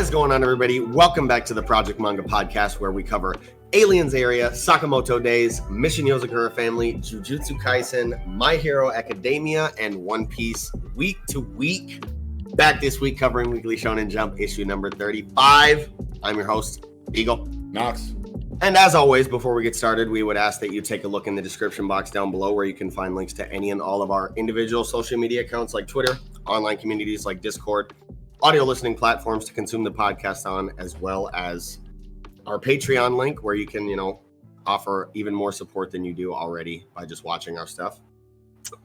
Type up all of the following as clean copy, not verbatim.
is going on, everybody? Welcome back to the Project Manga Podcast, where we cover Aliensarea, Sakamoto Days, Mission Yozakura Family, Jujutsu Kaisen, My Hero Academia, and One Piece week to week. Back this week covering Weekly Shonen Jump issue number 35. I'm your host, Eagle. Knox. And as always, before we get started, we would ask that you take a look in the description box down below where you can find links to any and all of our individual social media accounts like Twitter, online communities like Discord, audio listening platforms to consume the podcast on, as well as our Patreon link where you can, offer even more support than you do already by just watching our stuff.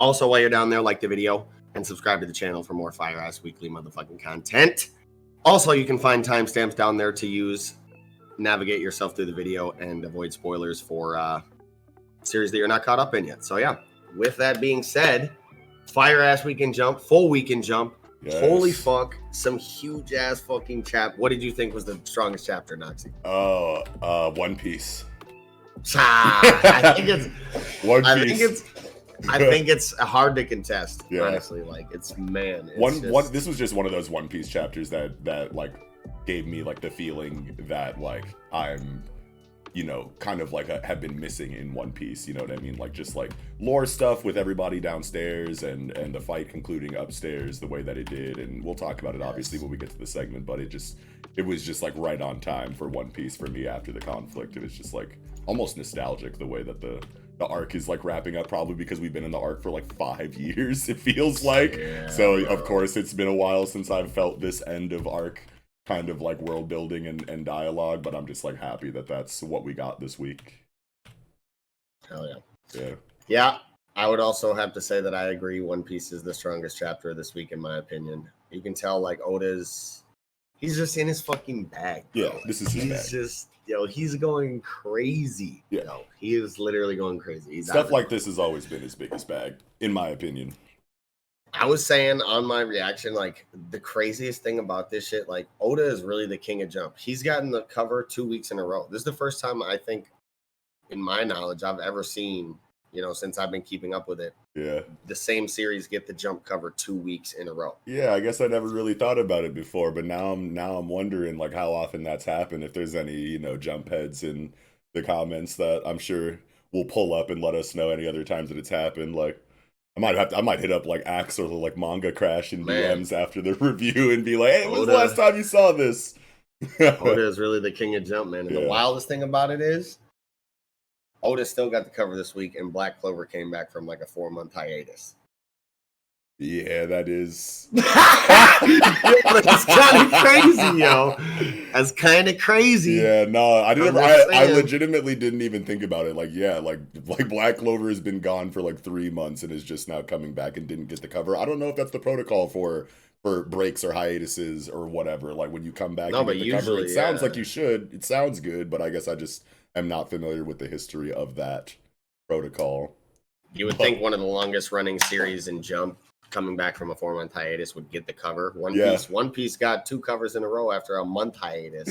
Also, while you're down there, like the video and subscribe to the channel for more fire-ass weekly motherfucking content. Also, you can find timestamps down there to use, navigate yourself through the video and avoid spoilers for series that you're not caught up in yet. So yeah, with that being said, fire-ass weekend jump, full weekend jump. Yes. Holy fuck, some huge ass fucking What did you think was the strongest chapter, Noxie? One Piece. I think it's One Piece. I think it's hard to contest, honestly. Like, it's this was just one of those One Piece chapters that like gave me like the feeling that like I'm kind of like have been missing in One Piece, you know what I mean? Like just like lore stuff with everybody downstairs and the fight concluding upstairs the way that it did, and we'll talk about it obviously when we get to the segment, but it was just like right on time for One Piece for me after the conflict. It was just like almost nostalgic the way that the arc is like wrapping up, probably because we've been in the arc for like 5 years, it feels like. So of course it's been a while since I've felt this end of arc kind of like world building and dialogue, but I'm just like happy that that's what we got this week. Hell yeah. I would also have to say that I agree. One Piece is the strongest chapter this week in my opinion. You can tell like he's just in his fucking bag, bro. This is his bag. He's just he's going crazy. He is literally going crazy. Stuff like this has always been his biggest bag in my opinion. I was saying on my reaction, like, the craziest thing about this shit, like, Oda is really the king of jump. He's gotten the cover 2 weeks in a row. This is the first time, I think, in my knowledge, I've ever seen, since I've been keeping up with it, the same series get the jump cover 2 weeks in a row. Yeah, I guess I never really thought about it before, but now I'm wondering, like, how often that's happened. If there's any, jump heads in the comments that I'm sure will pull up and let us know any other times that it's happened, like, I might hit up like Axe or like Manga Crash in DMs after the review and be like, hey, when's the last time you saw this? Oda is really the king of jump, man. And the wildest thing about it is Oda still got the cover this week and Black Clover came back from like a 4-month hiatus. Yeah, that is. That's kind of crazy, yo. That's kind of crazy. Yeah, no, I legitimately didn't even think about it. Like Black Clover has been gone for like 3 months and is just now coming back and didn't get the cover. I don't know if that's the protocol for breaks or hiatuses or whatever. Like when you come back and get the cover, it sounds like you should. It sounds good, but I guess I just am not familiar with the history of that protocol. You would think one of the longest running series in Jump coming back from a 4-month hiatus would get the cover. One Piece got 2 covers in a row after a month hiatus,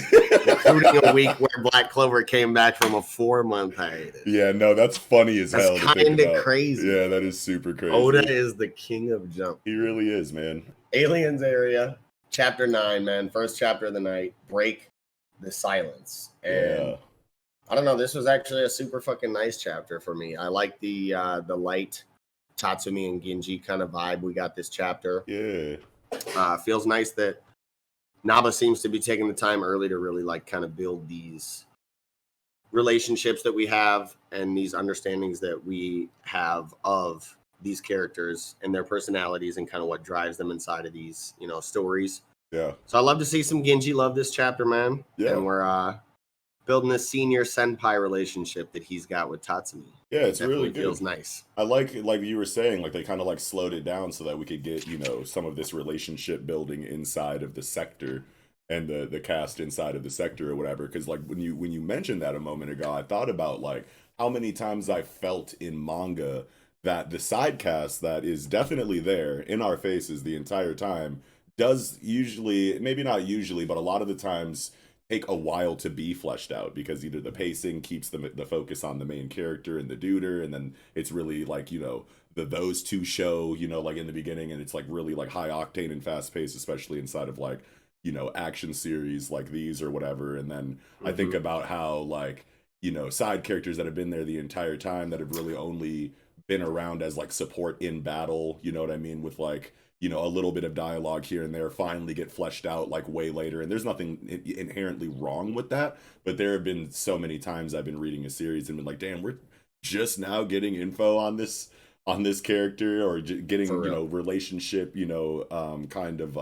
including a week where Black Clover came back from a 4-month hiatus. Yeah, no, that's funny as hell. That's kind of crazy. Yeah, that is super crazy. Oda is the king of jump. He really is, man. Aliensarea, chapter 9, man. First chapter of the night. Break the silence. And I don't know. This was actually a super fucking nice chapter for me. I like the light Tatsumi and Genji kind of vibe we got this chapter. Feels nice that Naba seems to be taking the time early to really like kind of build these relationships that we have and these understandings that we have of these characters and their personalities and kind of what drives them inside of these stories. So I love to see some Genji love this chapter, man. And we're building this senior senpai relationship that he's got with Tatsumi. Yeah, it's really good. Feels nice. I like you were saying, like they kind of like slowed it down so that we could get, some of this relationship building inside of the sector and the cast inside of the sector or whatever. Because like when you mentioned that a moment ago, I thought about like how many times I felt in manga that the side cast that is definitely there in our faces the entire time does usually, maybe not usually, but a lot of the times take a while to be fleshed out because either the pacing keeps the focus on the main character and the duder, and then it's really like those two show like in the beginning, and it's like really like high octane and fast paced, especially inside of like you know, action series like these or whatever. And then I think about how, like, you know, side characters that have been there the entire time that have really only been around as like support in battle, you know what I mean, with like, you know, a little bit of dialogue here and there finally get fleshed out like way later. And there's nothing inherently wrong with that, but there have been so many times I've been reading a series and been like, damn, we're just now getting info on this character, or getting, you know, relationship, you know, kind of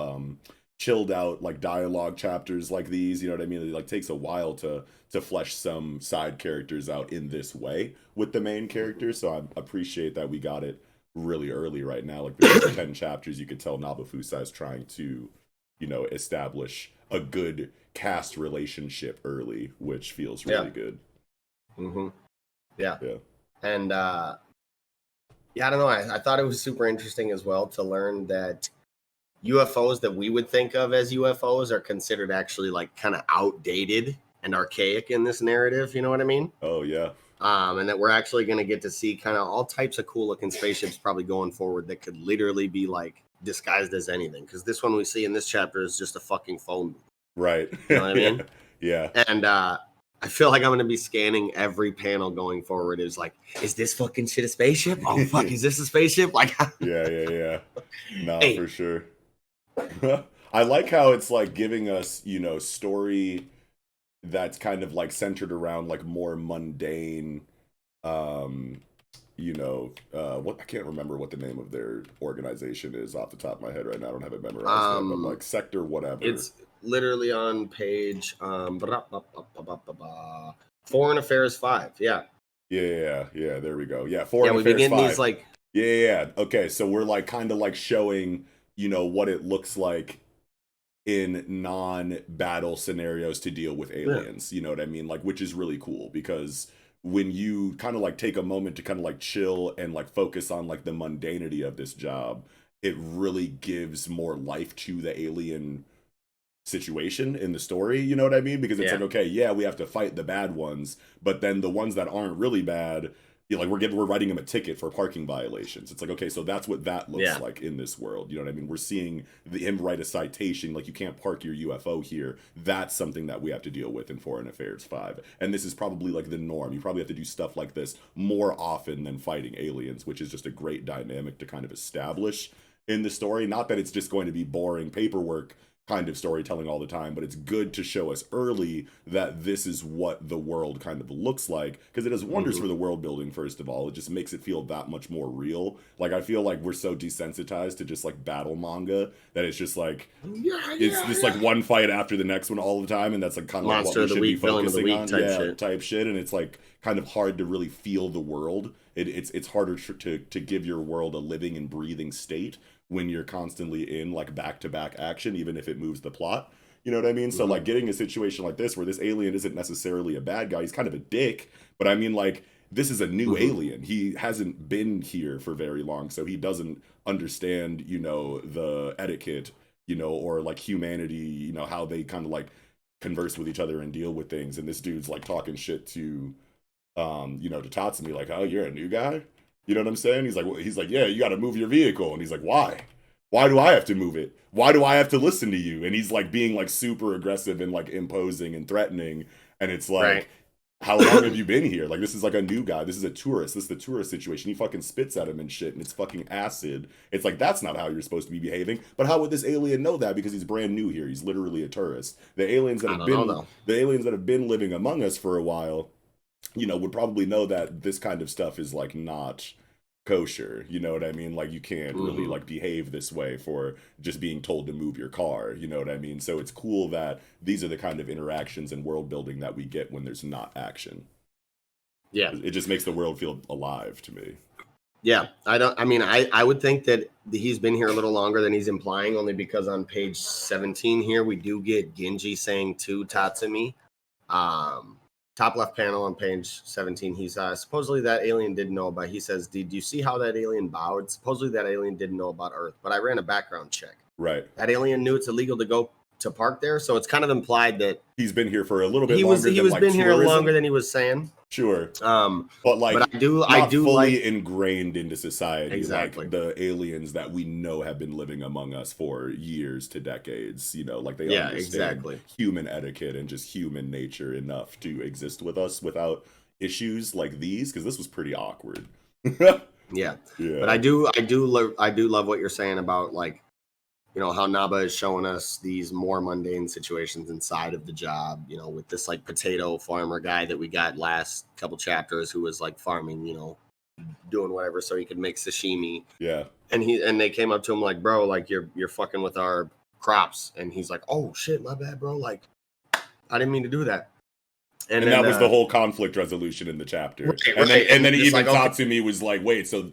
chilled out like dialogue chapters like these, you know what I mean? It like takes a while to flesh some side characters out in this way with the main character. So I appreciate that we got it really early right now. Like the 10 chapters, you could tell Nabufusa is trying to, you know, establish a good cast relationship early, which feels really good. Yeah. And yeah, I don't know. I thought it was super interesting as well to learn that UFOs that we would think of as UFOs are considered actually like kind of outdated and archaic in this narrative. You know what I mean? Oh, yeah. And that we're actually going to get to see kind of all types of cool looking spaceships probably going forward that could literally be like disguised as anything. Because this one we see in this chapter is just a fucking phone. Right. You know what I mean? Yeah. And I feel like I'm going to be scanning every panel going forward. Is like, is this fucking shit a spaceship? Oh, fuck, is this a spaceship? Like, yeah. No, hey. For sure. I like how it's like giving us, you know, story that's kind of like centered around like more mundane, you know, what, I can't remember what the name of their organization is off the top of my head right now. I don't have it memorized, but like sector whatever. It's literally on page Foreign Affairs 5. Yeah. Yeah. There we go. Yeah, Foreign Affairs 5. Yeah, we begin these like. Yeah. Okay, so we're like kind of like showing, you know, what it looks like in non-battle scenarios to deal with aliens, you know what I mean? Like, which is really cool, because when you kind of like take a moment to kind of like chill and like focus on like the mundanity of this job, it really gives more life to the alien situation in the story, you know what I mean? Because it's like, okay, yeah, we have to fight the bad ones, but then the ones that aren't really bad, you know, like we're writing him a ticket for parking violations. It's like, okay, so that's what that looks like in this world. You know what I mean? We're seeing him write a citation, like, you can't park your UFO here. That's something that we have to deal with in Foreign Affairs 5. And this is probably like the norm. You probably have to do stuff like this more often than fighting aliens, which is just a great dynamic to kind of establish in the story. Not that it's just going to be boring paperwork kind of storytelling all the time, but it's good to show us early that this is what the world kind of looks like, because it does wonders for the world building. First of all, it just makes it feel that much more real. Like, I feel like we're so desensitized to just like battle manga that it's just like it's just like one fight after the next one all the time, and that's like kind of like what we should be focusing on, type shit. And it's like kind of hard to really feel the world. It's harder to give your world a living and breathing state when you're constantly in like back-to-back action, even if it moves the plot. You know what I mean? So like getting a situation like this where this alien isn't necessarily a bad guy, he's kind of a dick, but I mean, like, this is a new alien. He hasn't been here for very long, so he doesn't understand, you know, the etiquette, you know, or like humanity, you know, how they kind of like converse with each other and deal with things. And this dude's like talking shit to, you know, to Tatsumi, like, oh, you're a new guy? You know what I'm saying? He's like, yeah, you got to move your vehicle. And he's like, why? Why do I have to move it? Why do I have to listen to you? And he's like being like super aggressive and like imposing and threatening. And it's like, how long have you been here? Like, this is like a new guy. This is a tourist. This is the tourist situation. He fucking spits at him and shit, and it's fucking acid. It's like, that's not how you're supposed to be behaving. But how would this alien know that? Because he's brand new here. He's literally a tourist. The aliens that have been living among us for a while, you know, would probably know that this kind of stuff is like not kosher. You know what I mean? Like, you can't really like behave this way for just being told to move your car. You know what I mean? So it's cool that these are the kind of interactions and world building that we get when there's not action. Yeah. It just makes the world feel alive to me. Yeah. I would think that he's been here a little longer than he's implying, only because on page 17 here, we do get Genji saying to Tatsumi, top left panel on page 17, he's supposedly that alien didn't know about. He says, "Did you see how that alien bowed? Supposedly that alien didn't know about Earth, but I ran a background check. Right. That alien knew it's illegal to go to park there. So it's kind of implied that he's been here for a little bit he longer. He was been here longer than he was saying. Sure. But like, I do fully like ingrained into society. Exactly. Like the aliens that we know have been living among us for years to decades. You know, like they understand human etiquette and just human nature enough to exist with us without issues like these. Because this was pretty awkward. Yeah. But I do love what you're saying about, like, you know, how Naba is showing us these more mundane situations inside of the job, you know, with this like potato farmer guy that we got last couple chapters who was like farming, you know, doing whatever so he could make sashimi. Yeah. And they came up to him like, bro, like you're fucking with our crops. And he's like, oh shit, my bad, bro. Like, I didn't mean to do that. And then, that was the whole conflict resolution in the chapter. Right. And then even Tatsumi was like, wait, so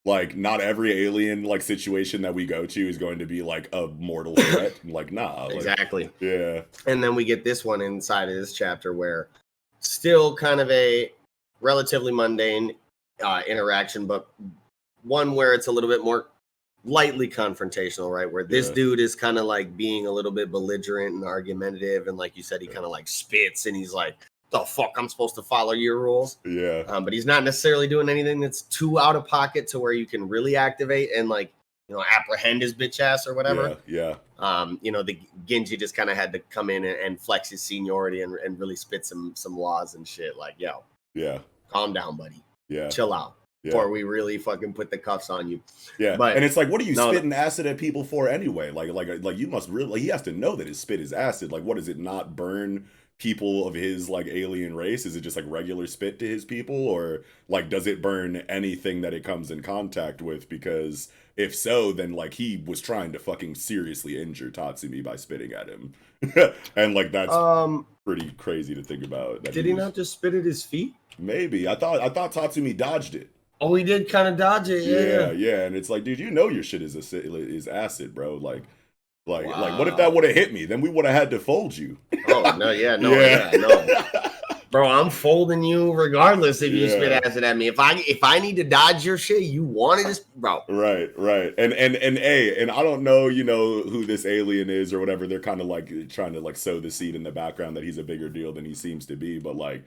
like not every alien like situation that we go to is going to be like a mortal threat. I'm like, nah. Exactly. Like, yeah. And then we get this one inside of this chapter where still kind of a relatively mundane interaction, but one where it's a little bit more lightly confrontational, right? Where this dude is kind of like being a little bit belligerent and argumentative. And like you said, he kind of like spits and he's like, the fuck, I'm supposed to follow your rules. Yeah. But he's not necessarily doing anything that's too out of pocket to where you can really activate and like, you know, apprehend his bitch ass or whatever. Yeah. You know, the Genji just kind of had to come in and flex his seniority and really spit some laws and shit. Like, yo, calm down, buddy. Yeah. Chill out. Before we really fucking put the cuffs on you. Yeah. But, and it's like, what are you spitting acid at people for anyway? Like you must really, like, he has to know that his spit is acid. Like, what does it not burn people of his like alien race? Is it just like regular spit to his people, or like does it burn anything that it comes in contact with? Because if so, then like he was trying to fucking seriously injure Tatsumi by spitting at him. And like that's pretty crazy to think about. Did he not just spit at his feet? Maybe. I thought Tatsumi dodged it. Oh, he did kind of dodge it. Yeah. And it's like, dude, you know your shit is acid, bro. Like, what if that would have hit me? Then we would have had to fold you. Oh, no. Bro, I'm folding you regardless if you spit acid at me. If I need to dodge your shit, you want it, bro. Right. And I don't know, you know, who this alien is or whatever. They're kind of like trying to like sow the seed in the background that he's a bigger deal than he seems to be. But like,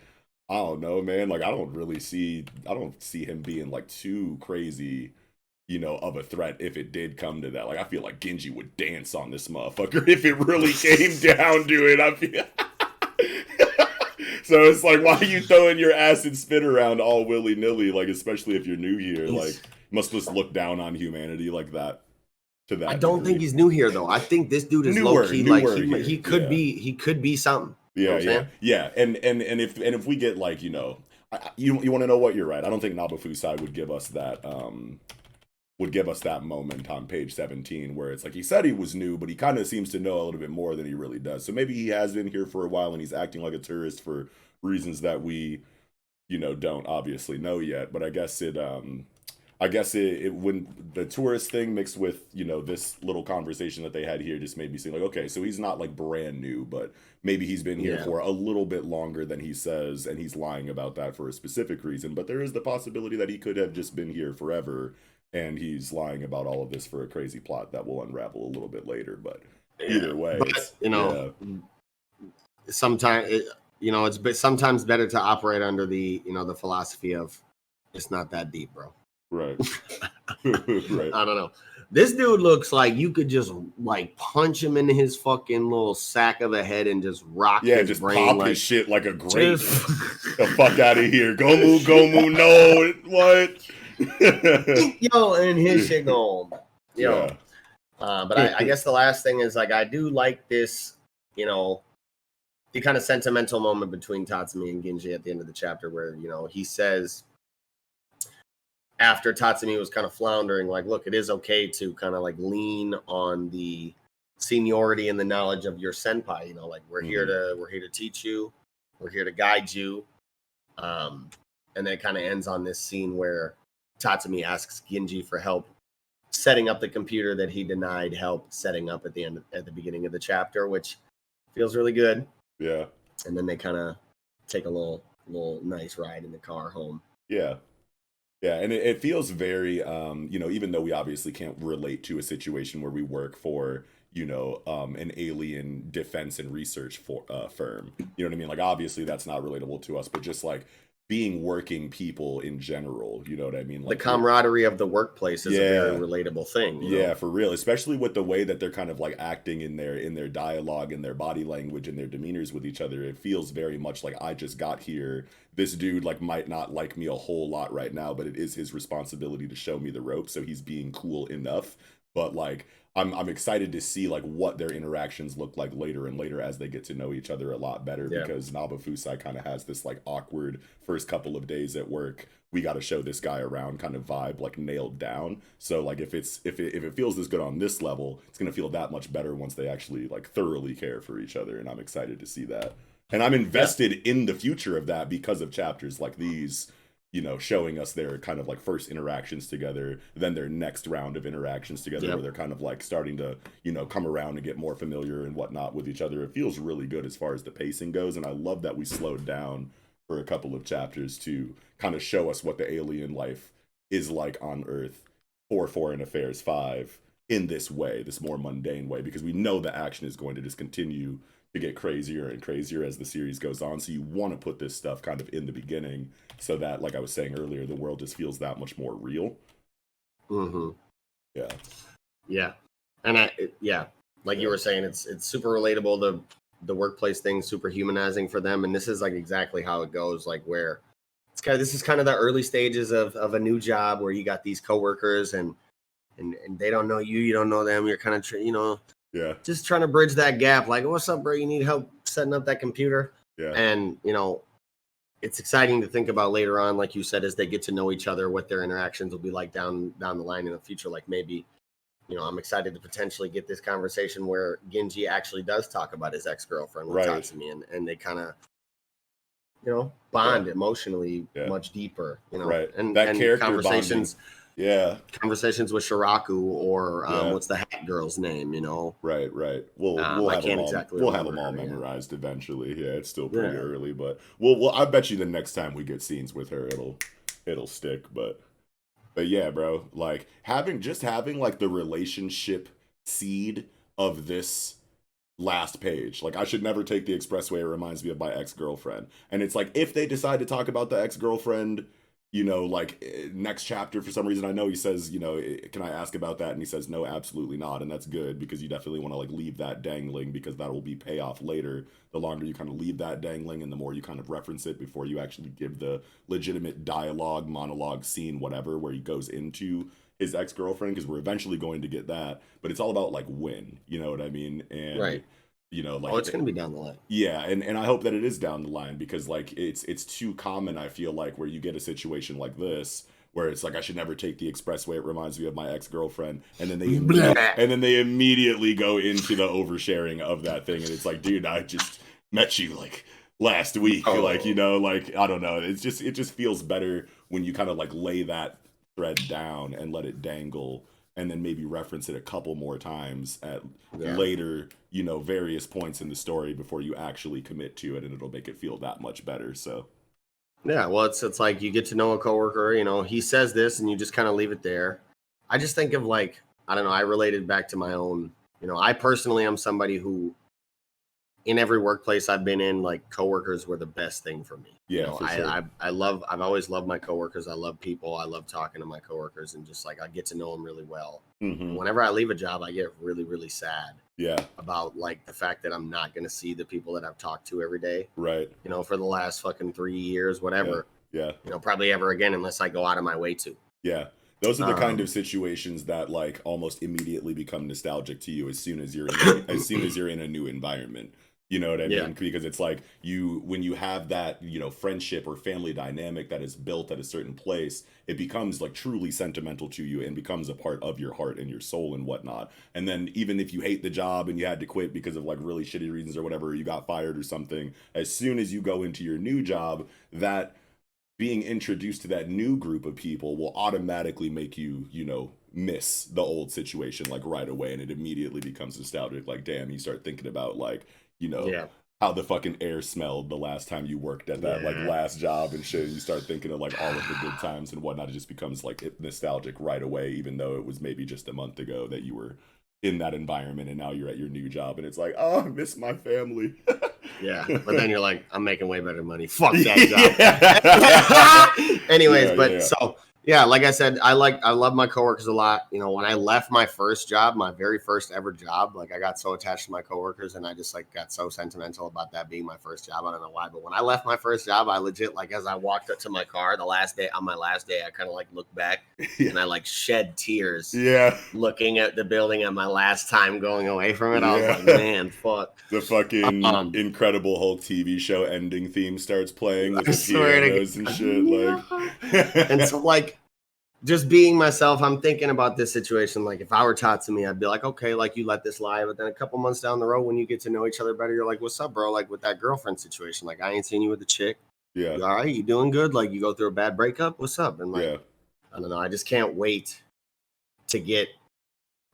I don't know, man. Like, I don't see him being like too crazy, you know, of a threat if it did come to that. Like, I feel like Genji would dance on this motherfucker if it really came down to it. I feel so it's like, why are you throwing your acid spit around all willy-nilly? Like, especially if you're new here, like, you must just look down on humanity like that. To that I don't think he's new here though. I think this dude is low key. Like he could be something. Yeah. And if we get like, you know, you want to know what, you're right. I don't think Nabufusai would give us that moment on page 17 where it's like he said he was new, but he kind of seems to know a little bit more than he really does. So maybe he has been here for a while and he's acting like a tourist for reasons that we, you know, don't obviously know yet. But I guess it when the tourist thing mixed with, you know, this little conversation that they had here just made me seem like, okay, so he's not like brand new, but maybe he's been here for a little bit longer than he says, and he's lying about that for a specific reason. But there is the possibility that he could have just been here forever, and he's lying about all of this for a crazy plot that will unravel a little bit later. But either way, but, you know, sometimes it's sometimes better to operate under the, you know, the philosophy of it's not that deep, bro. Right. Right. I don't know. This dude looks like you could just like punch him in his fucking little sack of a head and just rock his just brain. Pop like, his shit like a grape. The fuck out of here. Gomu, no. What? Yo, and his shit gone. Yo. Yeah. But I guess the last thing is like, I do like this, you know, the kind of sentimental moment between Tatsumi and Genji at the end of the chapter where, you know, he says, after Tatsumi was kind of floundering, like, look, it is okay to kind of like lean on the seniority and the knowledge of your senpai. You know, like we're here to teach you, we're here to guide you. And then it kind of ends on this scene where Tatsumi asks Genji for help setting up the computer that he denied help setting up at the beginning of the chapter, which feels really good. Yeah. And then they kind of take a little nice ride in the car home. Yeah. Yeah, and it feels very, you know, even though we obviously can't relate to a situation where we work for, an alien defense and research firm. You know what I mean? Like, obviously that's not relatable to us, but just like being working people in general, you know what I mean? Like the camaraderie of the workplace is a very relatable thing. You know? For real, especially with the way that they're kind of like acting in their dialogue and their body language and their demeanors with each other. It feels very much like I just got here. This dude like might not like me a whole lot right now, but it is his responsibility to show me the ropes. So he's being cool enough. But like I'm excited to see like what their interactions look like later and later as they get to know each other a lot better, because Nabafusai kind of has this like awkward first couple of days at work. We got to show this guy around kind of vibe like nailed down. So like if it feels this good on this level, it's gonna feel that much better once they actually like thoroughly care for each other, and I'm excited to see that. And I'm invested in the future of that because of chapters like these, showing us their kind of like first interactions together, then their next round of interactions together, where they're kind of like starting to, come around and get more familiar and whatnot with each other. It feels really good as far as the pacing goes, and I love that we slowed down for a couple of chapters to kind of show us what the alien life is like on Earth for Foreign Affairs 5 in this way, this more mundane way, because we know the action is going to just continue to get crazier and crazier as the series goes on. So you want to put this stuff kind of in the beginning so that, like I was saying earlier, the world just feels that much more real. Mm-hmm. Yeah. Yeah. And like you were saying, it's super relatable. The workplace thing, super humanizing for them. And this is like exactly how it goes, like where this is kind of the early stages of a new job where you got these coworkers and they don't know you don't know them. You're kind of, just trying to bridge that gap. Like, what's up, bro? You need help setting up that computer? Yeah. And, it's exciting to think about later on, like you said, as they get to know each other, what their interactions will be like down the line in the future. Like maybe, I'm excited to potentially get this conversation where Genji actually does talk about his ex-girlfriend with Tatsumi, and they kind of, bond emotionally much deeper, and that character conversations. Bonding. Yeah. Conversations with Shiraku or what's the hat girl's name, Right. We'll have them all memorized eventually. Yeah, it's still pretty early, but I bet you the next time we get scenes with her, it'll stick. But yeah, bro, like having like the relationship seed of this last page. Like, I should never take the expressway. It reminds me of my ex-girlfriend. And it's like, if they decide to talk about the ex-girlfriend, like next chapter, for some reason, I know he says, can I ask about that? And he says, no, absolutely not. And that's good, because you definitely want to like leave that dangling, because that will be payoff later. The longer you kind of leave that dangling and the more you kind of reference it before you actually give the legitimate dialogue, monologue scene, whatever, where he goes into his ex-girlfriend, because we're eventually going to get that. But it's all about like when, you know what I mean? And like it's gonna be down the line. Yeah, and I hope that it is down the line, because like it's too common, I feel like, where you get a situation like this where it's like, I should never take the expressway. It reminds me of my ex-girlfriend, and then they immediately go into the oversharing of that thing, and it's like, dude, I just met you like last week. Like, like, I don't know. It just feels better when you kind of like lay that thread down and let it dangle, and then maybe reference it a couple more times at later, various points in the story before you actually commit to it, and it'll make it feel that much better. So yeah, well, it's like you get to know a coworker, he says this and you just kind of leave it there. I just think of like, I don't know, I related back to my own, I personally am somebody who, in every workplace I've been in, like, coworkers were the best thing for me. Yeah, for sure. I've always loved my coworkers. I love people. I love talking to my coworkers, and just like I get to know them really well. Mm-hmm. Whenever I leave a job, I get really, really sad. Yeah. About like the fact that I'm not going to see the people that I've talked to every day. Right. For the last fucking 3 years, whatever. Yeah. Probably ever again, unless I go out of my way to. Yeah. Those are the kind of situations that like almost immediately become nostalgic to you as soon as you're in a new environment. You know what I mean? Yeah. Because it's like when you have that, friendship or family dynamic that is built at a certain place, it becomes like truly sentimental to you and becomes a part of your heart and your soul and whatnot. And then even if you hate the job and you had to quit because of like really shitty reasons or whatever, you got fired or something, as soon as you go into your new job, that being introduced to that new group of people will automatically make you, miss the old situation like right away. And it immediately becomes nostalgic. Like, damn, you start thinking about like, how the fucking air smelled the last time you worked at that like last job and shit. And you start thinking of like all of the good times and whatnot. It just becomes like nostalgic right away, even though it was maybe just a month ago that you were in that environment, and now you're at your new job, and it's like, oh, I miss my family. Yeah, but then you're like, I'm making way better money. Fuck that job. Anyways, so yeah, like I said, I love my coworkers a lot. You know, when I left my first job, my very first ever job, like I got so attached to my coworkers, and I just like got so sentimental about that being my first job. I don't know why, but when I left my first job, I legit, like, as I walked up to my car on my last day, I kind of like looked back and I like shed tears. Yeah, looking at the building at my last time going away from it. I was like, man, fuck. The fucking Incredible Hulk TV show ending theme starts playing with the pianos and shit. Like, and so like, just being myself, I'm thinking about this situation. Like, if I were Tatsumi, I'd be like, okay, like, you let this lie. But then a couple months down the road, when you get to know each other better, you're like, what's up, bro? Like, with that girlfriend situation, like, I ain't seen you with the chick. Yeah. You all right? You doing good? Like, you go through a bad breakup? What's up? And like, yeah. I don't know. I just can't wait to get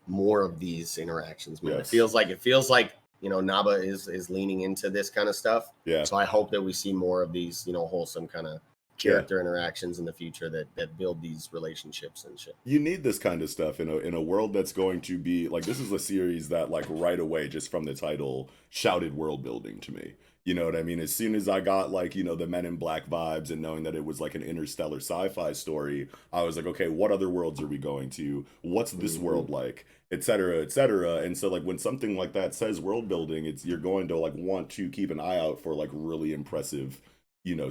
more of these interactions, man. Yes. It feels like, you know, Naba is leaning into this kind of stuff. Yeah. So I hope that we see more of these, you know, wholesome kind of character interactions in the future that build these relationships and shit. You need this kind of stuff in a world that's going to be like, this is a series that like right away, just from the title, shouted world building to me. You know what I mean? As soon as I got like, you know, the Men in Black vibes and knowing that it was like an interstellar sci-fi story, I was like, okay, what other worlds are we going to? What's this world like? Et cetera, et cetera. And so like when something like that says world building, you're going to like want to keep an eye out for like really impressive, you know,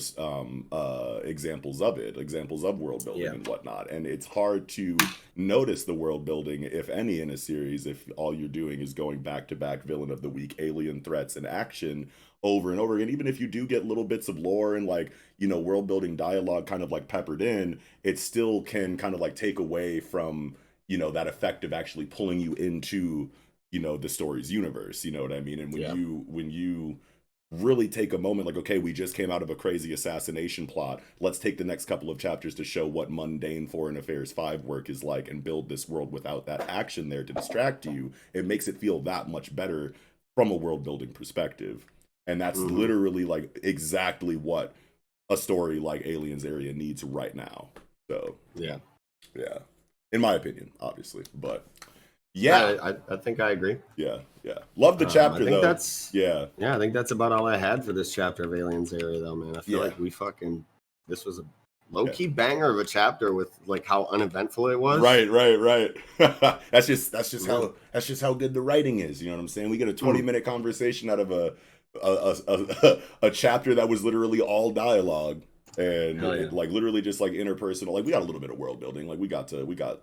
examples of world building and whatnot. And it's hard to notice the world building, if any, in a series, if all you're doing is going back to back villain of the week, alien threats and action over and over again. Even if you do get little bits of lore and like, you know, world building dialogue kind of like peppered in, it still can kind of like take away from, you know, that effect of actually pulling you into, you know, the story's universe. You know what I mean? And when you really take a moment, like, okay, we just came out of a crazy assassination plot, let's take the next couple of chapters to show what mundane Foreign Affairs 5 work is like and build this world without that action there to distract you. It makes it feel that much better from a world building perspective. And that's literally like exactly what a story like Aliensarea needs right now. So yeah, in my opinion, obviously, but I think I agree. Yeah. Love the chapter I think though. I think that's about all I had for this chapter of Aliensarea though, man. I feel like this was a low-key banger of a chapter with like how uneventful it was. Right. that's just how good the writing is. You know what I'm saying? We get a 20-minute conversation out of a chapter that was literally all dialogue and like literally just like interpersonal. Like we got a little bit of world building. Like we got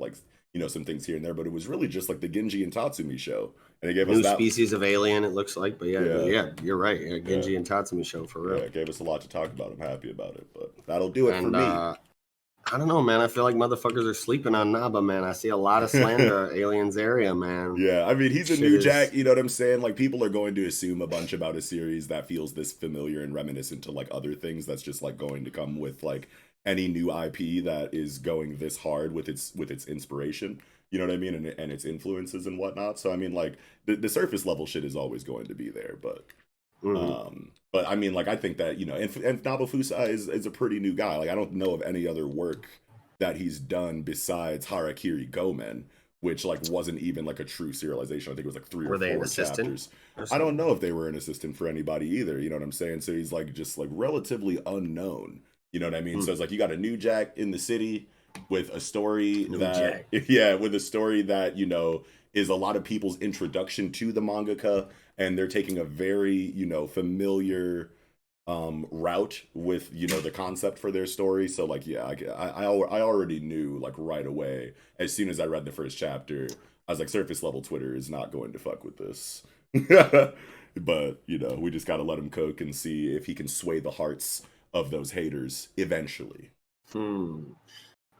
like, you know, some things here and there, but it was really just like the Genji and Tatsumi show, and it gave us that species of alien. It looks like, but you're right. Genji and Tatsumi show for real. Yeah, it gave us a lot to talk about. I'm happy about it, but that'll do it for me. I don't know, man. I feel like motherfuckers are sleeping on Naba, man. I see a lot of slander Aliensarea, man. Yeah, I mean, he's a new Jack, you know what I'm saying? Like, people are going to assume a bunch about a series that feels this familiar and reminiscent to, like, other things that's just, like, going to come with, like, any new IP that is going this hard with its inspiration. You know what I mean? And its influences and whatnot. So, I mean, like, the surface level shit is always going to be there, but... But I mean, like, I think that, you know, and Nabofusa is a pretty new guy. Like, I don't know of any other work that he's done besides Harakiri Gomen, which like wasn't even like a true serialization. I think it was like 3 or 4 chapters. I don't know if they were an assistant for anybody either. You know what I'm saying? So he's like just like relatively unknown. You know what I mean? So it's like you got a new Jack in the city with a story with a story that, you know, is a lot of people's introduction to the mangaka, and they're taking a very, you know, familiar route with, you know, the concept for their story. So like, yeah, I already knew like right away as soon as I read the first chapter, I was like, surface level Twitter is not going to fuck with this. But, you know, we just got to let him cook and see if he can sway the hearts of those haters eventually.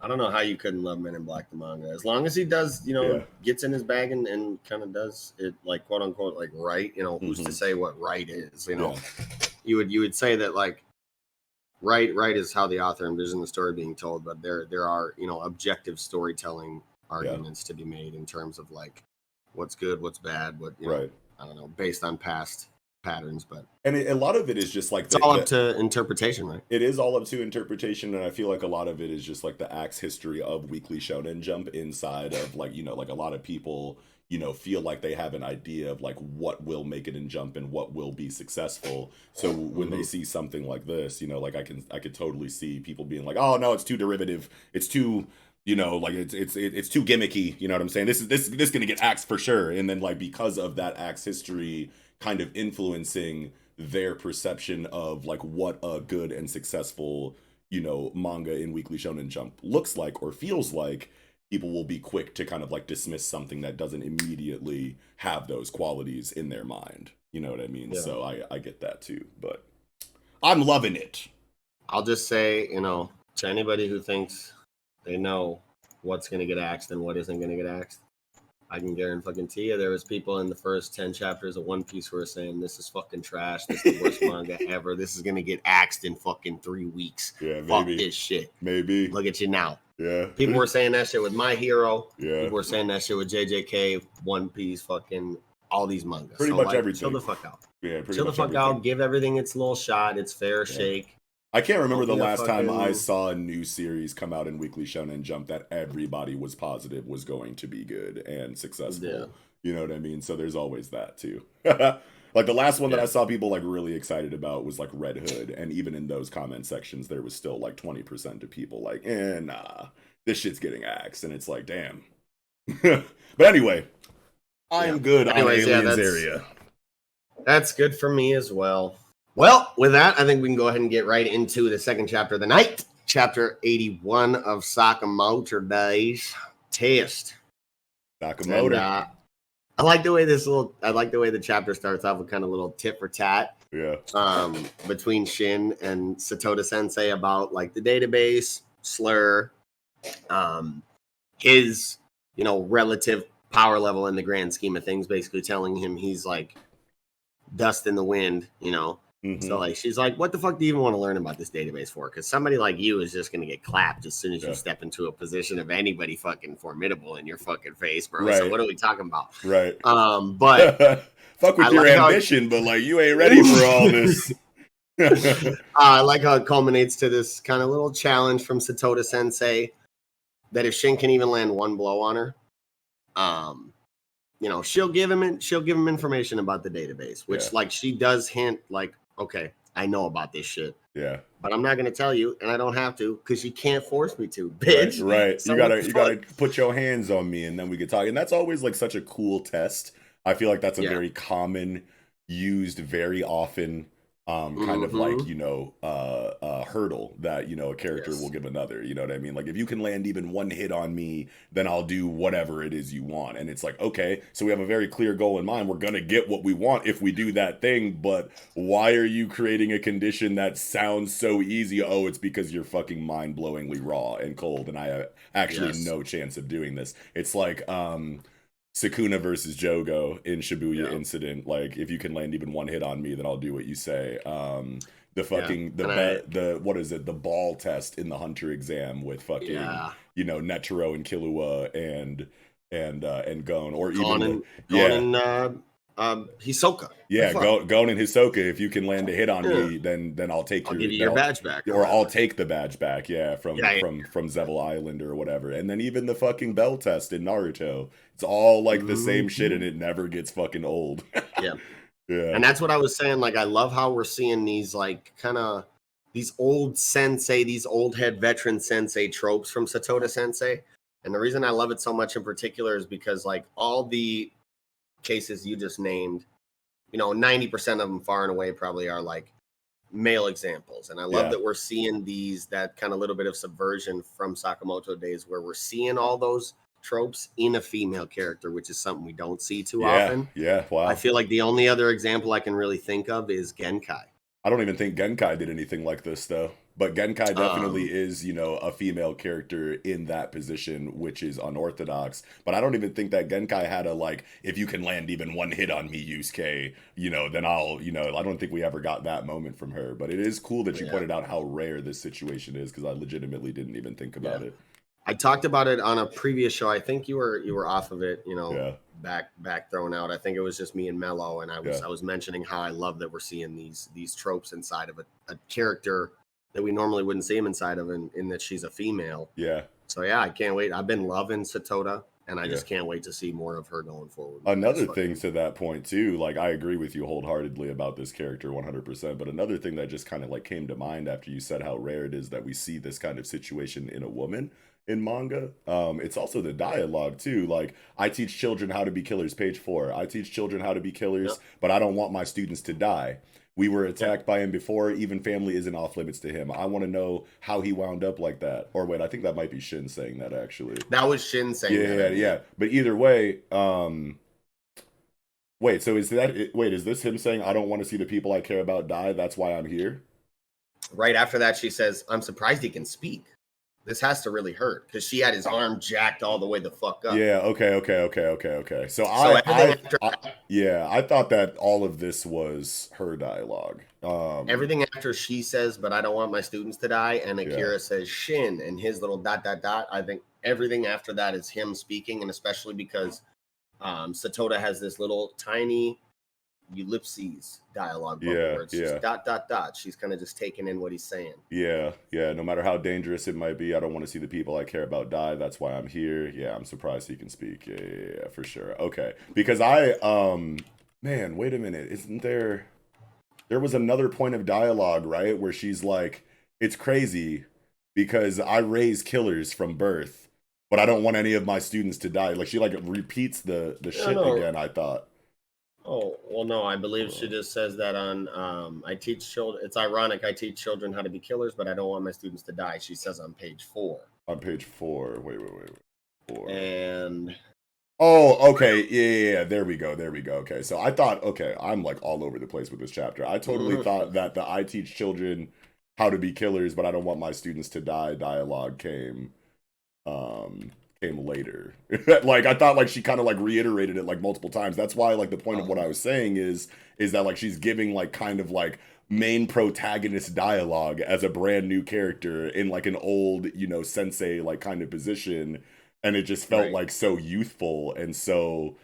I don't know how you couldn't love Men in Black the manga. As long as he does, you know, gets in his bag and kind of does it like quote unquote like right, you know, who's to say what right is, you know. You would say that like right is how the author envisioned the story being told, but there are, you know, objective storytelling arguments to be made in terms of like what's good, what's bad, what, you know, I don't know, based on past patterns, but a lot of it is just like it's all up to interpretation, right? It is all up to interpretation, and I feel like a lot of it is just like the axe history of Weekly Shonen Jump inside of like, you know, like a lot of people, you know, feel like they have an idea of like what will make it in Jump and what will be successful. So when they see something like this, you know, like I could totally see people being like, oh no, it's too derivative, it's too, you know, like it's too gimmicky, you know what I'm saying? This gonna get axed for sure. And then like because of that axe history kind of influencing their perception of like what a good and successful, you know, manga in Weekly Shonen Jump looks like or feels like, people will be quick to kind of like dismiss something that doesn't immediately have those qualities in their mind. You know what I mean? Yeah. So I get that too, but I'm loving it. I'll just say, you know, to anybody who thinks they know what's going to get axed and what isn't going to get axed, I can guarantee you there was people in the first 10 chapters of One Piece who were saying, this is fucking trash. This is the worst manga ever. This is going to get axed in fucking 3 weeks. Yeah, maybe. Fuck this shit. Maybe. Look at you now. Yeah. People were saying that shit with My Hero. Yeah. People were saying that shit with JJK, One Piece, fucking all these mangas. Pretty much everything. Chill the fuck out. Yeah, pretty chill much the fuck everything. out. Give everything its little shot, its fair shake. I can't remember the last time I saw a new series come out in Weekly Shonen Jump that everybody was positive was going to be good and successful. Yeah. You know what I mean? So there's always that too. Like the last one that I saw people like really excited about was like Red Hood. And even in those comment sections, there was still like 20% of people like, nah, this shit's getting axed. And it's like, damn. But anyway, I am good on Aliensarea. That's good for me as well. Well, with that, I think we can go ahead and get right into the second chapter of the night. Chapter 81 of Sakamoto Days. Test. Sakamoto. And, I like the way the chapter starts off with kind of a little tit for tat. Yeah. Between Shin and Satoda Sensei about like the database, Slur, his, you know, relative power level in the grand scheme of things, basically telling him he's like dust in the wind, you know. Mm-hmm. So like she's like, what the fuck do you even want to learn about this database for? Because somebody like you is just gonna get clapped as soon as you step into a position of anybody fucking formidable in your fucking face, bro. Right. So what are we talking about? Right. But fuck with your ambition, but like you ain't ready for all this. I like how it culminates to this kind of little challenge from Satoda Sensei that if Shin can even land one blow on her, you know, she'll give him information about the database, which like she does hint like, okay, I know about this shit. Yeah. But I'm not going to tell you, and I don't have to, because you can't force me to, bitch. Right. So you gotta put your hands on me, and then we can talk. And that's always like such a cool test. I feel like that's a very common, used very often, kind of like, you know, hurdle that, you know, a character will give another. You know what I mean? Like if you can land even one hit on me, then I'll do whatever it is you want. And it's like, okay, so we have a very clear goal in mind. We're gonna get what we want if we do that thing. But why are you creating a condition that sounds so easy? Oh, it's because you're fucking mind-blowingly raw and cold, and I have actually no chance of doing this. It's like Sukuna versus Jogo in Shibuya Incident. Like, if you can land even one hit on me, then I'll do what you say. The fucking the what is it? The ball test in the Hunter exam with fucking you know, Netero and Killua and Gon, or even Hisoka. Yeah, Gon and Hisoka. If you can land a hit on me, then I'll take give you your badge back, or I'll take the badge back. Yeah, from Zevel Island or whatever. And then even the fucking bell test in Naruto. It's all like the same shit, and it never gets fucking old. Yeah. And that's what I was saying. Like, I love how we're seeing these like kind of these old sensei, these old head veteran sensei tropes from Satoda Sensei. And the reason I love it so much in particular is because like all the cases you just named, you know, 90% of them far and away probably are like male examples. And I love that we're seeing that kind of little bit of subversion from Sakamoto Days, where we're seeing all those tropes in a female character, which is something we don't see too often. Yeah, wow. I feel like the only other example I can really think of is Genkai. I don't even think Genkai did anything like this, though. But Genkai definitely is, you know, a female character in that position, which is unorthodox. But I don't even think that Genkai had a, like, if you can land even one hit on me, Yusuke, you know, then I'll, you know, I don't think we ever got that moment from her. But it is cool that you pointed out how rare this situation is, because I legitimately didn't even think about it. I talked about it on a previous show. I think you were off of it, you know, back thrown out. I think it was just me and Mello, and I Yeah. was mentioning how I love that we're seeing these tropes inside of a character that we normally wouldn't see him inside of, in that she's a female. Yeah. So yeah, I can't wait. I've been loving Satoda, and I Yeah. just can't wait to see more of her going forward. Another thing to that point too, like I agree with you wholeheartedly about this character 100%, but another thing that just kind of like came to mind after you said how rare it is that we see this kind of situation in a woman in manga, it's also the dialogue too. Like, I teach children how to be killers, page 4. I teach children how to be killers, Yep. but I don't want my students to die. We were attacked by him before. Even family isn't off limits to him. I want to know how he wound up like that. Or wait, I think that might be Shin saying that actually. That was Shin saying Yeah, that. yeah. But either way, wait, so is this him saying, I don't want to see the people I care about die, that's why I'm here? Right after that, she says, I'm surprised he can speak. This has to really hurt, because she had his arm jacked all the way the fuck up. Yeah, okay. So I thought that all of this was her dialogue. Everything after she says, but I don't want my students to die, and Akira says Shin, and his little ... I think everything after that is him speaking, and especially because Satoda has this little tiny ellipses dialogue bubble where it's just ... She's kind of just taking in what he's saying. Yeah. No matter how dangerous it might be, I don't want to see the people I care about die. That's why I'm here. Yeah, I'm surprised he can speak. Yeah, for sure. Okay. Because man, wait a minute. Isn't there was another point of dialogue, right? Where she's like, it's crazy because I raise killers from birth, but I don't want any of my students to die. Like, she like repeats the shit again, I thought. Oh, well, no, I believe she just says that on, I teach children, it's ironic, I teach children how to be killers, but I don't want my students to die. She says on page 4. On page 4. Wait. 4. And... Oh, okay. Yeah. There we go. Okay. So I thought, okay, I'm like all over the place with this chapter. I totally thought that the I teach children how to be killers, but I don't want my students to die dialogue came later. Like, I thought like she kind of like reiterated it like multiple times. That's why like the point of what I was saying is that like she's giving like kind of like main protagonist dialogue as a brand new character in like an old, sensei like kind of position, and it just felt like so youthful and so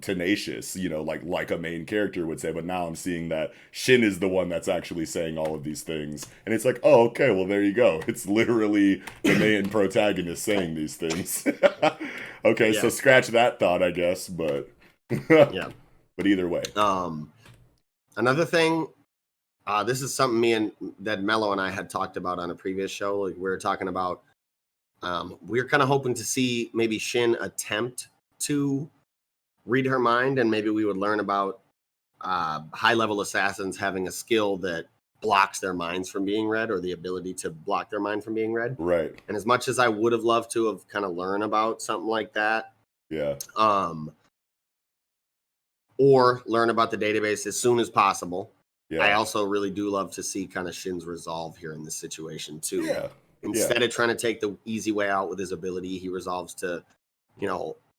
tenacious, like a main character would say. But now I'm seeing that Shin is the one that's actually saying all of these things, and it's like, oh, okay, well, there you go. It's literally the main protagonist saying these things. Okay, so scratch that thought, I guess, but yeah. But either way, another thing, this is something that Mello and I had talked about on a previous show. Like, we were talking about, we were kind of hoping to see maybe Shin attempt to read her mind, and maybe we would learn about high-level assassins having a skill that blocks their minds from being read, or the ability to block their mind from being read. Right. And as much as I would have loved to have kind of learned about something like that, or learn about the database as soon as possible. Yeah. I also really do love to see kind of Shin's resolve here in this situation too. Yeah. Instead of trying to take the easy way out with his ability, he resolves to,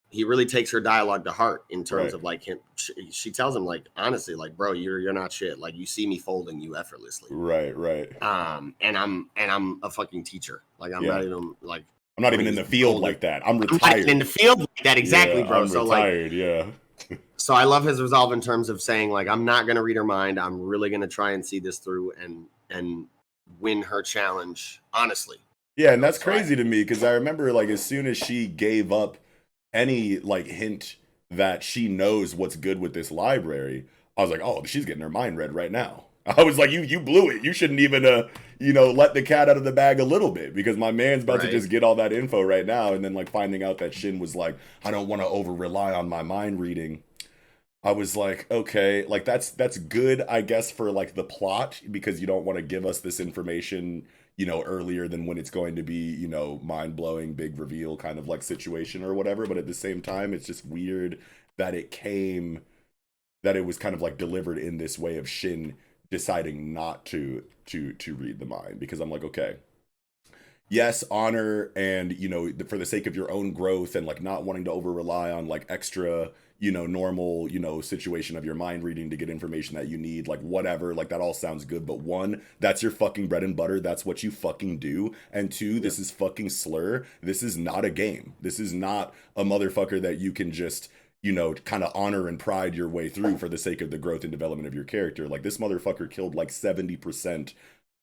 he really takes her dialogue to heart in terms of like him. She tells him like, honestly, like, bro, you're not shit. Like, you see me folding you effortlessly. Right. And I'm a fucking teacher. Like, I'm not even like, I'm not even in the field like that. I'm retired. I'm not in the field like that. Exactly, bro. I'm so retired. So I love his resolve in terms of saying like, I'm not going to read her mind. I'm really going to try and see this through and win her challenge. Honestly. Yeah. And that's crazy to me, because I remember like as soon as she gave up any like hint that she knows what's good with this library, I was like, oh, she's getting her mind read right now. I was like, you blew it. You shouldn't even let the cat out of the bag a little bit, because my man's about to just get all that info right now. And then like finding out that Shin was like, I don't want to over rely on my mind reading. I was like, okay, like that's good, I guess, for like the plot, because you don't want to give us this information earlier than when it's going to be, mind-blowing, big reveal kind of like situation or whatever. But at the same time, it's just weird that it was kind of like delivered in this way of Shin deciding not to read the mind, because I'm like, okay, yes, honor and, you know, for the sake of your own growth and like not wanting to over rely on like extra, you know, normal, you know, situation of your mind reading to get information that you need, like whatever, like that all sounds good. But one, that's your fucking bread and butter. That's what you fucking do. And two, this is fucking Slur. This is not a game. This is not a motherfucker that you can just, you know, kind of honor and pride your way through for the sake of the growth and development of your character. Like this motherfucker killed like 70%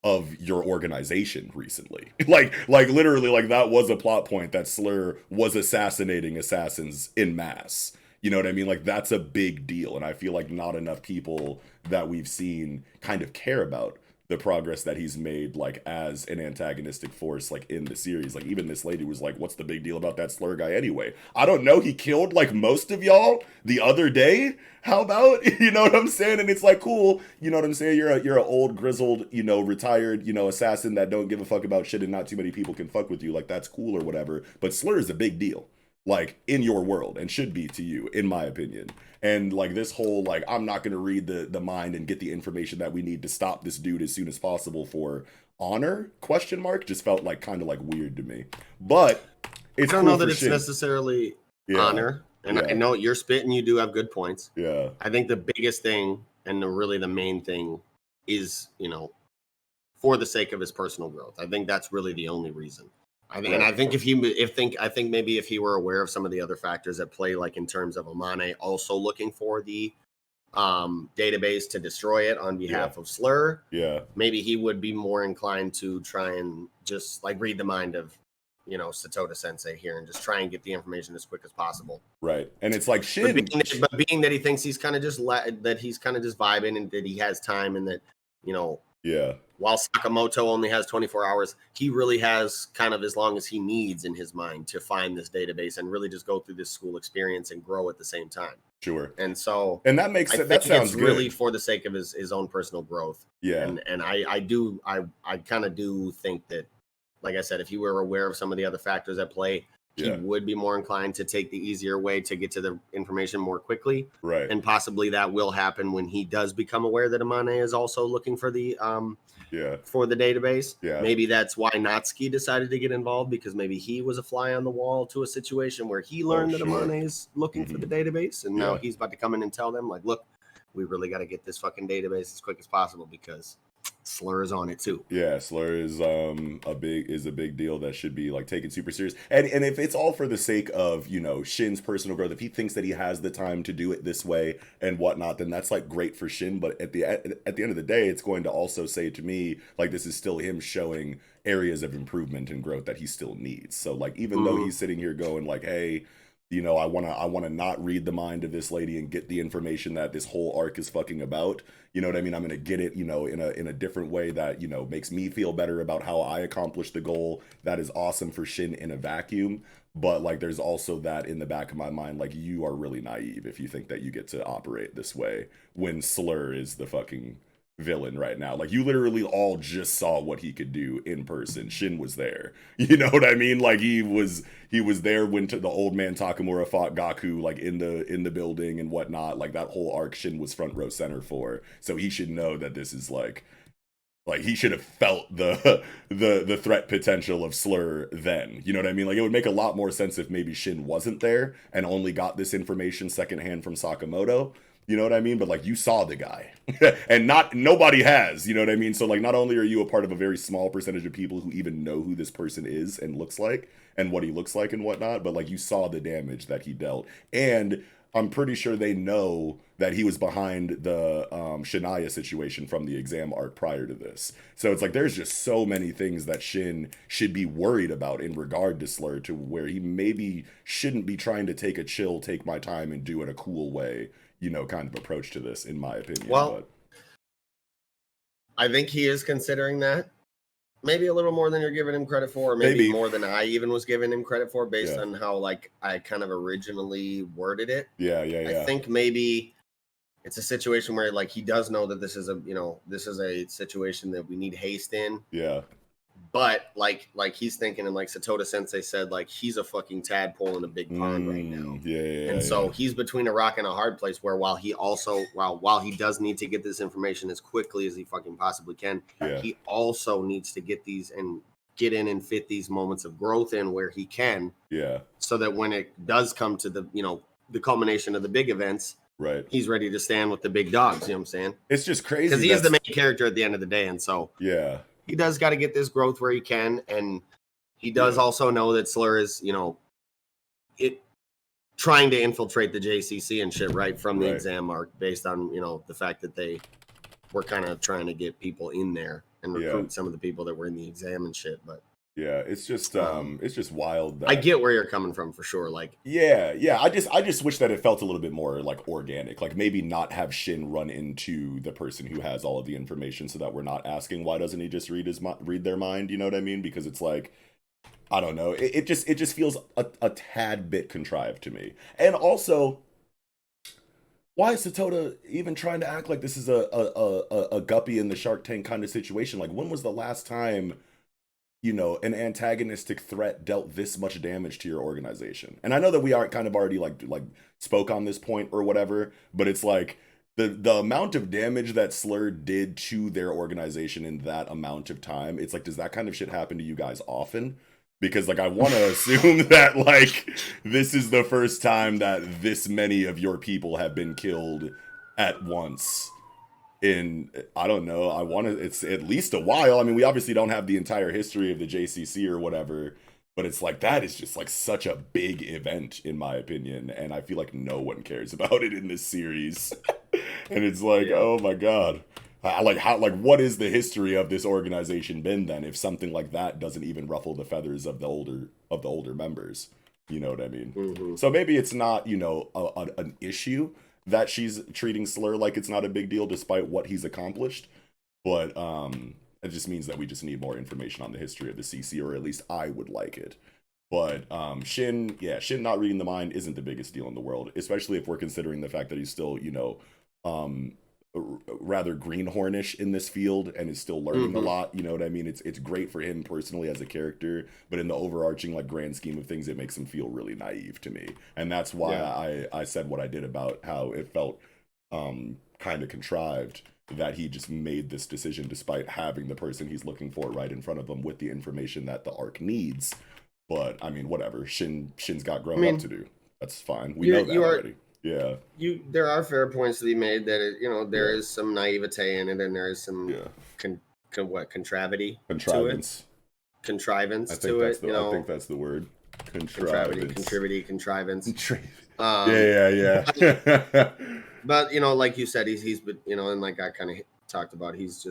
of your organization recently. like literally, like that was a plot point that Slur was assassinating assassins in mass. You know what I mean? Like that's a big deal. And I feel like not enough people that we've seen kind of care about the progress that he's made, like as an antagonistic force, like in the series. Like even this lady was like, what's the big deal about that Slur guy anyway? I don't know. He killed like most of y'all the other day. How about, you know what I'm saying? And it's like, cool. You know what I'm saying? You're an old grizzled, you know, retired, you know, assassin that don't give a fuck about shit and not too many people can fuck with you. Like that's cool or whatever. But Slur is a big deal, like in your world, and should be to you, in my opinion. And like this whole, like, I'm not going to read the mind and get the information that we need to stop this dude as soon as possible for honor, question mark, just felt like kind of like weird to me. But it's I don't cool know that it's shit. necessarily honor. And I know you're spitting, you do have good points. Yeah. I think the biggest thing and really the main thing is, you know, for the sake of his personal growth. I think that's really the only reason. I think maybe if he were aware of some of the other factors at play, like in terms of Amane also looking for the database to destroy it on behalf of Slur, maybe he would be more inclined to try and just like read the mind of, you know, Satoda Sensei here and just try and get the information as quick as possible. Right. And it's like Shin. But being that he thinks he's kind of just that he's kind of just vibing and that he has time and that, you know, while Sakamoto only has 24 hours, he really has kind of as long as he needs in his mind to find this database and really just go through this school experience and grow at the same time. Sure. And so, and that makes sense. That sounds good. Really for the sake of his own personal growth. Yeah. And I kind of do think that, like I said, if you were aware of some of the other factors at play, he would be more inclined to take the easier way to get to the information more quickly. Right. And possibly that will happen when he does become aware that Amane is also looking for the for the database. Yeah. Maybe that's why Natsuki decided to get involved, because maybe he was a fly on the wall to a situation where he learned that Amane is looking for the database, and now he's about to come in and tell them, like, look, we really got to get this fucking database as quick as possible because Slur is on it too. Yeah, Slur is a big deal that should be like taken super serious. And if it's all for the sake of, you know, Shin's personal growth, if he thinks that he has the time to do it this way and whatnot, then that's like great for Shin. But at the end of the day, it's going to also say to me, like, this is still him showing areas of improvement and growth that he still needs. So like, even though he's sitting here going like, hey, you know, I wanna not read the mind of this lady and get the information that this whole arc is fucking about. You know what I mean? I'm gonna get it, you know, in a different way that, you know, makes me feel better about how I accomplished the goal. That is awesome for Shin in a vacuum. But like, there's also that in the back of my mind, like, you are really naive if you think that you get to operate this way when Slur is the fucking villain right now. Like, you literally all just saw what he could do in person. Shin was there. You know what I mean? Like, he was there when the old man Takamura fought Gaku, like in the building and whatnot. Like, that whole arc Shin was front row center for. So he should know that this is like he should have felt the threat potential of Slur then. You know what I mean? Like, it would make a lot more sense if maybe Shin wasn't there and only got this information secondhand from Sakamoto. You know what I mean? But like, you saw the guy and nobody has, you know what I mean? So like, not only are you a part of a very small percentage of people who even know who this person is and looks like and what he looks like and whatnot, but like, you saw the damage that he dealt. And I'm pretty sure they know that he was behind the Shania situation from the exam arc prior to this. So it's like, there's just so many things that Shin should be worried about in regard to Slur, to where he maybe shouldn't be trying to take a chill, take my time and do it a cool way, you know, kind of approach to this, in my opinion. Well, I think he is considering that. Maybe a little more than you're giving him credit for, or maybe more than I even was giving him credit for, based on how like I kind of originally worded it. I think maybe it's a situation where like he does know that this is a situation that we need haste in. Yeah. But like he's thinking, and like Satoda Sensei said, like, he's a fucking tadpole in a big pond right now. And so he's between a rock and a hard place, where while he does need to get this information as quickly as he fucking possibly can, he also needs to get these and get in and fit these moments of growth in where he can. Yeah. So that when it does come to the, the culmination of the big events, right, he's ready to stand with the big dogs. You know what I'm saying? It's just crazy because he is the main character at the end of the day, and so yeah, he does got to get this growth where he can, and he does also know that Slur is, it trying to infiltrate the JCC and shit right from the exam arc, based on the fact that they were kind of trying to get people in there and recruit some of the people that were in the exam and shit. But yeah, it's just wild. I get where you're coming from for sure. Like, yeah. I just wish that it felt a little bit more like organic. Like maybe not have Shin run into the person who has all of the information, so that we're not asking why doesn't he just read their mind. You know what I mean? Because it's like, I don't know. It just feels a tad bit contrived to me. And also, why is Satoda even trying to act like this is a guppy in the Shark Tank kind of situation? Like, when was the last time, an antagonistic threat dealt this much damage to your organization? And I know that we aren't kind of already like spoke on this point or whatever, but it's like the amount of damage that Slur did to their organization in that amount of time. It's like, does that kind of shit happen to you guys often? Because like I want to assume that like this is the first time that this many of your people have been killed at once in, I don't know, it's at least a while. I mean, we obviously don't have the entire history of the JCC or whatever, but it's like that is just like such a big event in my opinion, and I feel like no one cares about it in this series. And it's like, oh my god. What is the history of this organization been then, if something like that doesn't even ruffle the feathers of the older members? You know what I mean? Mm-hmm. So maybe it's not, an issue that she's treating Slur like it's not a big deal despite what he's accomplished, but it just means that we just need more information on the history of the CC, or at least I would like it. But Shin not reading the mind isn't the biggest deal in the world, especially if we're considering the fact that he's still, rather greenhornish in this field and is still learning a lot. You know what I mean? It's great for him personally as a character, but in the overarching like grand scheme of things, it makes him feel really naive to me. And that's why I said what I did about how it felt kind of contrived that he just made this decision despite having the person he's looking for right in front of him with the information that the arc needs. But I mean, whatever. Shin's got grown up to do. That's fine. We know that already. Yeah. There are fair points to be made that there is some naivete in it, and there is some contrivance. Contrivance I think to that's it. I think that's the word. Contrivance. Yeah. But like you said, he's been and like I kind of talked about, he's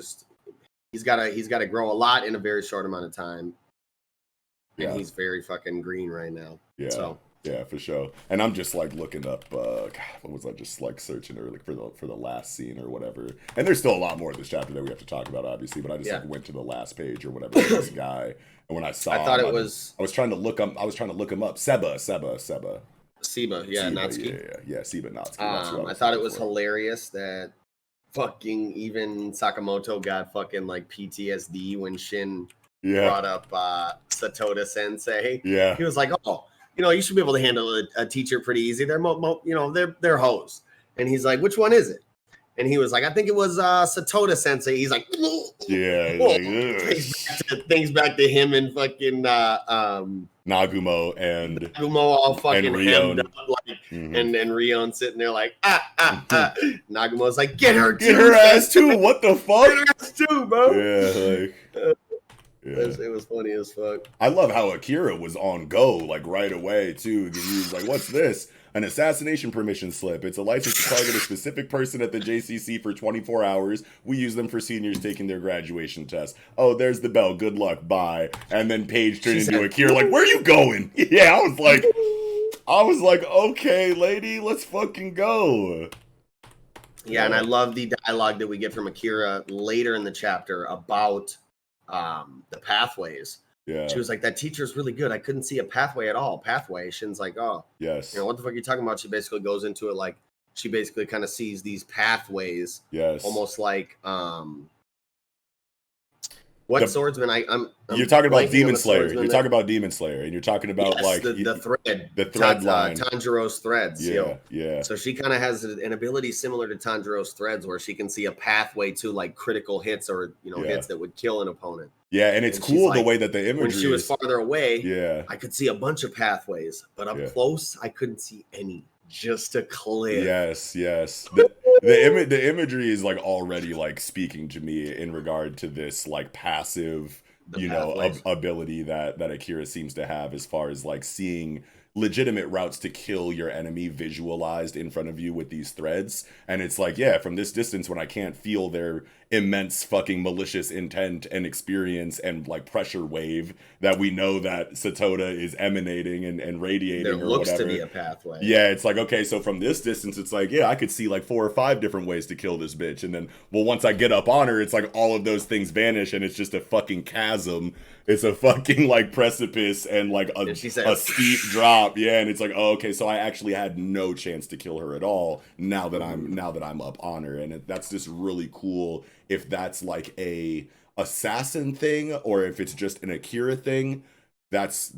got to grow a lot in a very short amount of time, and he's very fucking green right now. Yeah. So. Yeah, for sure. And I'm just like looking up, what was I just like searching early for the last scene or whatever. And there's still a lot more of this chapter that we have to talk about, obviously. But I just like went to the last page or whatever with this guy. And when I saw, I was trying to look him up. Seba. Seba, yeah, Natsuki. Yeah, Seba Natsuki. I thought it was hilarious that fucking even Sakamoto got fucking like PTSD when Shin brought up Satoda Sensei. Yeah, he was like, oh. You should be able to handle a teacher pretty easy. They're, they're hoes. And he's like, which one is it? And he was like, I think it was Satoda Sensei. He's like, things back to him and fucking Nagumo and all fucking hemmed up, like, and Rion sitting there like, Nagumo's like, get her ass too. What the fuck? Get her ass too, bro. Yeah, like. Yeah. It was funny as fuck. I love how Akira was on go like right away too. He was like, "What's this? An assassination permission slip. It's a license to target a specific person at the JCC for 24 hours. We use them for seniors taking their graduation test. Oh, there's the bell. Good luck. Bye." And then Paige turned into Akira like, "Where are you going?" Yeah, I was like, "Okay, lady, let's fucking go." Yeah, and I love the dialogue that we get from Akira later in the chapter about the pathways. Yeah, she was like, that teacher's really good. I couldn't see a pathway at all. Shin's like, oh yes, what the fuck are you talking about? She basically goes into it like she basically kind of sees these pathways, almost like swordsman? You're talking about Demon Slayer. You're talking about Demon Slayer, and you're talking about the thread line, Tanjiro's threads. Yeah. So she kind of has an ability similar to Tanjiro's threads, where she can see a pathway to like critical hits or hits that would kill an opponent. Yeah, and it's And she's cool the like, way that the imagery when she was is. farther away, Yeah, I could see a bunch of pathways, but up yeah. close, I couldn't see any. Just a cliff. Yes, yes. The imagery is like already like speaking to me in regard to this like passive, The pathways. ability that Akira seems to have as far as like seeing legitimate routes to kill your enemy visualized in front of you with these threads. And it's like, yeah, from this distance when I can't feel their immense fucking malicious intent and experience and like pressure wave that we know that Satoda is emanating and radiating There or looks whatever. to be a pathway. Yeah, it's like, okay, so from this distance, it's like, yeah, I could see like 4 or 5 different ways to kill this bitch. And then, well, once I get up on her, it's like all of those things vanish and it's just a fucking chasm. It's a fucking like precipice and like a steep drop. Yeah, and it's like, oh, okay, so I actually had no chance to kill her at all now that I'm up on her. And that's just really cool if that's like a assassin thing or if it's just an Akira thing. That's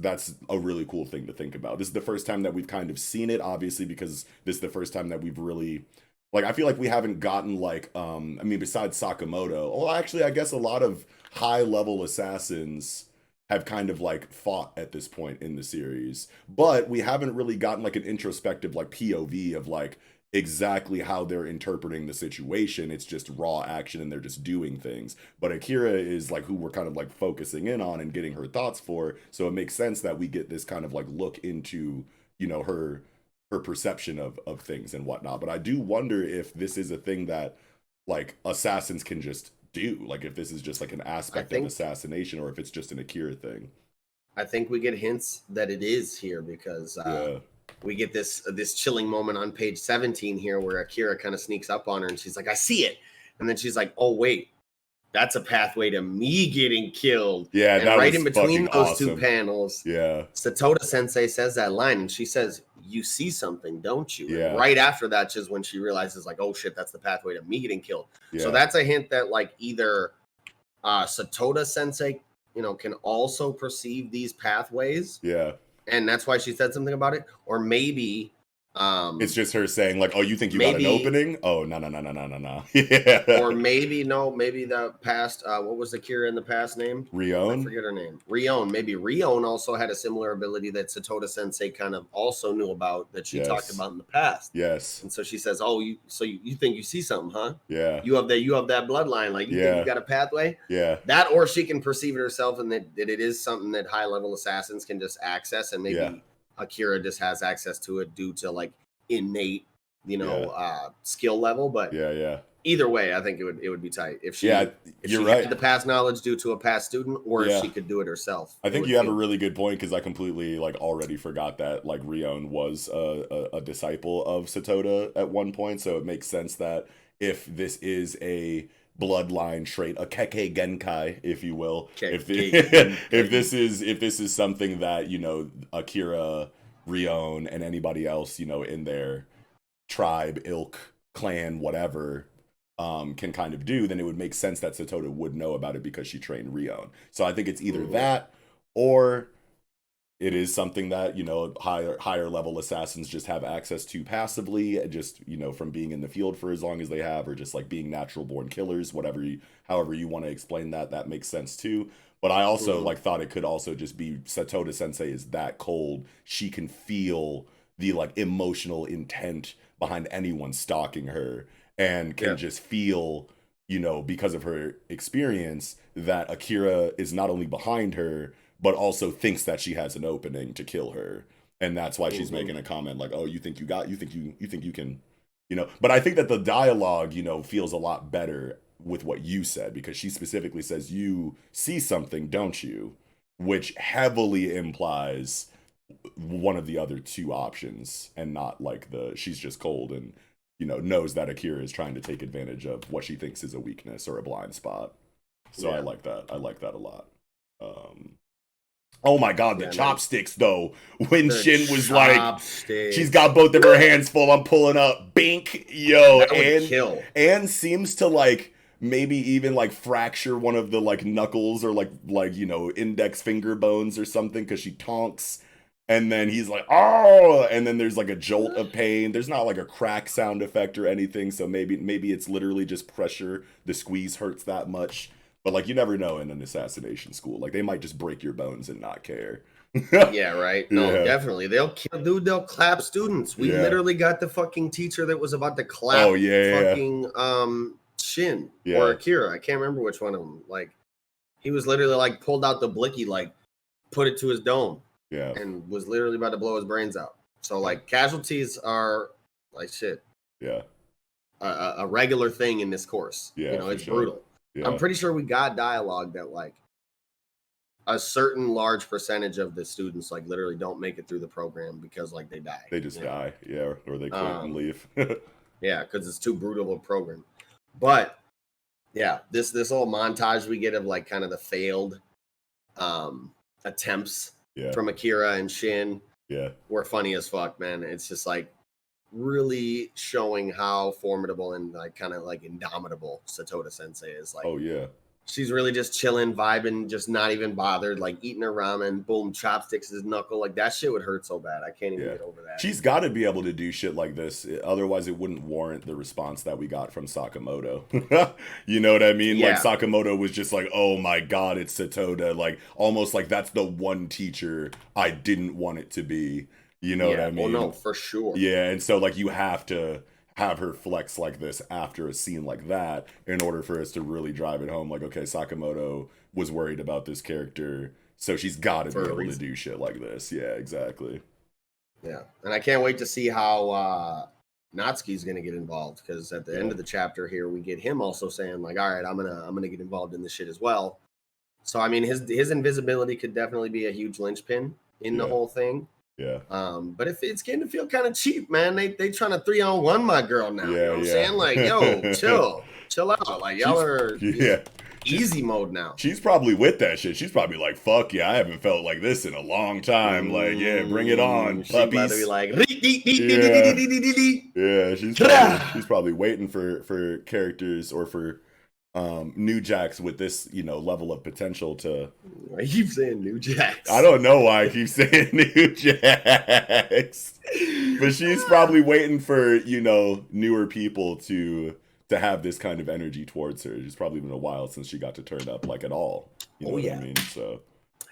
a really cool thing to think about. This is the first time that we've kind of seen it, obviously, because this is the first time that we've really, like, I feel like we haven't gotten like, I mean, besides Sakamoto, well, actually, I guess a lot of high level assassins have kind of like fought at this point in the series, but we haven't really gotten like an introspective like POV of like exactly how they're interpreting the situation. It's just raw action and they're just doing things. But Akira is like who we're kind of like focusing in on and getting her thoughts for. So it makes sense that we get this kind of like look into, you know, her perception of things and whatnot. But I do wonder if this is a thing that like assassins can just do, like if this is just like an aspect of assassination or if it's just an Akira thing. I think we get hints that it is here because we get this chilling moment on page 17 here where Akira kind of sneaks up on her and she's like, I see it. And then she's like, oh, wait, that's a pathway to me getting killed. Yeah, and that right was in between those awesome. two panels, Satoda Sensei says that line and she says, you see something, don't you? Yeah. And right after that is when she realizes like, oh shit, that's the pathway to me getting killed. Yeah. So that's a hint that like either Satoda Sensei, you know, can also perceive these pathways. Yeah. And that's why she said something about it. Or maybe it's just her saying like, oh, you think you got an opening? Oh, no. Yeah. Or maybe the past, what was the Kira in the past name? Rion? I forget her name. Rion. Maybe Rion also had a similar ability that Satoda Sensei kind of also knew about that she talked about in the past. Yes. And so she says, oh, you think you see something, huh? Yeah. You have that bloodline. Like you think you got a pathway? Yeah. That or she can perceive it herself and that it is something that high level assassins can just access and maybe Akira just has access to it due to like innate, you know, skill level. But either way, I think it would be tight if she you're right. had the past knowledge due to a past student, or if she could do it herself. I think you have a really good point because I completely like already forgot that like Rion was a disciple of Satoda at one point, so it makes sense that if this is a bloodline trait, a Keke Genkai, if you will. If this is something that, you know, Akira, Rion, and anybody else, you know, in their tribe, ilk, clan, whatever, can kind of do, then it would make sense that Satoda would know about it because she trained Rion. So I think it's either that or it is something that, you know, higher level assassins just have access to passively, just, you know, from being in the field for as long as they have, or just like being natural born killers, however you want to explain that makes sense too. But I also like thought it could also just be Satoda Sensei is that cold. She can feel the like emotional intent behind anyone stalking her and can just feel, you know, because of her experience that Akira is not only behind her, but also thinks that she has an opening to kill her. And that's why she's making a comment like, oh, you think you can, you know. But I think that the dialogue, you know, feels a lot better with what you said, because she specifically says, you see something, don't you? Which heavily implies one of the other two options and not like she's just cold and, you know, knows that Akira is trying to take advantage of what she thinks is a weakness or a blind spot. So I like that. I like that a lot. Oh my god, the chopsticks though. When Shin was like, she's got both of her hands full, I'm pulling up, bink, yo, and seems to like maybe even like fracture one of the like knuckles or like you know, index finger bones or something because she tonks. And then he's like, oh, and then there's like a jolt of pain. There's not like a crack sound effect or anything, so maybe it's literally just pressure. The squeeze hurts that much. But like you never know in an assassination school. Like they might just break your bones and not care. Yeah, right. No, Yeah. definitely. They'll kill, dude. They'll clap students. We Yeah. literally got the fucking teacher that was about to clap. Oh, yeah, fucking Shin Yeah. or Akira. I can't remember which one of them. Like, he was literally like pulled out the blicky, like put it to his dome, Yeah. and was literally about to blow his brains out. So like casualties are like shit. Yeah. A regular thing in this course. Yeah, You know, for it's sure. brutal. Yeah. I'm pretty sure we got dialogue that like a certain large percentage of the students like literally don't make it through the program because like they die. They just you know? die. Yeah. Or they quit and leave. Yeah, because it's too brutal of a program. But yeah, this whole montage we get of like kind of the failed attempts Yeah. from Akira and Shin Yeah. were funny as fuck, man. It's just like really showing how formidable and like kind of like indomitable Satoda Sensei is. Like, Oh, yeah. she's really just chilling, vibing, just not even bothered, like eating her ramen, boom, chopsticks his knuckle. Like that shit would hurt so bad. I can't even Yeah. get over that. She's got to be able to do shit like this. Otherwise, it wouldn't warrant the response that we got from Sakamoto. You know what I mean? Yeah. Like, Sakamoto was just like, oh my God, it's Satoda. Like, almost like that's the one teacher I didn't want it to be. You know what I mean? Well, no, for sure. Yeah, and so, like, you have to have her flex like this after a scene like that in order for us to really drive it home. Like, okay, Sakamoto was worried about this character, so she's got to be able to do shit like this. Yeah, exactly. Yeah, and I can't wait to see how Natsuki's gonna get involved, because at the end of the chapter here, we get him also saying like, "All right, I'm gonna get involved in this shit as well." So I mean, his invisibility could definitely be a huge linchpin in the whole thing. Yeah. But if it's getting to feel kind of cheap, man, they trying to 3-on-1 my girl now. Yeah, You know what I'm yeah. saying? Like, yo, chill out. Like y'all are easy mode now. She's probably with that shit. She's probably like, fuck yeah, I haven't felt like this in a long time. Like, yeah, bring it on, She's about to puppies. be like, Yeah, she's probably waiting for characters or for New Jacks with this, you know, level of potential to. I keep saying New Jacks. I don't know why I keep saying New Jacks, but she's probably waiting for, you know, newer people to have this kind of energy towards her. It's probably been a while since she got to turn up like at all. You know what I mean? So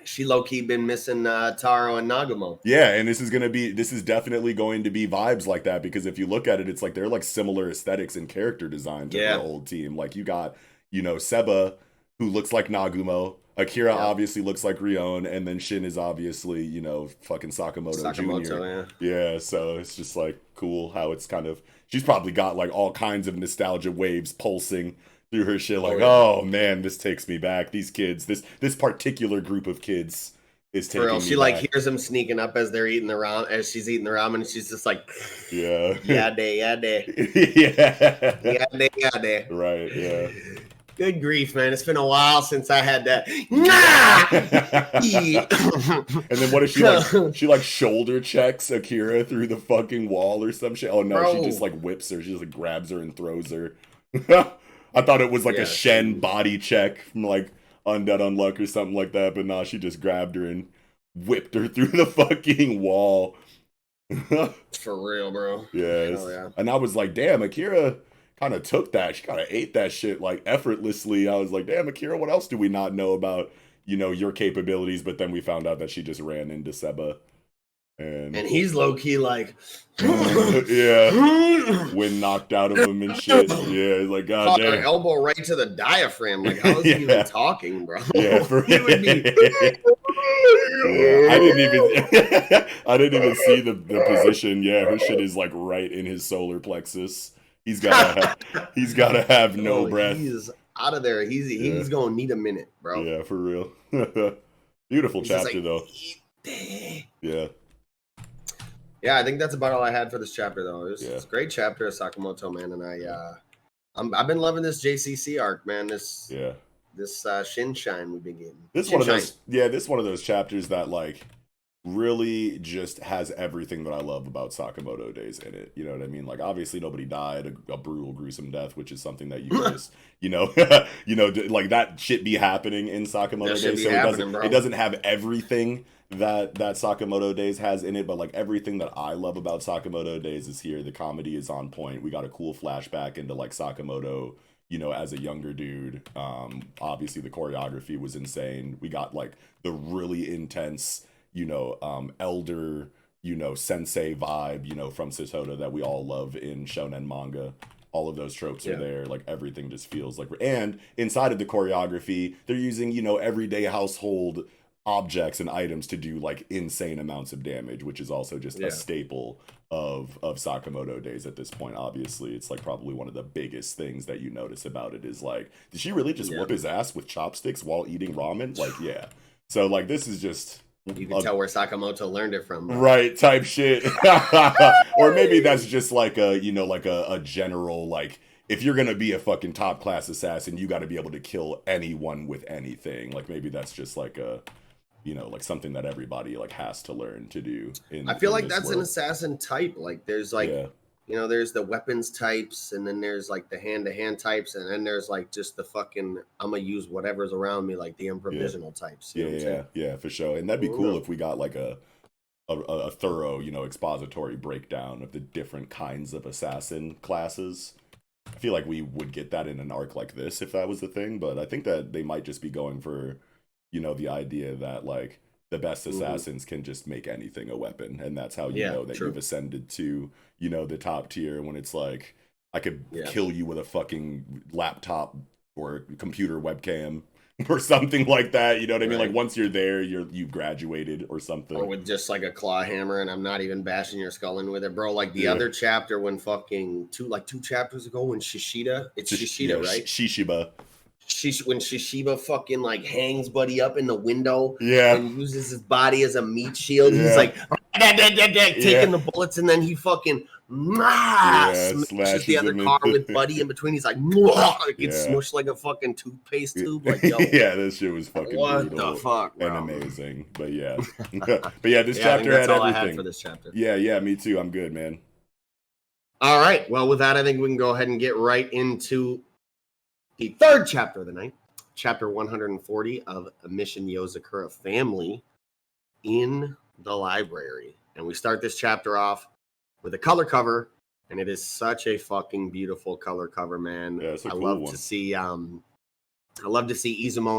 she low key been missing Taro and Nagumo. yeah, and this is definitely going to be vibes like that, because if you look at it, it's like they're like similar aesthetics and character design to the old team. Like you got, you know, Seba, who looks like Nagumo. Akira obviously looks like Rion, and then Shin is obviously, you know, fucking Sakamoto Jr. Yeah, so it's just like cool how it's kind of, she's probably got like all kinds of nostalgia waves pulsing through her shit. Like, oh man, this takes me back. These kids, this particular group of kids is taking me back. She like hears them sneaking up as they're eating the ramen, as she's eating the ramen, and she's just like, yeah, right, yeah. Good grief, man. It's been a while since I had that. And then what if she like shoulder checks Akira through the fucking wall or some shit? Oh no, she just like whips her. She just like grabs her and throws her. I thought it was like a Shen body check from like Undead Unluck or something like that, but nah, she just grabbed her and whipped her through the fucking wall. For real, bro. Yeah. And I was like, damn, Akira kind of took that. She kind of ate that shit like effortlessly. I was like, damn, Akira, what else do we not know about, you know, your capabilities? But then we found out that she just ran into Seba. And he's low key like, when knocked out of him and shit. Yeah, like, god damn. Her elbow right to the diaphragm. Like, how is he even talking, bro? Yeah, for real. I didn't even see the position. Yeah, her shit is like right in his solar plexus. He's gotta have no breath. He's out of there. He's gonna need a minute, bro. Yeah, for real. Beautiful chapter though. Yeah. Yeah, I think that's about all I had for this chapter, though. It's a great chapter of Sakamoto, man, and I've been loving this JCC arc, man. This Shin Shine we've been getting. This one of those chapters that like really just has everything that I love about Sakamoto Days in it. You know what I mean? Like, obviously nobody died a brutal, gruesome death, which is something that you can just, like that shit be happening in Sakamoto Days. So it doesn't have everything that Sakamoto Days has in it, but like everything that I love about Sakamoto Days is here. The comedy is on point. We got a cool flashback into like Sakamoto you know, as a younger dude. Obviously the choreography was insane. We got like the really intense, you know, elder, you know, sensei vibe, you know, from Satoda that we all love in shonen manga. All of those tropes are there. Like everything just feels like, and inside of the choreography, they're using, you know, everyday household objects and items to do like insane amounts of damage, which is also just a staple of Sakamoto Days at this point. Obviously, it's like probably one of the biggest things that you notice about it is like, did she really just whoop his ass with chopsticks while eating ramen? Like, yeah. So like this is just, you can tell where Sakamoto learned it from, bro. Right, type shit. Or maybe that's just like a, you know, like a general, like, if you're gonna be a fucking top class assassin, you got to be able to kill anyone with anything. Like maybe that's just like a, you know, like something that everybody like has to learn to do. I feel like that's an assassin type. Like there's like, you know, there's the weapons types, and then there's like the hand-to-hand types, and then there's like just the fucking I'm gonna use whatever's around me, like the improvisational types. Yeah, for sure. And that'd be cool if we got like a thorough, you know, expository breakdown of the different kinds of assassin classes. I feel like we would get that in an arc like this if that was the thing, but I think that they might just be going for, you know, the idea that like the best assassins can just make anything a weapon, and that's how you know that you've ascended to, you know, the top tier, when it's like I could kill you with a fucking laptop or computer webcam or something like that, you know what I mean? Like once you're there, you've graduated or something. Or with just like a claw hammer, and I'm not even bashing your skull in with it, bro. Like the other chapter when fucking two chapters ago when Shishida, it's Shishida, right? Shishiba. When Shishiba fucking like hangs Buddy up in the window, and uses his body as a meat shield. He's like taking the bullets, and then he fucking smashes the other car with Buddy in between. He's like, it gets smushed like a fucking toothpaste tube. Like, yo, this shit was fucking what brutal the fuck, bro? And amazing. But this chapter had everything. I had for this chapter. Yeah, me too. I'm good, man. All right. Well, with that, I think we can go ahead and get right into the third chapter of the night, chapter 140 of Mission Yozakura Family in the Library. And we start this chapter off with a color cover, and it is such a fucking beautiful color cover, man. Yeah, it's a I cool love one. to see Izumo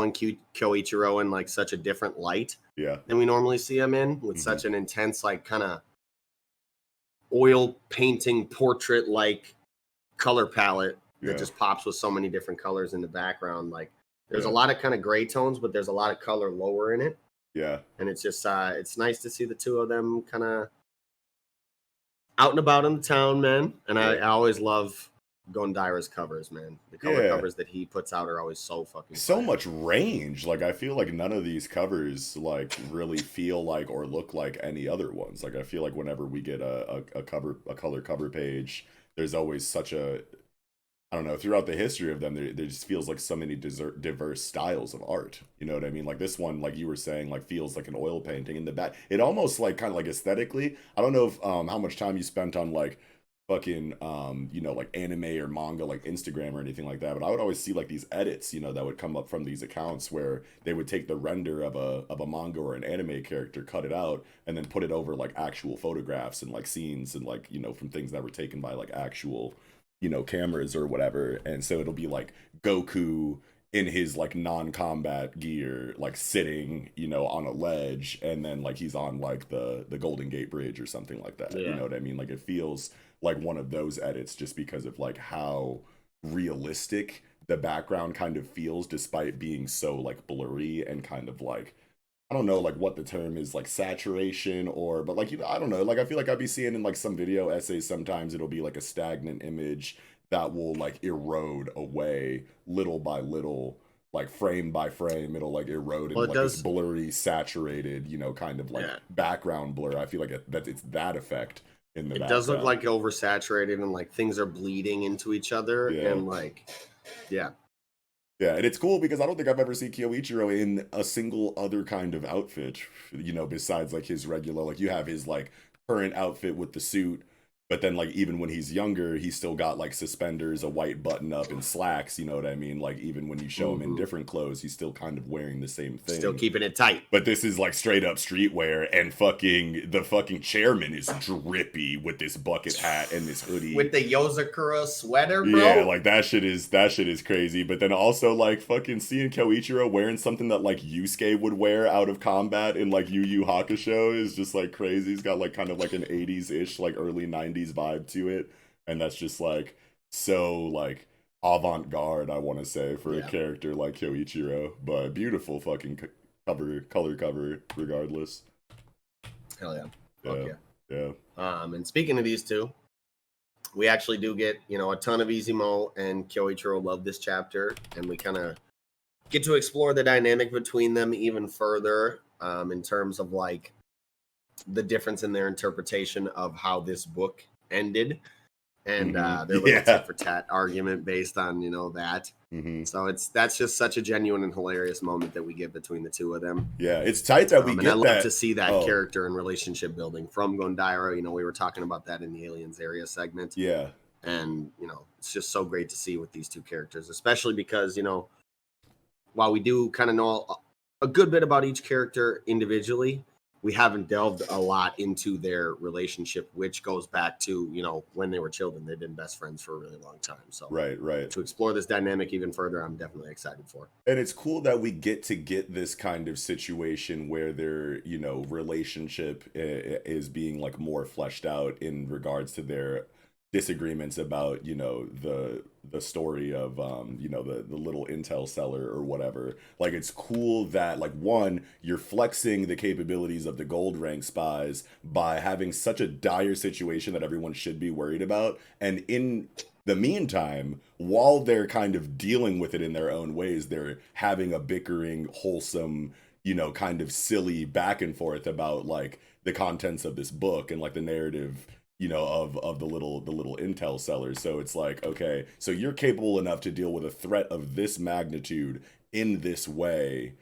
and Kyoichiro in like such a different light than we normally see them in, with such an intense, like kind of oil painting portrait like color palette that just pops with so many different colors in the background. Like there's a lot of kind of gray tones, but there's a lot of color lower in it. Yeah. And it's just it's nice to see the two of them kind of out and about in the town, man. And I always love Gondaira's covers, man. The color covers that he puts out are always so fucking so much range. Like I feel like none of these covers like really feel like or look like any other ones. Like I feel like whenever we get a color cover page, there's always such a, I don't know, throughout the history of them, there just feels like so many diverse styles of art. You know what I mean? Like this one, like you were saying, like feels like an oil painting in the back. It almost like kind of like aesthetically. I don't know if how much time you spent on like fucking you know, like anime or manga, like Instagram or anything like that. But I would always see like these edits, you know, that would come up from these accounts where they would take the render of a manga or an anime character, cut it out, and then put it over like actual photographs and like scenes and like, you know, from things that were taken by like actual, you know, cameras or whatever. And so it'll be like Goku in his like non-combat gear, like sitting, you know, on a ledge, and then like he's on like the Golden Gate Bridge or something like that. You know what I mean? Like it feels like one of those edits just because of like how realistic the background kind of feels, despite being so like blurry and kind of like, I don't know like what the term is, like saturation or, but like, you know, I don't know, like I feel like I'd be seeing in like some video essays sometimes it'll be like a stagnant image that will like erode away little by little, like frame by frame, it'll like erode in like this blurry, saturated, you know, kind of like background blur. I feel like it's that effect in the background. It does look like oversaturated and like things are bleeding into each other and like, Yeah, and it's cool because I don't think I've ever seen Kyoichiro in a single other kind of outfit, you know, besides like his regular, like you have his like current outfit with the suit, But then, like, even when he's younger, he's still got, like, suspenders, a white button up, and slacks, you know what I mean? Like, even when you show him in different clothes, he's still kind of wearing the same thing. Still keeping it tight. But this is, like, straight up streetwear, and the fucking chairman is drippy with this bucket hat and this hoodie. With the Yozakura sweater, bro? Yeah, like, that shit is crazy. But then also, like, fucking seeing Koichiro wearing something that, like, Yusuke would wear out of combat in, like, Yu Yu Hakusho is just, like, crazy. He's got, like, kind of, like, an 80s-ish, like, early 90s vibe to it, and that's just like so like avant-garde, I want to say, for a character like Kyoichiro. But beautiful fucking color cover regardless. Hell yeah. Yeah. And speaking of these two, we actually do get, you know, a ton of Izumo and Kyoichiro love this chapter, and we kind of get to explore the dynamic between them even further, in terms of like the difference in their interpretation of how this book ended, and their little tit for tat argument based on, you know, that. So that's just such a genuine and hilarious moment that we get between the two of them. Yeah, it's tight that we get and I love that. to see that character and relationship building from Gondairo. You know, we were talking about that in the Aliens area segment. Yeah. And, you know, it's just so great to see with these two characters, especially because, you know, while we do kind of know a good bit about each character individually, we haven't delved a lot into their relationship, which goes back to, you know, when they were children. They've been best friends for a really long time. So right. To explore this dynamic even further, I'm definitely excited for. And it's cool that we get this kind of situation where their, you know, relationship is being like more fleshed out in regards to their disagreements about, you know, the story of you know, the little intel seller or whatever. Like, it's cool that, like, one, you're flexing the capabilities of the gold rank spies by having such a dire situation that everyone should be worried about, and in the meantime, while they're kind of dealing with it in their own ways, they're having a bickering, wholesome, you know, kind of silly back and forth about like the contents of this book and like the narrative, you know, of the little intel sellers. So it's like, okay, so you're capable enough to deal with a threat of this magnitude in this way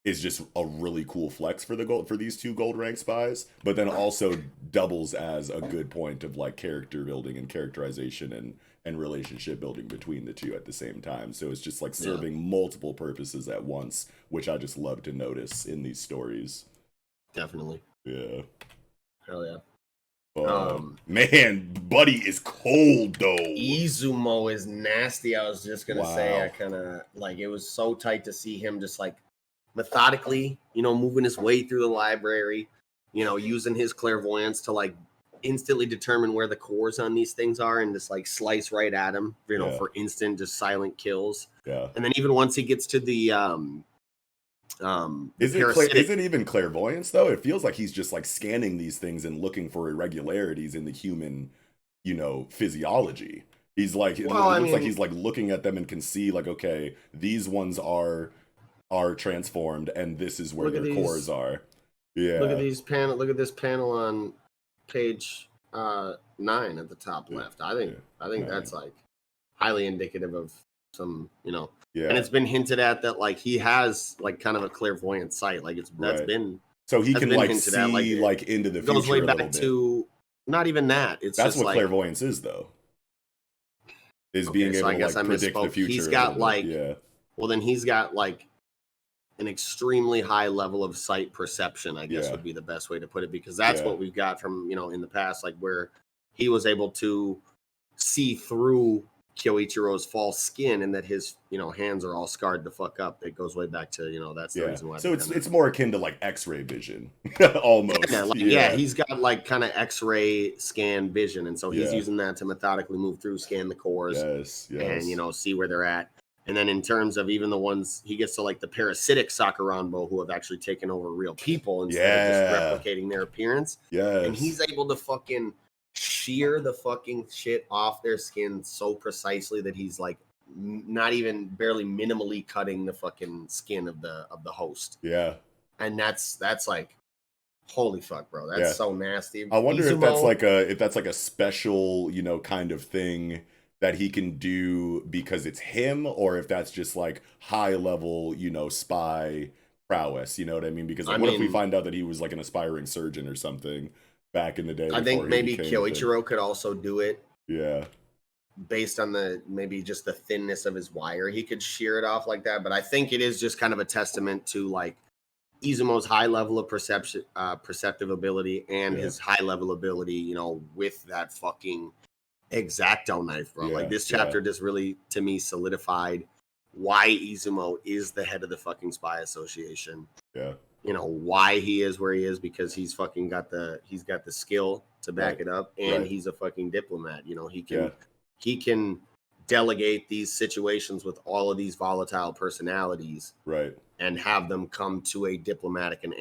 is just a really cool flex for these two gold rank spies, but then also doubles as a good point of like character building and characterization and relationship building between the two at the same time. So it's just like serving multiple purposes at once, which I just love to notice in these stories. Definitely. Yeah. Hell yeah. Man, Buddy is cold though. Izumo is nasty. I was just gonna say, I kind of like, it was so tight to see him just like methodically, you know, moving his way through the library, you know, using his clairvoyance to like instantly determine where the cores on these things are and just like slice right at him, you know, for instant just silent kills. Yeah. And then even once he gets to the is it even clairvoyance though? It feels like he's just like scanning these things and looking for irregularities in the human, you know, physiology. He's like, it looks like he's like looking at them and can see like, okay, these ones are transformed and this is where their cores are. Yeah. Look at this panel on page 9 at the top left. I think that's like highly indicative of some, you know, and it's been hinted at that like he has like kind of a clairvoyant sight, like that's been so he can like see at, like into the future. Goes way back to not even that. It's that's just what like, clairvoyance is though. Is being able to like predict the future. He's got like well then he's got like an extremely high level of sight perception, I guess would be the best way to put it, because that's what we've got from, you know, in the past, like where he was able to see through Kyoichiro's false skin and that his, you know, hands are all scarred the fuck up. It goes way back to, you know, that's the reason why. So it's more akin to like X-ray vision, almost. He's got like kind of X-ray scan vision, and so he's using that to methodically move through, scan the cores, and you know, see where they're at. And then in terms of even the ones he gets to, like the parasitic Sakuranbo who have actually taken over real people instead of just replicating their appearance. And he's able to fucking shear the fucking shit off their skin so precisely that he's like not even barely minimally cutting the fucking skin of the host. And that's like, holy fuck, bro. That's so nasty. I wonder if that's like a special, you know, kind of thing that he can do because it's him, or if that's just like high level, you know, spy prowess, you know what I mean? Because like, what if we find out that he was like an aspiring surgeon or something? back in the day. I think maybe Kyoichiro Kyoichiro could also do it. Yeah. Based on maybe just the thinness of his wire, he could shear it off like that. But I think it is just kind of a testament to like Izumo's high level of perceptive ability and his high level ability, you know, with that fucking X-Acto knife, bro. Like this chapter just really, to me, solidified why Izumo is the head of the fucking spy association. Yeah. You know, why he is where he is, because he's fucking got the skill to back it up, and he's a fucking diplomat. You know, he can delegate these situations with all of these volatile personalities, right, and have them come to a diplomatic and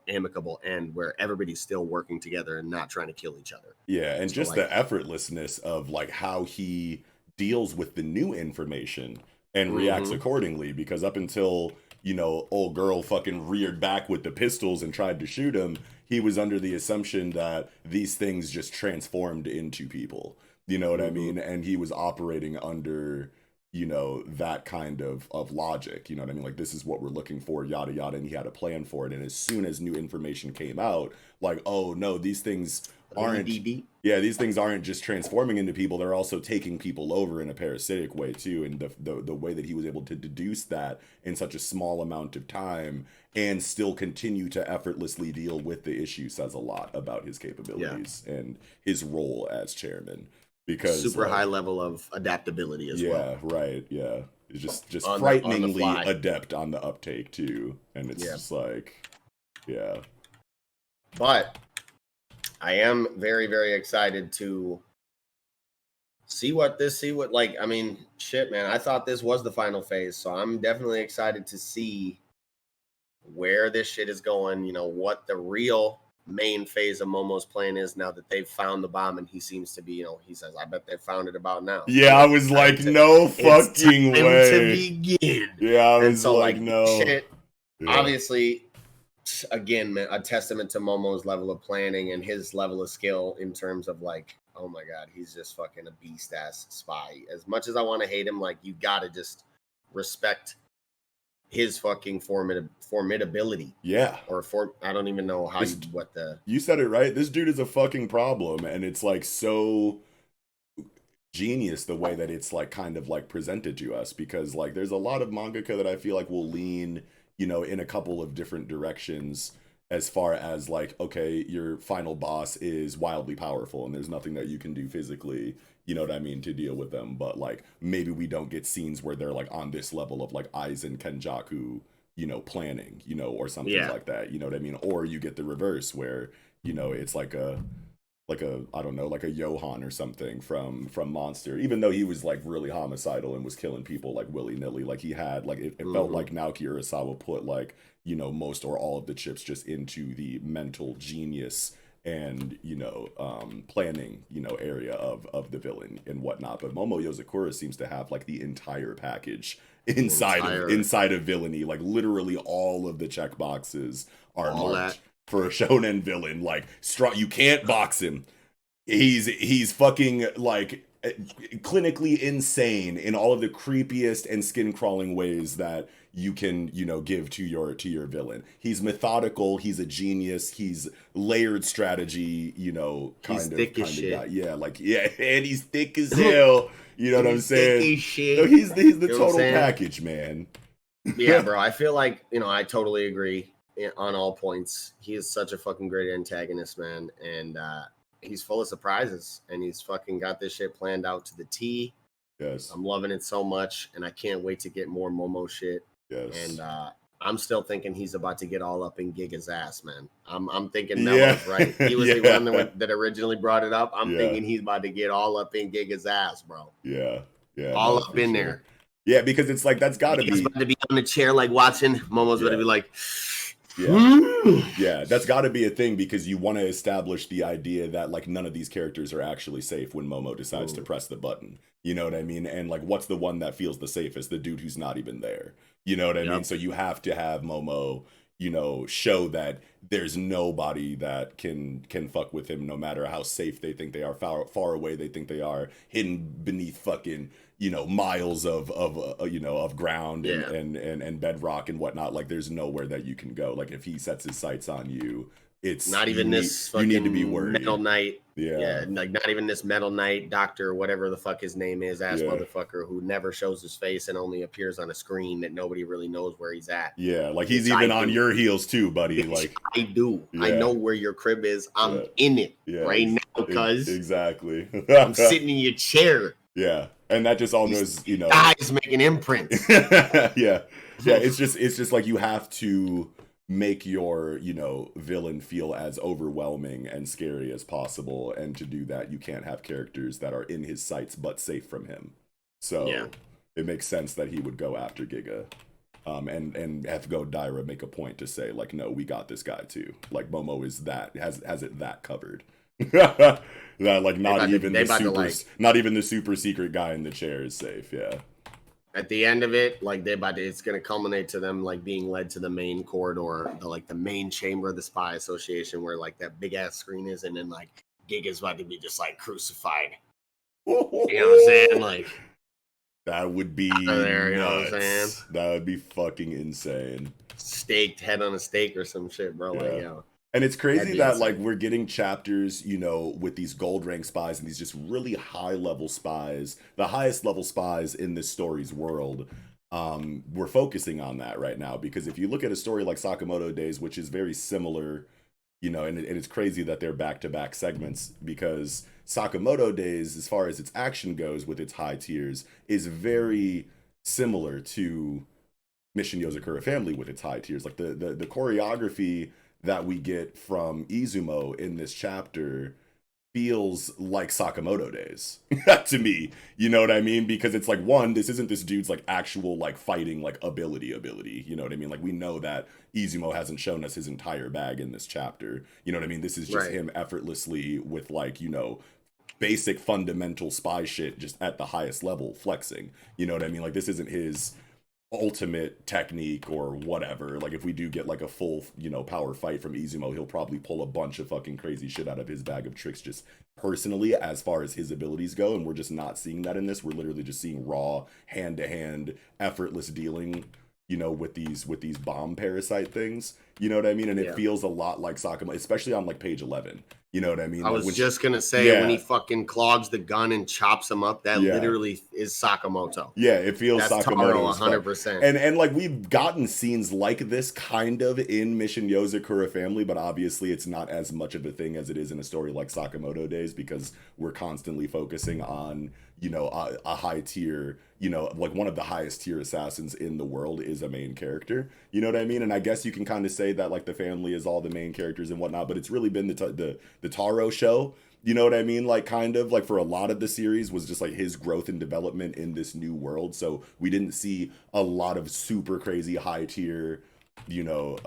amicable end where everybody's still working together and not trying to kill each other. Yeah, and so just like, the effortlessness of like how he deals with the new information and reacts accordingly, because up until, you know, old girl fucking reared back with the pistols and tried to shoot him, he was under the assumption that these things just transformed into people. You know what I mean? And he was operating under, you know, that kind of logic. You know what I mean? Like, this is what we're looking for, yada, yada. And he had a plan for it. And as soon as new information came out, like, oh, no, these things aren't... these things aren't just transforming into people. They're also taking people over in a parasitic way, too. And the way that he was able to deduce that in such a small amount of time and still continue to effortlessly deal with the issue says a lot about his capabilities and his role as chairman. Because super high level of adaptability as well. Yeah, right. Yeah, it's just frighteningly adept on the uptake too, and it's just like, yeah. But I am very, very excited to see what like. I mean, shit, man. I thought this was the final phase, so I'm definitely excited to see where this shit is going. You know, what the real main phase of Momo's plan is now that they've found the bomb, and he seems to be, you know, he says, I bet they found it about now. Yeah, I was like, no fucking way. To begin. Yeah, I was like, no. Shit, obviously, again, man, a testament to Momo's level of planning and his level of skill in terms of like, oh my God, he's just fucking a beast ass spy. As much as I want to hate him, like, you gotta just respect his fucking formidability. Yeah. I don't even know how you said it right. This dude is a fucking problem, and it's like so genius the way that it's like kind of like presented to us, because like there's a lot of mangaka that I feel like will lean, you know, in a couple of different directions as far as like, okay, your final boss is wildly powerful and there's nothing that you can do physically, you know what I mean, to deal with them. But like, maybe we don't get scenes where they're like on this level of like Aizen Kenjaku, you know, planning, you know, or something like that, you know what I mean? Or you get the reverse where, you know, it's like a I don't know, like a Johan or something from Monster, even though he was like really homicidal and was killing people like willy-nilly. Like he had like it felt like Naoki Urasawa put like, you know, most or all of the chips just into the mental genius and, you know, planning, you know, area of the villain and whatnot. But Momo Yozakura seems to have like the entire package inside of villainy. Like literally all of the check boxes are marked for a shonen villain. Like, you can't box him. He's fucking like clinically insane in all of the creepiest and skin crawling ways that you can, you know, give to your villain. He's methodical. He's a genius. He's layered strategy. You know, kind of guy. Yeah, like and he's thick as hell. You know what I'm saying? Thick as shit. So he's the total package, man. Yeah, bro. I feel like, you know, I totally agree on all points. He is such a fucking great antagonist, man, and he's full of surprises, and he's fucking got this shit planned out to the T. Yes, I'm loving it so much, and I can't wait to get more Momo shit. Yes, and I'm still thinking he's about to get all up in Giga's ass, man. I'm thinking Mello's right. He was the one that originally brought it up. I'm thinking he's about to get all up in Giga's ass, bro. Yeah, all up in there. Yeah, because it's like that's got to be. He's about to be on the chair like watching. Momo's about to be like. Yeah, that's got to be a thing, because you want to establish the idea that like none of these characters are actually safe when Momo decides to press the button. You know what I mean? And like, what's the one that feels the safest? The dude who's not even there. You know what I mean? So you have to have Momo, you know, show that there's nobody that can fuck with him, no matter how safe they think they are, far away they think they are, hidden beneath fucking, you know, miles of you know, of ground and bedrock and whatnot. Like there's nowhere that you can go. Like if he sets his sights on you, it's not even this you need to be fucking worried. Metal Knight. Yeah. Like not even this Metal Knight doctor, whatever the fuck his name is, ass Yeah. motherfucker who never shows his face and only appears on a screen that nobody really knows where he's at. Yeah, like he's even on your heels too, buddy. Like I do. Yeah. I know where your crib is. I'm Yeah. in it Yeah, right now, cuz. Exactly. I'm sitting in your chair. Yeah. And that just all goes, you know. Guys making imprints. Yeah. Yeah, it's just like you have to make your, you know, villain feel as overwhelming and scary as possible, and to do that you can't have characters that are in his sights but safe from him. So Yeah. it makes sense that he would go after Giga. And have Go Daira make a point to say, like, no, we got this guy too. Like Momo is that has it that covered. That like not even the super secret guy in the chair is safe. Yeah. At the end of it, like it's gonna culminate to them like being led to the main corridor, the main chamber of the Spy Association, where like that big ass screen is, and then like Giga's about to be just like crucified. You know what I'm saying? Like that would be there, you nuts. know what I'm saying? That would be fucking insane. Staked head on a stake or some shit, bro. Yeah. Like, yo. And it's crazy that insane. like we're getting chapters, you know, with these gold rank spies and these just really high level spies, the highest level spies in this story's world. We're focusing on that right now, because if you look at a story like Sakamoto Days, which is very similar, you know, and it's crazy that they're back-to-back segments, because Sakamoto Days, as far as its action goes with its high tiers, is very similar to Mission Yozakura Family with its high tiers. Like the choreography that we get from Izumo in this chapter feels like Sakamoto Days to me. You know what I mean? Because it's like, one, this isn't this dude's like actual like fighting like ability. You know what I mean? Like we know that Izumo hasn't shown us his entire bag in this chapter. You know what I mean? This is just him effortlessly with like, you know, basic fundamental spy shit just at the highest level flexing. You know what I mean? Like this isn't his ultimate technique or whatever. Like if we do get like a full, you know, power fight from Izumo, he'll probably pull a bunch of fucking crazy shit out of his bag of tricks just personally as far as his abilities go, and we're just not seeing that in this. We're literally just seeing raw hand-to-hand effortless dealing, you know, with these bomb parasite things. You know what I mean? And it feels a lot like Sakamoto, especially on like page 11. You know what I mean? I was just gonna say when he fucking clogs the gun and chops him up, that literally is Sakamoto. Yeah, it feels Sakamoto 100%. And like we've gotten scenes like this kind of in Mission Yozakura Family, but obviously it's not as much of a thing as it is in a story like Sakamoto Days, because we're constantly focusing on, you know, a high tier, you know, like one of the highest tier assassins in the world is a main character. You know what I mean? And I guess you can kind of say that like the family is all the main characters and whatnot, but it's really been the Taro show. You know what I mean? Like kind of like for a lot of the series was just like his growth and development in this new world. So we didn't see a lot of super crazy high tier, you know,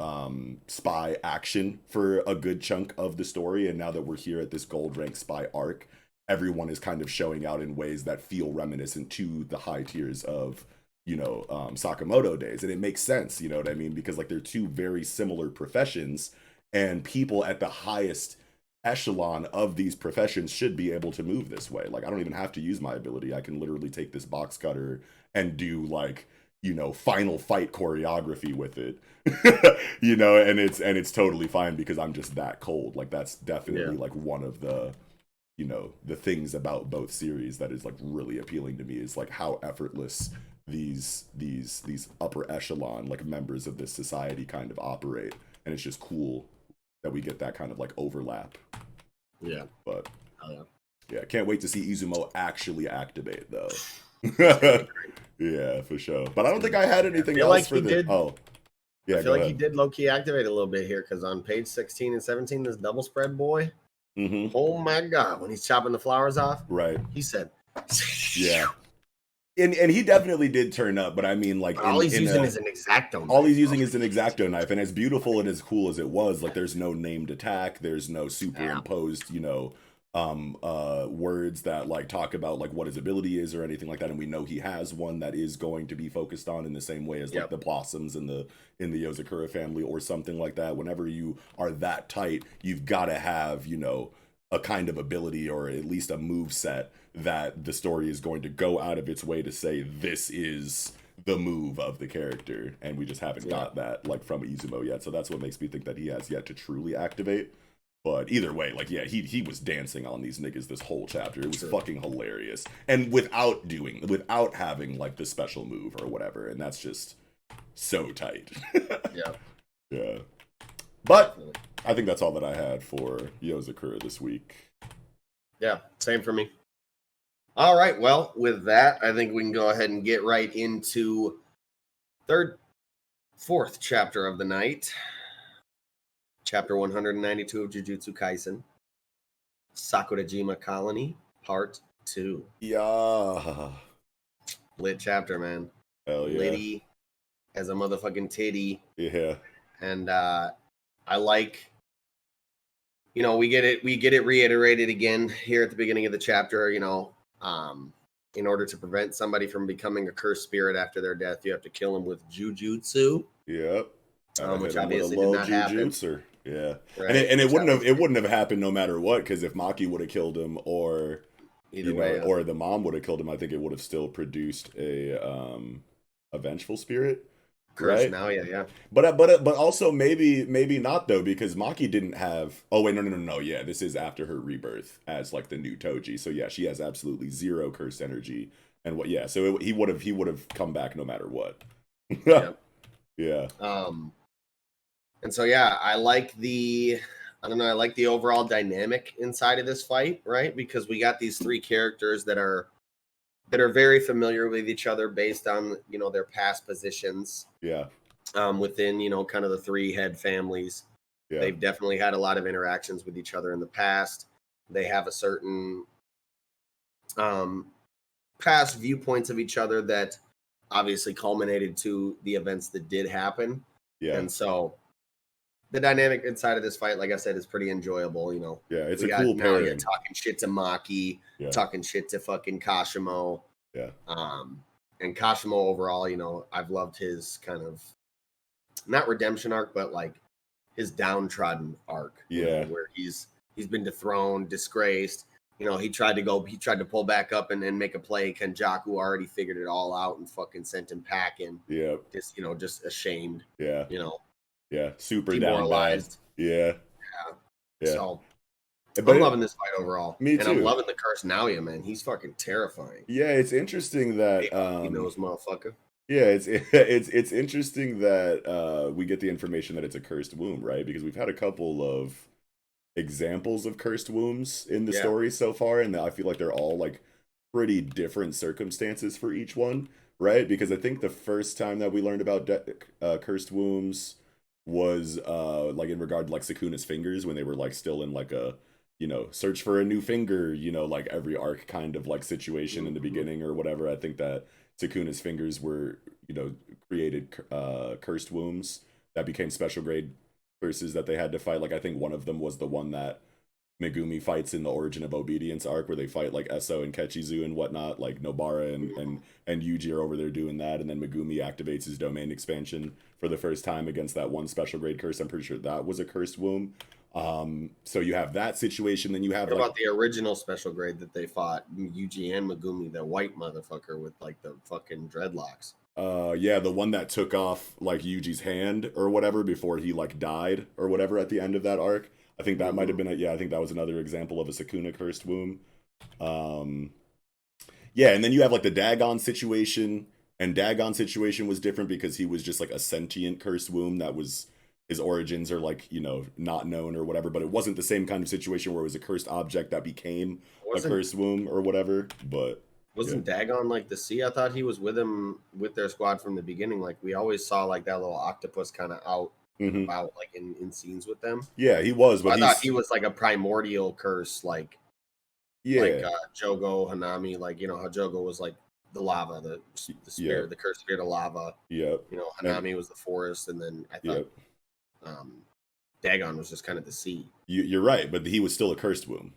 spy action for a good chunk of the story. And now that we're here at this gold rank spy arc, everyone is kind of showing out in ways that feel reminiscent to the high tiers of, you know, Sakamoto Days. And it makes sense, you know what I mean? Because like they're two very similar professions, and people at the highest echelon of these professions should be able to move this way. Like I don't even have to use my ability. I can literally take this box cutter and do like, you know, final fight choreography with it. You know, and it's totally fine because I'm just that cold. Like that's definitely like one of the, you know, the things about both series that is like really appealing to me is like how effortless these upper echelon like members of this society kind of operate, and it's just cool that we get that kind of like overlap. Yeah. But yeah, can't wait to see Izumo actually activate though. Yeah, for sure. But I don't think I had anything else like for the I feel like he did low-key activate a little bit here, because on page 16 and 17, this double spread boy, oh my god, when he's chopping the flowers off, right, he said yeah. And he definitely did turn up, but I mean, like, all he's using is an X-Acto knife. All he's using is an X-Acto knife, and as beautiful and as cool as it was, like, there's no named attack, there's no superimposed, you know, words that like talk about like what his ability is or anything like that, and we know he has one that is going to be focused on in the same way as like the Blossoms in the Yozakura Family or something like that. Whenever you are that tight, you've got to have, you know, a kind of ability or at least a move set that the story is going to go out of its way to say this is the move of the character, and we just haven't got that like from Izumo yet. So that's what makes me think that he has yet to truly activate. But either way, like, yeah, he was dancing on these niggas this whole chapter. It was fucking hilarious, and without having like the special move or whatever, and that's just so tight. Yeah. But I think that's all that I had for Yozakura this week. Yeah, same for me. All right, well, with that, I think we can go ahead and get right into fourth chapter of the night. Chapter 192 of Jujutsu Kaisen. Sakurajima Colony, Part 2. Yeah. Lit chapter, man. Hell yeah. Liddy as a motherfucking titty. Yeah. And I like, we get it reiterated again here at the beginning of the chapter, in order to prevent somebody from becoming a cursed spirit after their death, you have to kill them with jujutsu. Yep. Which obviously did not happen. Yeah, right. and it wouldn't have happened no matter what, because if Maki would have killed him, or or the mom would have killed him, I think it would have still produced a vengeful spirit. Curse right? now, yeah. But also maybe not though, because Maki didn't have. Oh wait, no. Yeah, this is after her rebirth as like the new Toji. So yeah, she has absolutely zero cursed energy, and what? Yeah, so he would have come back no matter what. Yep. Yeah. And so yeah, I like the overall dynamic inside of this fight, right? Because we got these three characters that are very familiar with each other based on, their past positions. Yeah. Within, kind of the three head families. Yeah. They've definitely had a lot of interactions with each other in the past. They have a certain past viewpoints of each other that obviously culminated to the events that did happen. Yeah. And so the dynamic inside of this fight, like I said, is pretty enjoyable. Yeah, it's a cool pairing. You're talking shit to Maki, talking shit to fucking Kashimo. Yeah. And Kashimo overall, I've loved his kind of not redemption arc, but like his downtrodden arc. Yeah. Where he's been dethroned, disgraced. He tried to pull back up and make a play. Kenjaku already figured it all out and fucking sent him packing. Yeah. Just ashamed. Yeah. Yeah, super demoralized. Yeah. So I'm loving this fight overall. Me too. And I'm loving the cursed Naoya, man. He's fucking terrifying. Yeah, it's interesting that he knows, motherfucker. Yeah, it's interesting that we get the information that it's a cursed womb, right? Because we've had a couple of examples of cursed wombs in the story so far, and I feel like they're all like pretty different circumstances for each one, right? Because I think the first time that we learned about cursed wombs was like in regard to like Sukuna's fingers, when they were like still in like a search for a new finger, like every arc kind of like situation in the beginning or whatever. I think that Sukuna's fingers were created cursed wombs that became special grade curses that they had to fight. Like I think one of them was the one that Megumi fights in the Origin of Obedience arc, where they fight like Esso and Kechizu and whatnot. Like Nobara and Yuji are over there doing that, and then Megumi activates his domain expansion for the first time against that one special grade curse. I'm pretty sure that was a cursed womb. So you have that situation, then you have what about the original special grade that they fought, Yuji and Megumi, the white motherfucker with like the fucking dreadlocks? Yeah, the one that took off like Yuji's hand or whatever before he like died or whatever at the end of that arc. I think that might have been I think that was another example of a Sukuna cursed womb. Yeah, and then you have like the Dagon situation, and Dagon situation was different because he was just like a sentient cursed womb that was, his origins are like, not known or whatever, but it wasn't the same kind of situation where it was a cursed object that became a cursed womb or whatever. But wasn't Dagon like the sea? I thought he was with their squad from the beginning. Like we always saw like that little octopus kind of out. About like in scenes with them. Yeah, he was, but I thought he was like a primordial curse, like Jogo Hanami, like how Jogo was like the lava, the spirit, the cursed spirit of lava. Yep. Hanami was the forest, and then I thought Dagon was just kind of the sea. You're right, but he was still a cursed womb,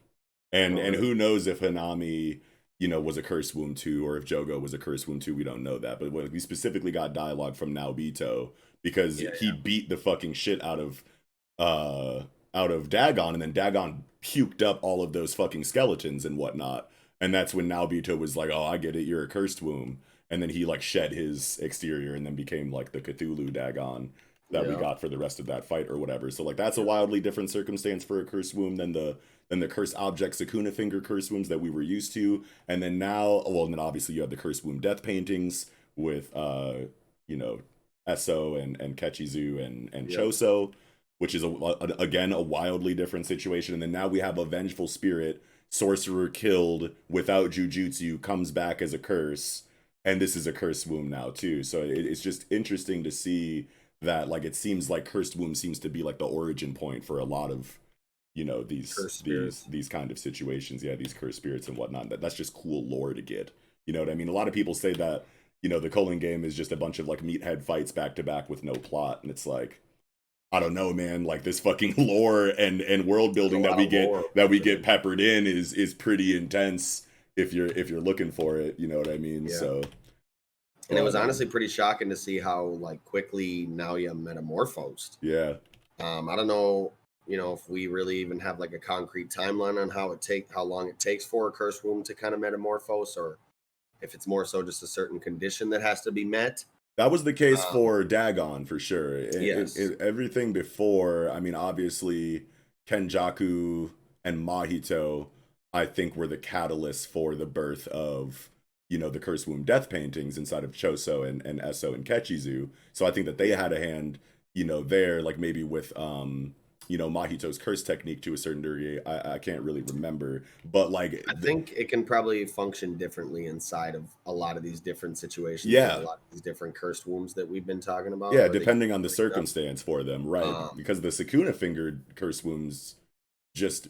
and who knows if Hanami was a cursed womb too, or if Jogo was a cursed womb too. We don't know that, but we specifically got dialogue from Naobito. Because he beat the fucking shit out of Dagon, and then Dagon puked up all of those fucking skeletons and whatnot. And that's when Naobito was like, "Oh, I get it, you're a cursed womb." and then he like shed his exterior and then became like the Cthulhu Dagon that we got for the rest of that fight or whatever. So like that's a wildly different circumstance for a cursed womb than the cursed object Sakuna finger cursed wombs that we were used to. And then now, well, and then obviously you have the cursed womb death paintings with you know, Esso and Kechizu and Choso, which is again a wildly different situation. And then now we have a vengeful spirit, sorcerer killed without jujutsu, comes back as a curse, and this is a cursed womb now too. So it's just interesting to see that, like, it seems like cursed womb seems to be like the origin point for a lot of, you know, these kind of situations. Yeah, these cursed spirits and whatnot. That's just cool lore to get. You know what I mean? A lot of people say that, you know, the Culling game is just a bunch of like meathead fights back to back with no plot, and it's like, I don't know, man. Like this fucking lore and world building that we get peppered in is pretty intense if you're looking for it. You know what I mean? Yeah. So. And it was honestly pretty shocking to see how like quickly Naoya metamorphosed. Yeah. I don't know, you know, if we really even have like a concrete timeline on how long it takes for a cursed womb to kind of metamorphose, or if it's more so just a certain condition that has to be met. That was the case for Dagon for sure. Yes. Everything before, I mean, obviously Kenjaku and Mahito, I think, were the catalyst for the birth of, you know, the cursed womb death paintings inside of Choso and Esso and Kechizu. So I think that they had a hand, you know, there, like maybe with you know, Mahito's curse technique to a certain degree. I can't really remember, but like I think it can probably function differently inside of a lot of these different situations. Yeah, a lot of these different cursed wombs that we've been talking about. Yeah, depending on the circumstance for them, right? Because the Sakuna fingered cursed wombs, just,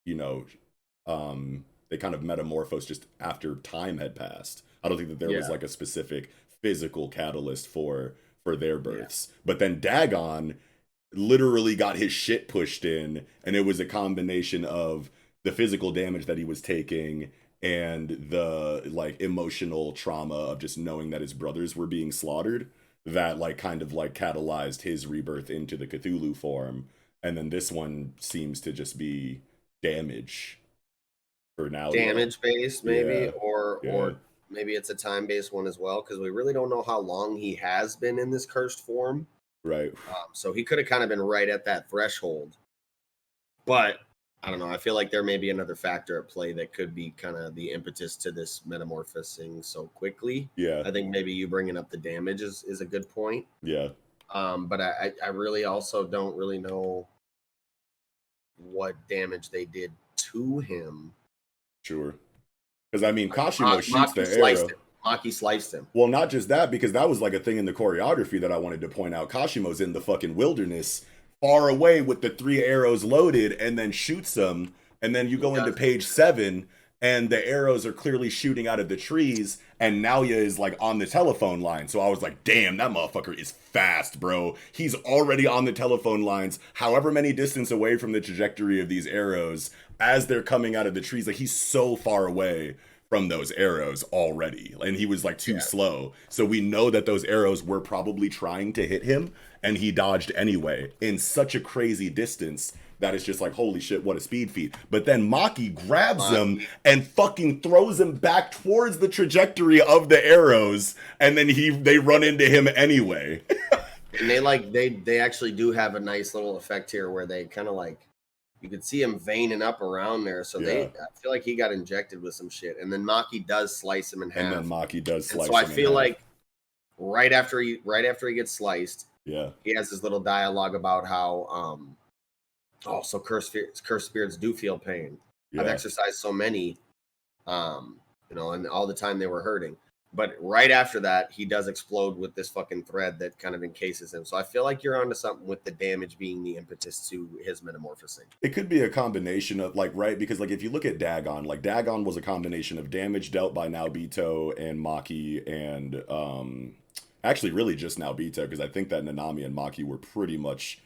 you know, they kind of metamorphosed just after time had passed. I don't think that there was like a specific physical catalyst for their births. But then Dagon literally got his shit pushed in, and it was a combination of the physical damage that he was taking and the like emotional trauma of just knowing that his brothers were being slaughtered that like kind of like catalyzed his rebirth into the Cthulhu form. And then this one seems to just be damage for now. Damage based maybe, or maybe it's a time based one as well, because we really don't know how long he has been in this cursed form. Right. So he could have kind of been right at that threshold. But I don't know. I feel like there may be another factor at play that could be kind of the impetus to this metamorphosing so quickly. Yeah. I think maybe you bringing up the damage is a good point. Yeah. But I really also don't really know what damage they did to him. Sure. Because, I mean, Kashimo shoots the arrow. Maki sliced him. Well, not just that, because that was like a thing in the choreography that I wanted to point out. Kashimo's in the fucking wilderness, far away with the 3 arrows loaded, and then shoots them. And then you go into page 7, and the arrows are clearly shooting out of the trees, and Naoya is like on the telephone line. So I was like, damn, that motherfucker is fast, bro. He's already on the telephone lines, however many distance away from the trajectory of these arrows as they're coming out of the trees. Like, he's so far away from those arrows already, and he was like too slow. So we know that those arrows were probably trying to hit him, and he dodged anyway in such a crazy distance that it's just like, holy shit, what a speed feat. But then Maki grabs him and fucking throws him back towards the trajectory of the arrows, and then they run into him anyway. And they actually do have a nice little effect here where they kind of like, you could see him veining up around there. So I feel like he got injected with some shit. And then Maki does slice him in half. And then Maki does slice him in half. So I feel like right after he gets sliced, he has this little dialogue about how so cursed spirits do feel pain. I've exercised so many, you know, and all the time they were hurting. But right after that, he does explode with this fucking thread that kind of encases him. So I feel like you're onto something with the damage being the impetus to his metamorphosing. It could be a combination of, like, right? Because, like, if you look at Dagon, like, Dagon was a combination of damage dealt by Naobito and Maki and, actually really just Naobito, because I think that Nanami and Maki were pretty much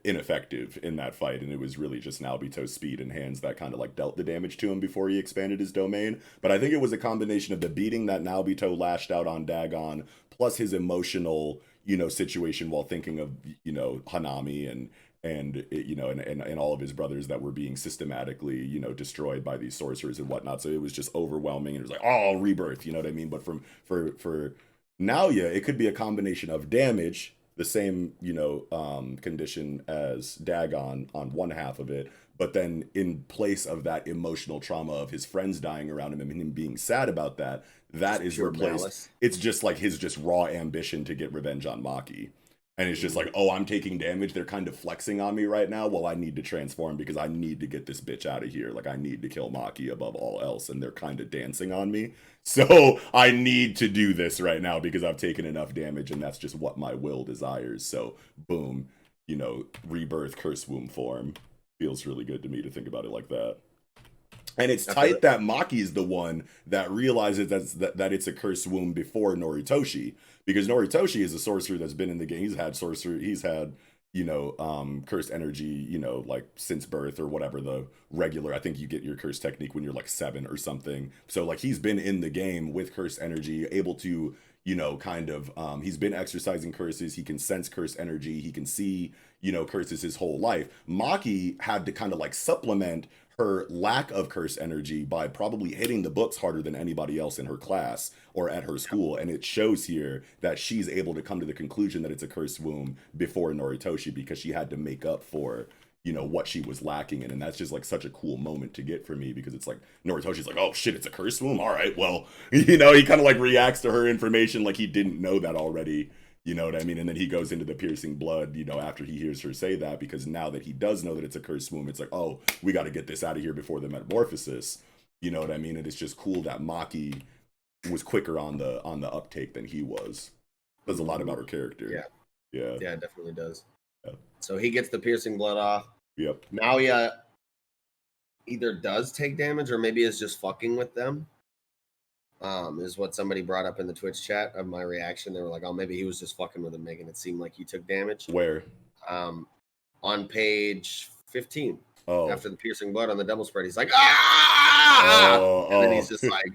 ineffective in that fight, and it was really just Naobito's speed and hands that kind of like dealt the damage to him before he expanded his domain. But I think it was a combination of the beating that Naobito lashed out on Dagon, plus his emotional, you know, situation while thinking of, you know, Hanami and and all of his brothers that were being systematically, destroyed by these sorcerers and whatnot. So it was just overwhelming, and it was like, oh, rebirth, you know what I mean? But for Naoya, it could be a combination of damage, the same, condition as Dagon on one half of it, but then in place of that emotional trauma of his friends dying around him and him being sad about that, that is replaced. Malice. It's just like his just raw ambition to get revenge on Maki. And it's just like, oh, I'm taking damage. They're kind of flexing on me right now. Well, I need to transform because I need to get this bitch out of here. Like, I need to kill Maki above all else. And they're kind of dancing on me. So I need to do this right now because I've taken enough damage. And that's just what my will desires. So, boom, rebirth, curse womb form. Feels really good to me to think about it like that. And it's tight that Maki's the one that realizes that it's a cursed womb before Noritoshi, because Noritoshi is a sorcerer that's been in the game. He's had cursed energy, like since birth or whatever the regular. I think you get your curse technique when you're like 7 or something. So like he's been in the game with cursed energy, able to he's been exercising curses. He can sense curse energy. He can see, curses his whole life. Maki had to kind of like supplement her lack of curse energy by probably hitting the books harder than anybody else in her class or at her school. And it shows here that she's able to come to the conclusion that it's a cursed womb before Noritoshi, because she had to make up for, what she was lacking in. And that's just like such a cool moment to get for me, because it's like Noritoshi's like, oh shit, it's a cursed womb. All right, well, he kind of like reacts to her information like he didn't know that already. You know what I mean? And then he goes into the piercing blood, after he hears her say that, because now that he does know that it's a cursed womb, it's like, oh, we got to get this out of here before the metamorphosis. You know what I mean? And it's just cool that Maki was quicker on the uptake than he was. Does a lot about her character. Yeah, it definitely does. Yeah. So he gets the piercing blood off. Yep. Naoya either does take damage or maybe is just fucking with them. Is what somebody brought up in the Twitch chat of my reaction. They were like, oh, maybe he was just fucking with him, making it seem like he took damage. Where? On page 15. Oh. After the piercing blood on the double spread, he's like, ah! And then he's just like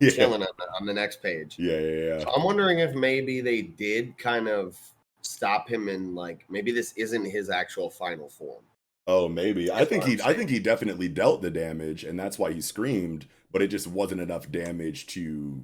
chilling on the next page. Yeah. So I'm wondering if maybe they did kind of stop him and like maybe this isn't his actual final form. Oh, maybe. I think he definitely dealt the damage, and that's why he screamed, but it just wasn't enough damage to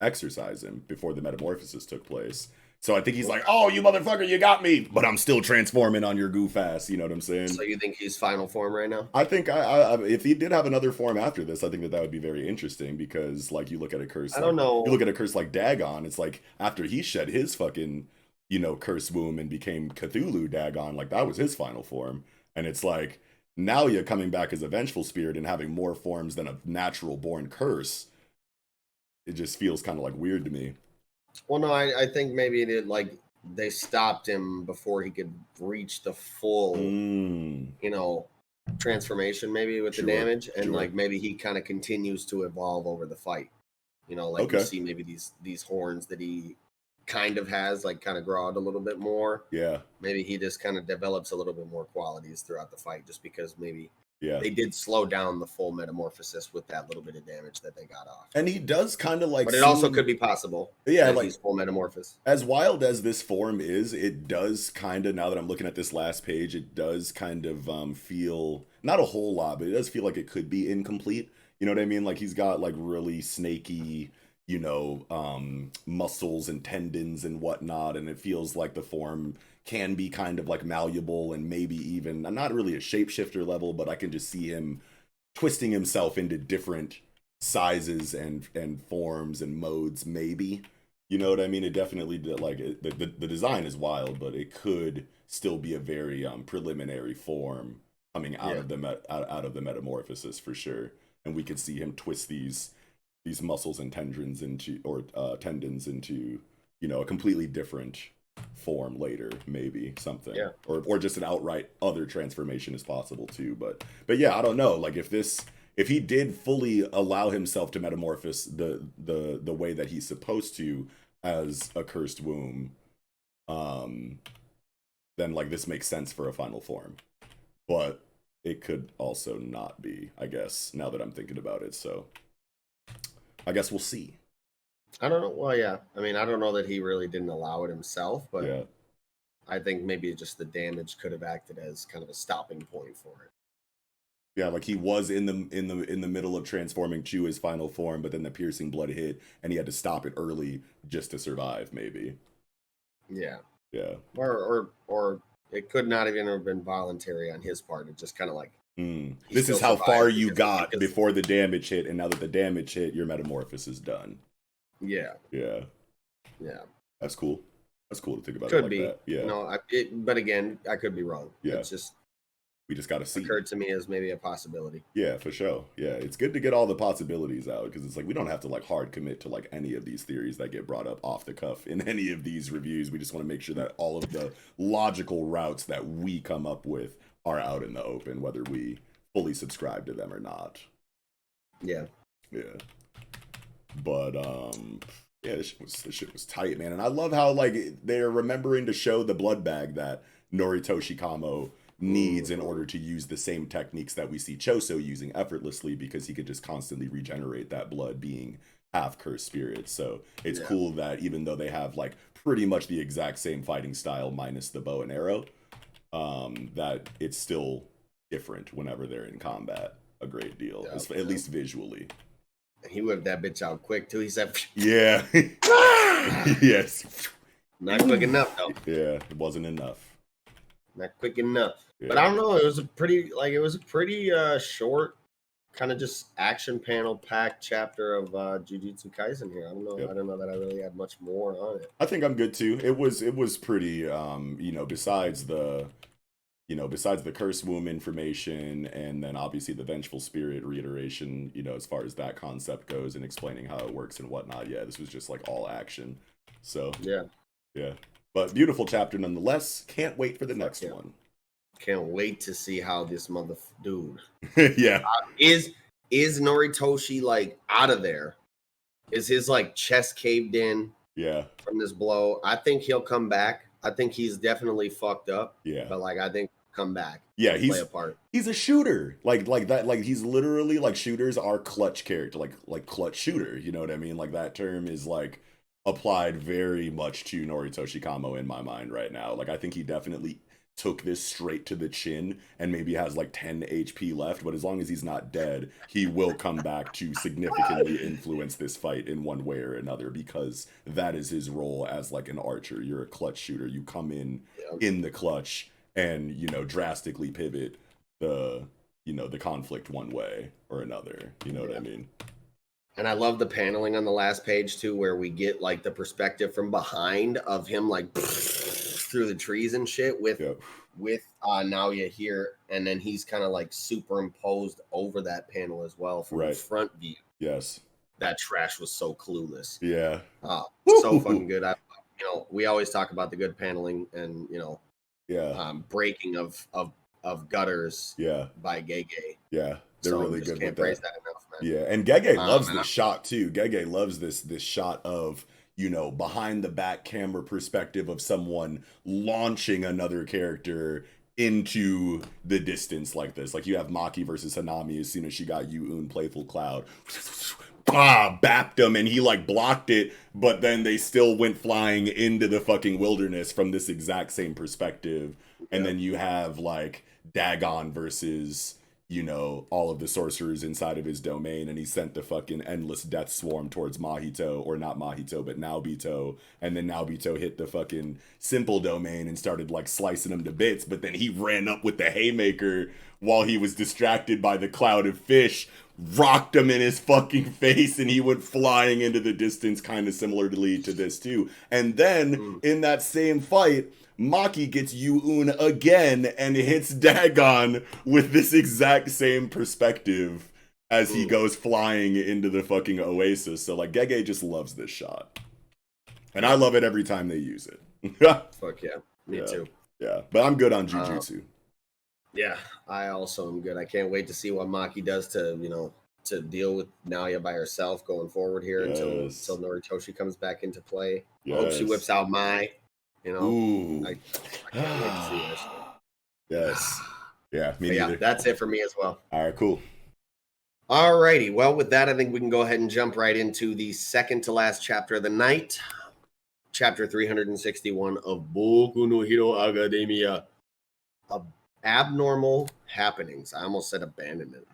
exercise him before the metamorphosis took place. So I think he's like, oh, you motherfucker, you got me, but I'm still transforming on your goof ass, you know what I'm saying? So you think he's final form right now? I think if he did have another form after this, I think that would be very interesting, because like you look at a curse, don't know. You look at a curse like Dagon, it's like after he shed his fucking, curse womb and became Cthulhu Dagon, like that was his final form. And it's like, now you're coming back as a vengeful spirit and having more forms than a natural born curse. It just feels kind of like weird to me. Well, no, I think maybe it did, like they stopped him before he could reach the full, transformation maybe with the damage. And like maybe he kind of continues to evolve over the fight. You see maybe these horns that he kind of has like kind of grow out a little bit more. Yeah. Maybe he just kind of develops a little bit more qualities throughout the fight, just because maybe they did slow down the full metamorphosis with that little bit of damage that they got off. And he does kind of like, but it also could be possible. Yeah, like he's full metamorphosis. As wild as this form is, it does kind of, now that I'm looking at this last page, it does kind of feel, not a whole lot, but it does feel like it could be incomplete. You know what I mean? Like he's got like really snaky, muscles and tendons and whatnot, and it feels like the form can be kind of like malleable and maybe even not really a shapeshifter level, but I can just see him twisting himself into different sizes and forms and modes, maybe. You know what I mean? It definitely, like, the design is wild, but it could still be a very preliminary form coming out of the metamorphosis for sure. And we could see him twist these muscles and tendons into a completely different form later, maybe something. Or just an outright other transformation is possible too. But yeah, I don't know. Like if he did fully allow himself to metamorphose the way that he's supposed to as a cursed womb, then like this makes sense for a final form. But it could also not be, I guess, now that I'm thinking about it. So I guess we'll see. I don't know. Well, yeah. I mean, I don't know that he really didn't allow it himself, but I think maybe just the damage could have acted as kind of a stopping point for it. Yeah, like he was in the middle of transforming to his final form, but then the piercing blood hit, and he had to stop it early just to survive. Maybe. Yeah. Yeah. Or it could not even have been voluntary on his part. It just kind of like. This is how far you got before the damage hit, and now that the damage hit, your metamorphosis is done. Yeah. Yeah. Yeah. That's cool. That's cool to think about. Could it like be. That. Yeah. No, but again, I could be wrong. Yeah. It's just. We just got to see. Occurred to me as maybe a possibility. Yeah, for sure. Yeah, it's good to get all the possibilities out because it's like we don't have to like hard commit to like any of these theories that get brought up off the cuff in any of these reviews. We just want to make sure that all of the logical routes that we come up with are out in the open, whether we fully subscribe to them or not. Yeah. Yeah. But yeah, this shit was tight, man. And I love how like they're remembering to show the blood bag that Noritoshi Kamo needs in order to use the same techniques that we see Choso using effortlessly, because he could just constantly regenerate that blood, being half cursed spirit. So it's cool that even though they have like pretty much the exact same fighting style minus the bow and arrow, that it's still different whenever they're in combat a great deal, at least visually. He whipped that bitch out quick too. He said, "Yeah, yes, not quick enough though. Yeah, it wasn't enough. Not quick enough." Yeah. But I don't know. It was a pretty short, kind of just action panel packed chapter of Jujutsu Kaisen here. I don't know. Yep. I don't know that I really had much more on it. I think I'm good too. It was pretty. Besides the curse womb information, and then obviously the vengeful spirit reiteration, as far as that concept goes and explaining how it works and whatnot. Yeah, this was just like all action. So yeah. But beautiful chapter nonetheless. Can't wait for the next one. Can't wait to see how this dude. Yeah. Is Noritoshi like out of there? Is his like chest caved in? Yeah. From this blow, I think he'll come back. I think he's definitely fucked up. Yeah. But like, I think he'll come back. Yeah, play a part. He's a shooter. Like that. Like he's literally like shooters are clutch character. Like clutch shooter. You know what I mean? Like that term is like applied very much to Noritoshi Kamo in my mind right now. Like I think he definitely took this straight to the chin and maybe has like 10 HP left, but as long as he's not dead, he will come back to significantly influence this fight in one way or another, because that is his role as like an archer. You're a clutch shooter. You come in the clutch and, drastically pivot the conflict one way or another. You know what I mean? And I love the paneling on the last page too, where we get like the perspective from behind of him like through the trees and shit with Naoya here, and then he's kind of like superimposed over that panel as well from the front view. Yes, that trash was so clueless. Yeah, so fucking good. We always talk about the good paneling and breaking of gutters. By Gege. Yeah. They're really good can't with praise that. Enough, man. Yeah, and Gege loves this shot too. Gege loves this shot of behind the back camera perspective of someone launching another character into the distance like this. Like you have Maki versus Hanami as soon as she got Yu-Un Playful Cloud. Bapped him and he like blocked it, but then they still went flying into the fucking wilderness from this exact same perspective. And then you have like Dagon versus all of the sorcerers inside of his domain, and he sent the fucking endless death swarm towards Mahito, or not Mahito, but Naobito, and then Naobito hit the fucking simple domain and started like slicing him to bits, but then he ran up with the haymaker while he was distracted by the cloud of fish, rocked him in his fucking face, and he went flying into the distance, kind of similarly to this too. And then in that same fight, Maki gets Yu-Un again and hits Dagon with this exact same perspective as he goes flying into the fucking oasis. So like Gege just loves this shot. And I love it every time they use it. Fuck yeah. Me too. Yeah. But I'm good on Jujutsu. Yeah, I also am good. I can't wait to see what Maki does to deal with Naoya by herself going forward here until Noritoshi comes back into play. I hope she whips out Mai. Ooh. I can't wait to see this. Yes. Yeah, me neither. That's it for me as well. All right, cool. All righty. Well, with that, I think we can go ahead and jump right into the second to last chapter of the night. chapter 361 of Boku no Hero Academia. Abnormal happenings. I almost said abandonment.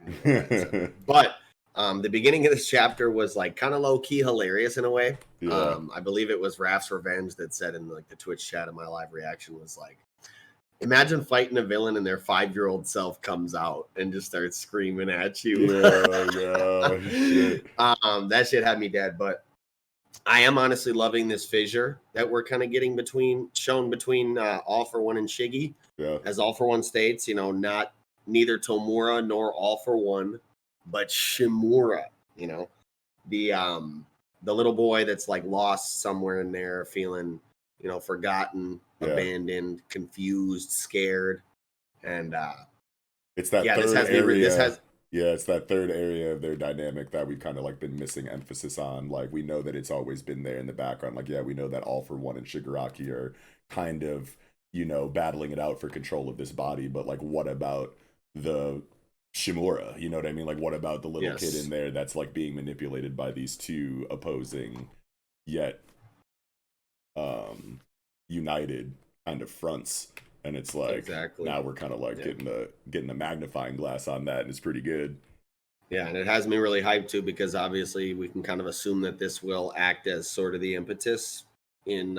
But the beginning of this chapter was like kind of low key hilarious in a way. Yeah. I believe it was Raph's Revenge that said in like the Twitch chat of my live reaction was like, imagine fighting a villain and their 5-year-old self comes out and just starts screaming at you. Yeah, shit. That shit had me dead. But I am honestly loving this fissure that we're kind of getting shown between All For One and Shiggy. Yeah. As All For One states, you know, neither Tomura nor All For One, but Shimura, you know, the little boy that's like lost somewhere in there, feeling, you know, forgotten, abandoned, confused, scared, and it's that third area. It's that third area of their dynamic that we've kind of like been missing emphasis on. Like, we know that it's always been there in the background. Like, yeah, we know that All For One and Shigaraki are kind of, you know, battling it out for control of this body, but like, what about the Shimura? You know what I mean? Like, what about the little kid in there that's like being manipulated by these two opposing yet united kind of fronts? And it's like, now we're kind of like getting the magnifying glass on that, and it's pretty good. Yeah, and it has me really hyped too, because obviously we can kind of assume that this will act as sort of the impetus in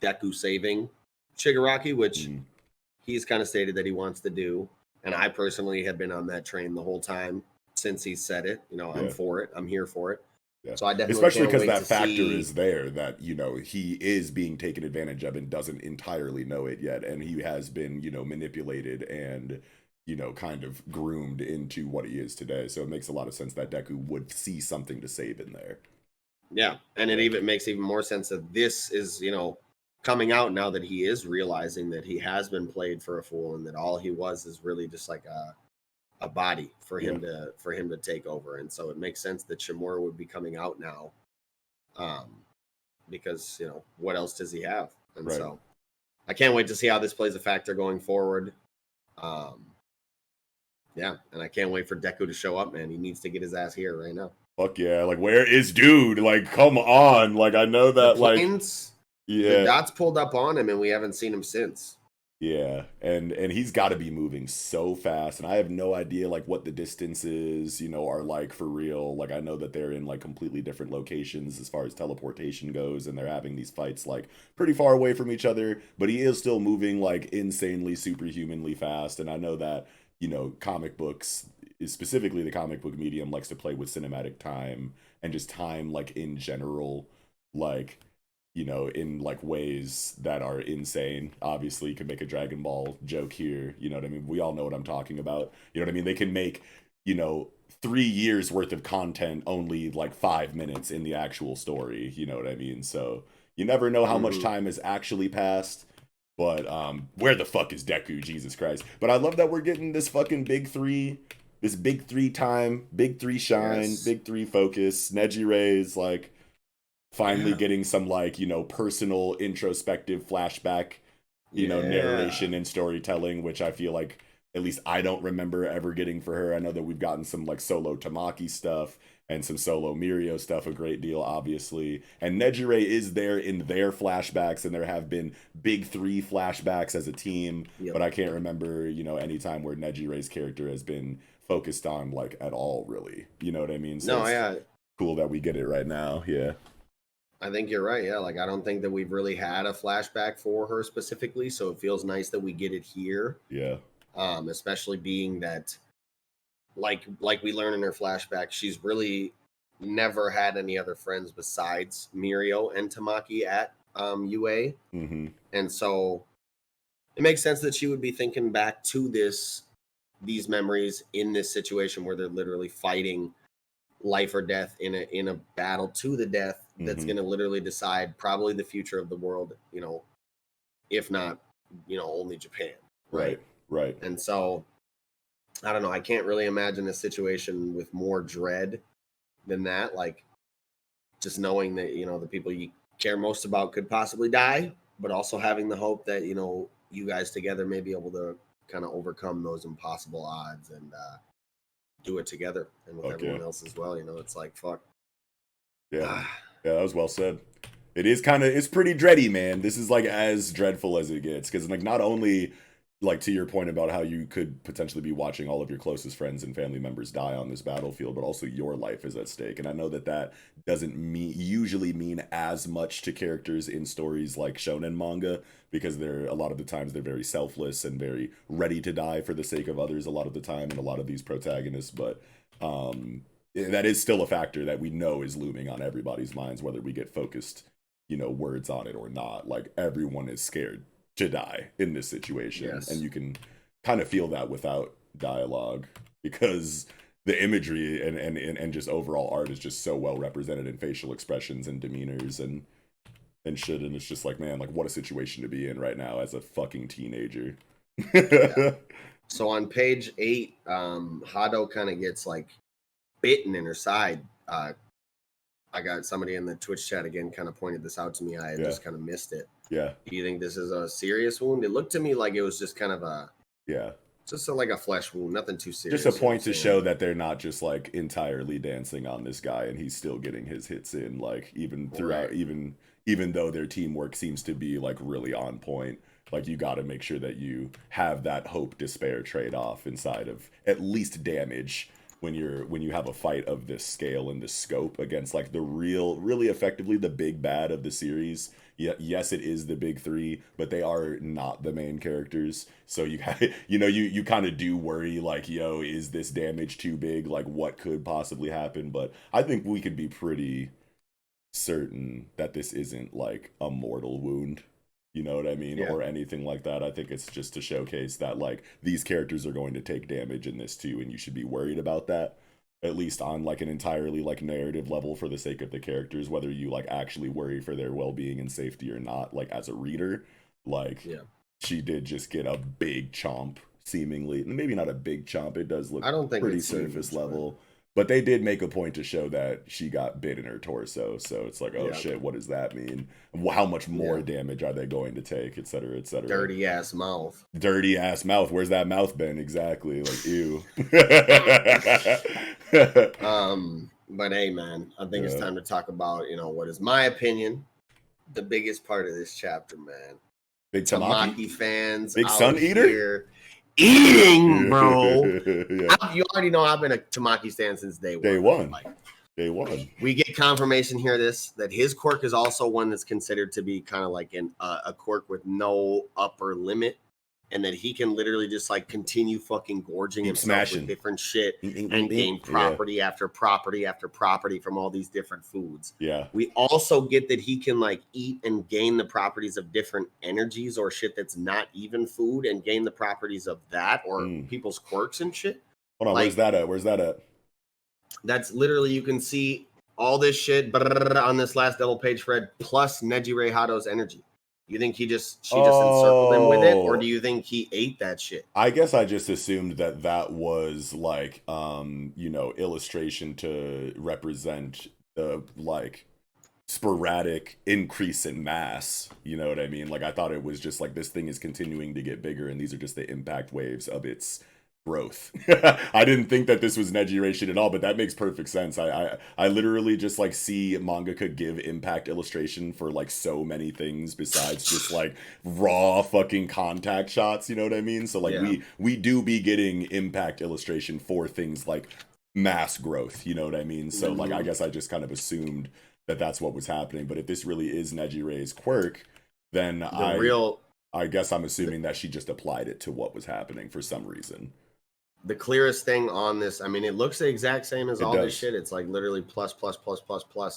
Deku saving Shigaraki, which he's kind of stated that he wants to do. And I personally have been on that train the whole time since he said it. You know, I'm for it. I'm here for it. Yeah. So I definitely, especially because that factor is there, that, you know, he is being taken advantage of and doesn't entirely know it yet, and he has been, you know, manipulated and, you know, kind of groomed into what he is today. So it makes a lot of sense that Deku would see something to save in there. Yeah, and it even makes even more sense that this is, you know, coming out now that he is realizing that he has been played for a fool, and that all he was is really just like a body for him to take over. And so it makes sense that Shimura would be coming out now, because, you know, what else does he have? And so I can't wait to see how this plays a factor going forward. Yeah, and I can't wait for Deku to show up, man. He needs to get his ass here right now. Fuck yeah. Like, where is dude? Like, come on. Like, I know that the dots pulled up on him and we haven't seen him since. Yeah, and he's got to be moving so fast, and I have no idea like what the distances, you know, are like for real. Like, I know that they're in like completely different locations as far as teleportation goes, and they're having these fights like pretty far away from each other, but he is still moving like insanely superhumanly fast. And I know that, you know, comic books, specifically the comic book medium, likes to play with cinematic time and just time like in general, like, you know, in like ways that are insane. Obviously, you can make a Dragon Ball joke here. You know what I mean? We all know what I'm talking about. You know what I mean? They can make, you know, 3 years worth of content only like 5 minutes in the actual story. You know what I mean? So you never know how much time has actually passed. But where the fuck is Deku? Jesus Christ. But I love that we're getting this fucking big three time, big three shine, big three focus. Nejire's like finally getting some like, you know, personal introspective flashback, you know, narration and storytelling, which I feel like at least I don't remember ever getting for her. I know that we've gotten some like solo Tamaki stuff and some solo Mirio stuff a great deal, obviously. And Nejire is there in their flashbacks, and there have been big three flashbacks as a team, but I can't remember, you know, any time where Nejire's character has been focused on like at all, really. You know what I mean? So it's cool that we get it right now. Yeah. I think you're right. Yeah, like I don't think that we've really had a flashback for her specifically, so it feels nice that we get it here. Yeah. Especially being that, like we learn in her flashback, she's really never had any other friends besides Mirio and Tamaki at UA, and so it makes sense that she would be thinking back to these memories in this situation where they're literally fighting life or death in a battle to the death that's going to literally decide probably the future of the world, you know, if not, you know, only Japan. Right. And so I don't know, I can't really imagine a situation with more dread than that. Like, just knowing that, you know, the people you care most about could possibly die, but also having the hope that, you know, you guys together may be able to kind of overcome those impossible odds and do it together, and with everyone else as well. You know, it's like, fuck. Yeah, that was well said. It is kind of, it's pretty dready, man. This is like as dreadful as it gets, because like not only like to your point about how you could potentially be watching all of your closest friends and family members die on this battlefield, but also your life is at stake. And I know that that doesn't usually mean as much to characters in stories like shonen manga, because they're a lot of the times they're very selfless and very ready to die for the sake of others a lot of the time, and a lot of these protagonists. But that is still a factor that we know is looming on everybody's minds, whether we get focused, you know, words on it or not. Like everyone is scared to die in this situation. Yes. And you can kind of feel that without dialogue, because the imagery and just overall art is just so well represented in facial expressions and demeanors and shit. And it's just like, man, like what a situation to be in right now as a fucking teenager. Yeah. So on page 8, Hado kind of gets like bitten in her side. I got somebody in the Twitch chat again kind of pointed this out to me. I had just kind of missed it. Yeah. Do you think this is a serious wound? It looked to me like it was just kind of like a flesh wound, nothing too serious. Just a point to show that they're not just like entirely dancing on this guy, and he's still getting his hits in, like even throughout, even though their teamwork seems to be like really on point. Like you got to make sure that you have that hope despair trade off inside of at least damage when you have a fight of this scale and this scope against like the really effectively the big bad of the series. Yeah, yes, it is the big three, but they are not the main characters. So you you kind of do worry like, yo, is this damage too big? Like what could possibly happen? But I think we could be pretty certain that this isn't like a mortal wound. You know what I mean? Yeah. Or anything like that. I think it's just to showcase that like these characters are going to take damage in this too, and you should be worried about that, at least on like an entirely like narrative level for the sake of the characters, whether you like actually worry for their well-being and safety or not. Like as a reader, like she did just get a big chomp, seemingly. Maybe not a big chomp. It does look, I don't think pretty surface level. But they did make a point to show that she got bit in her torso. So it's like, oh shit, what does that mean? How much more damage are they going to take, et cetera, et cetera. Dirty ass mouth. Dirty ass mouth. Where's that mouth been? Exactly. Like, ew. But hey, man, I think it's time to talk about, you know, what is my opinion, the biggest part of this chapter, man. Big Tamaki fans. Big Sun Eater? Here eating, bro. You already know I've been a Tamaki stan since day one. Day one. We get confirmation here that his quirk is also one that's considered to be kind of like a quirk with no upper limit, and that he can literally just like continue fucking gorging himself with different shit and gain property after property after property from all these different foods. Yeah. We also get that he can like eat and gain the properties of different energies or shit that's not even food, and gain the properties of that or people's quirks and shit. Hold on, like, where's that at? That's literally, you can see all this shit on this last double page spread plus Nejire Hado's energy. You think she just encircled him with it, or do you think he ate that shit? I guess I just assumed that was like illustration to represent the like sporadic increase in mass. You know what I mean? Like I thought it was just like this thing is continuing to get bigger, and these are just the impact waves of its growth. I didn't think that this was Nejiration at all, but that makes perfect sense. I literally just like see mangaka give impact illustration for like so many things besides just like raw fucking contact shots, you know what I mean? So like we do be getting impact illustration for things like mass growth, you know what I mean? So like I guess I just kind of assumed that that's what was happening, but if this really is Nejire's quirk, then I guess I'm assuming that she just applied it to what was happening for some reason. The clearest thing on this, I mean, it looks the exact same as all this shit. It's like literally plus,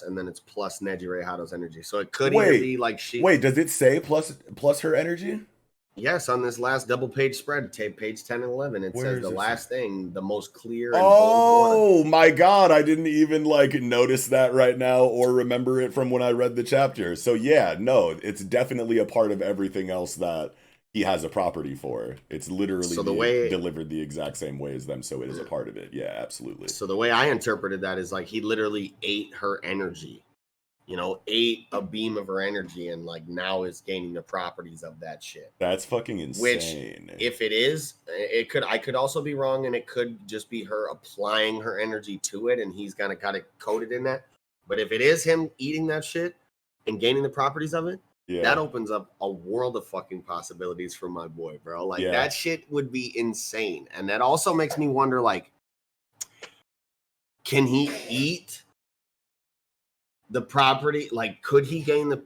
and then it's plus Nejire Hado's energy. So it could either be like she... Wait, does it say plus her energy? Yes, on this last double page spread, page 10 and 11, it says the last thing, the most clear and bold one. My God, I didn't even like notice that right now or remember it from when I read the chapter. So yeah, no, it's definitely a part of everything else that he has a property for. It's literally delivered the exact same way as them, so it is a part of it. Yeah, absolutely. So the way I interpreted that is like he literally ate her energy. You know, ate a beam of her energy and like now is gaining the properties of that shit. That's fucking insane. Which, if it is, I could also be wrong, and it could just be her applying her energy to it, and he's kind of got it coded in that. But if it is him eating that shit, and gaining the properties of it, Yeah. that opens up a world of fucking possibilities for my boy, bro. Like, that shit would be insane. And that also makes me wonder, like, can he eat the property? Like, could he gain the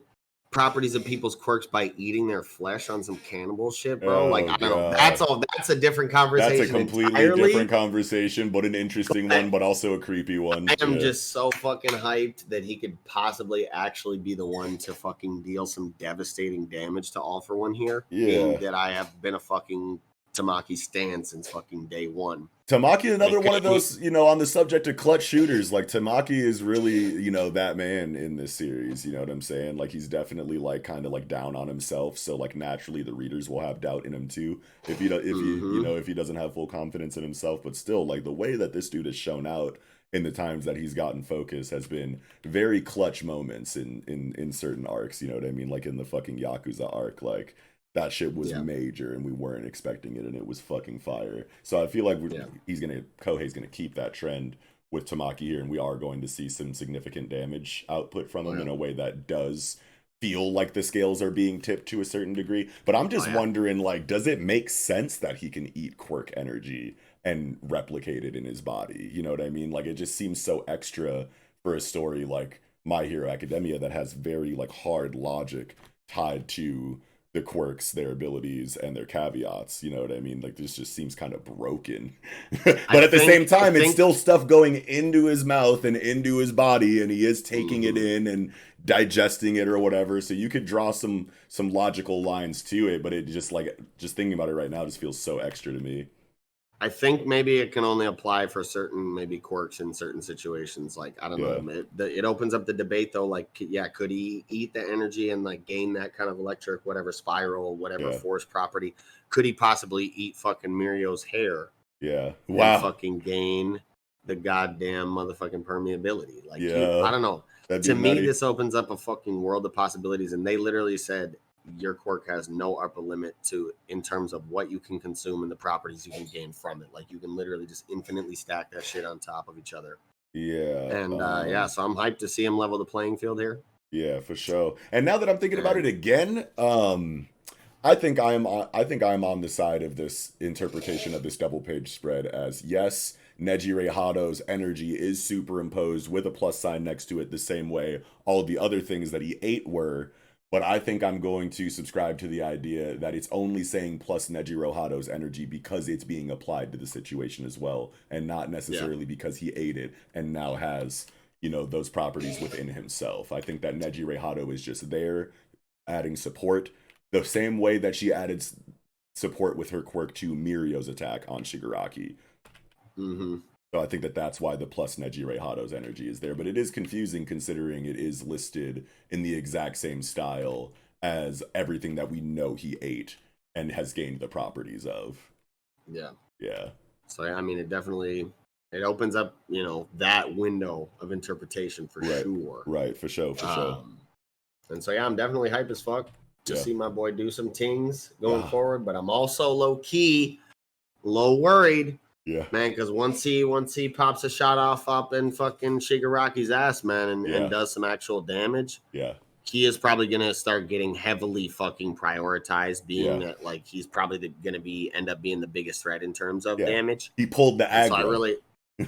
properties of people's quirks by eating their flesh on some cannibal shit, bro? Like, I don't know. That's a different conversation. That's a completely different conversation, but an interesting one, but also a creepy one. I am just so fucking hyped that he could possibly actually be the one to fucking deal some devastating damage to All For One here. Yeah. That I have been a fucking Tamaki stan since fucking day one. Tamaki is another one of those, you know, on the subject of clutch shooters. Like, Tamaki is really, you know, that man in this series. You know what I'm saying? Like, he's definitely like kind of like down on himself. So like naturally, the readers will have doubt in him too. If he doesn't have full confidence in himself, but still, like the way that this dude has shown out in the times that he's gotten focus has been very clutch moments in certain arcs. You know what I mean? Like in the fucking Yakuza arc, like. That shit was major, and we weren't expecting it, and it was fucking fire. So I feel like Kohei's gonna keep that trend with Tamaki here, and we are going to see some significant damage output from him in a way that does feel like the scales are being tipped to a certain degree. But I'm just wondering, like, does it make sense that he can eat quirk energy and replicate it in his body? You know what I mean? Like, it just seems so extra for a story like My Hero Academia that has very like hard logic tied to the quirks, their abilities, and their caveats. You know what I mean? Like, this just seems kind of broken. But at the same time, it's still stuff going into his mouth and into his body, and he is taking it in and digesting it or whatever. So you could draw some logical lines to it, but it just thinking about it right now just feels so extra to me. I think maybe it can only apply for certain maybe quirks in certain situations. Like, I don't know. It opens up the debate though. Like, could he eat the energy and like gain that kind of electric, whatever spiral, whatever force property? Could he possibly eat fucking Mirio's hair? Yeah. Wow. And fucking gain the goddamn motherfucking permeability. Like, I don't know. To me, this opens up a fucking world of possibilities. And they literally said, your quirk has no upper limit in terms of what you can consume and the properties you can gain from it. Like, you can literally just infinitely stack that shit on top of each other. Yeah. And so I'm hyped to see him level the playing field here. Yeah, for sure. And now that I'm thinking about it again, I think I'm on the side of this interpretation of this double page spread as, yes, Nejire Hato's energy is superimposed with a plus sign next to it the same way all of the other things that he ate were. But I think I'm going to subscribe to the idea that it's only saying plus Nejiro Hato's energy because it's being applied to the situation as well, and not necessarily because he ate it and now has, you know, those properties within himself. I think that Nejire Hato is just there adding support the same way that she added support with her quirk to Mirio's attack on Shigaraki. So I think that that's why the plus Nejire Hato's energy is there. But it is confusing considering it is listed in the exact same style as everything that we know he ate and has gained the properties of. Yeah. Yeah. So, I mean, it opens up, you know, that window of interpretation for sure. Right, for sure, for sure. And so, I'm definitely hype as fuck to see my boy do some things going forward. But I'm also low-key, worried. Yeah, man, because once he pops a shot off up in fucking Shigaraki's ass, man, and does some actual damage, he is probably gonna start getting heavily fucking prioritized, being that like he's probably gonna end up being the biggest threat in terms of damage. He pulled the aggro. So I really,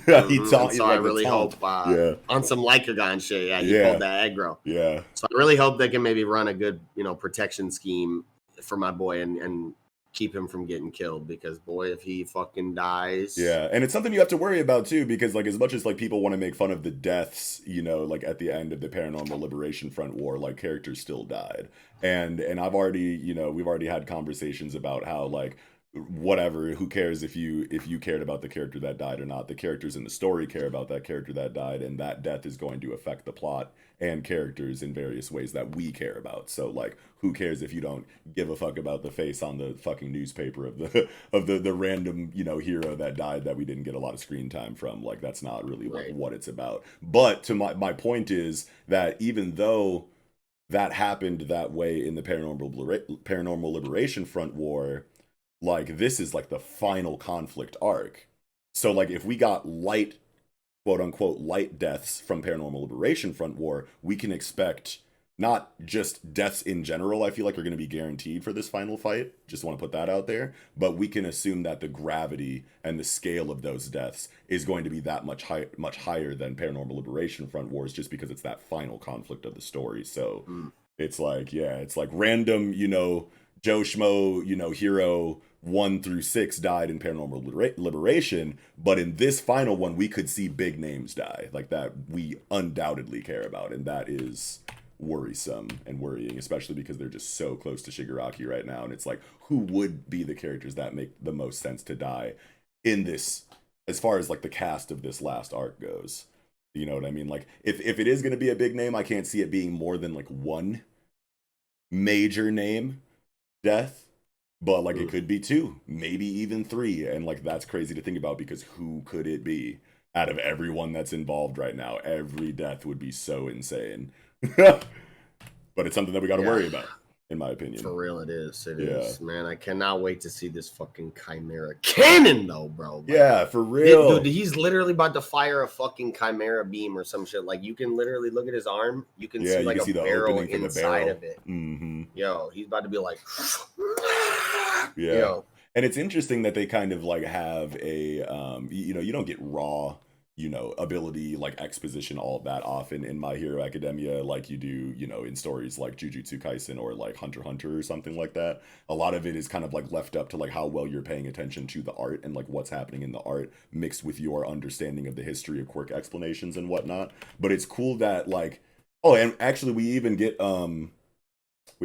I really hope on some Lycagon shit, he pulled that aggro. Yeah. So I really hope they can maybe run a good, you know, protection scheme for my boy and keep him from getting killed, because boy, if he fucking dies. Yeah, and it's something you have to worry about too, because like as much as like people want to make fun of the deaths, you know, like at the end of the Paranormal Liberation Front War, like characters still died. And I've already, you know, we've already had conversations about how like whatever, who cares if you cared about the character that died or not. The characters in the story care about that character that died, and that death is going to affect the plot and characters in various ways that we care about. So like, who cares if you don't give a fuck about the face on the fucking newspaper of the random, you know, hero that died that we didn't get a lot of screen time from? Like, that's not really what it's about. But to my point is that even though that happened that way in the Paranormal Liberation Front War, like, this is like the final conflict arc. So like, if we got light, quote unquote, light deaths from Paranormal Liberation Front War, we can expect not just deaths in general, I feel like are going to be guaranteed for this final fight. Just want to put that out there. But we can assume that the gravity and the scale of those deaths is going to be that much higher than Paranormal Liberation Front Wars, just because it's that final conflict of the story. So it's like, yeah, it's like random, you know, Joe Schmo, you know, hero 1 through 6 died in Paranormal Liberation, but in this final one, we could see big names die, like that we undoubtedly care about, and that is worrisome and worrying, especially because they're just so close to Shigaraki right now, and it's like, who would be the characters that make the most sense to die in this, as far as like the cast of this last arc goes? You know what I mean? Like, if it is going to be a big name, I can't see it being more than like one major name death, but like it could be 2, maybe even 3, and like that's crazy to think about, because who could it be out of everyone that's involved right now? Every death would be so insane. But it's something that we got to worry about, in my opinion. For real, it is. It is, man. I cannot wait to see this fucking Chimera cannon, though, bro. Like, yeah, for real. Dude, he's literally about to fire a fucking Chimera beam or some shit. Like, you can literally look at his arm. You can see like a barrel inside of it. Mm-hmm. Yo, he's about to be like, yeah. Yo. And it's interesting that they kind of like have a, you know, you don't get raw, you know, ability, like exposition all that often in My Hero Academia, like you do, you know, in stories like Jujutsu Kaisen or like Hunter x Hunter or something like that. A lot of it is kind of like left up to like how well you're paying attention to the art and like what's happening in the art mixed with your understanding of the history of quirk explanations and whatnot. But it's cool that like, oh, and actually we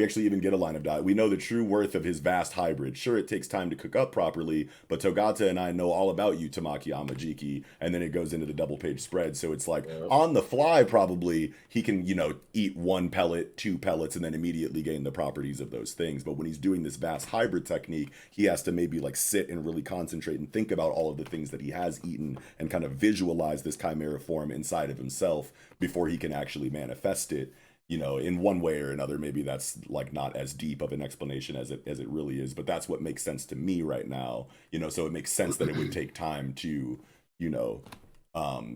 actually even get a line of dialogue. We know the true worth of his vast hybrid. Sure, it takes time to cook up properly, but Togata and I know all about you, Tamaki Amajiki. And then it goes into the double page spread. So it's like on the fly, probably he can, you know, eat 1 pellet, 2 pellets, and then immediately gain the properties of those things. But when he's doing this vast hybrid technique, he has to maybe like sit and really concentrate and think about all of the things that he has eaten and kind of visualize this chimera form inside of himself before he can actually manifest it. You know, in one way or another. Maybe that's like not as deep of an explanation as it really is, but that's what makes sense to me right now. You know, so it makes sense that it would take time to, you know,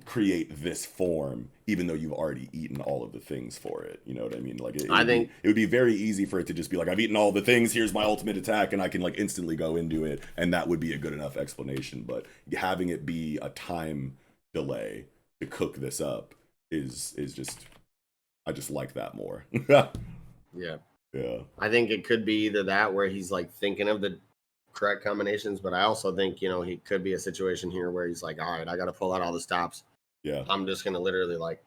create this form, even though you've already eaten all of the things for it. You know what I mean? Like, I think it would be very easy for it to just be like, I've eaten all the things. Here's my ultimate attack, and I can like instantly go into it, and that would be a good enough explanation. But having it be a time delay to cook this up is just. I just like that more. Yeah. I think it could be either that where he's like thinking of the correct combinations, but I also think, you know, he could be a situation here where he's like, all right, I got to pull out all the stops. Yeah. I'm just going to literally like,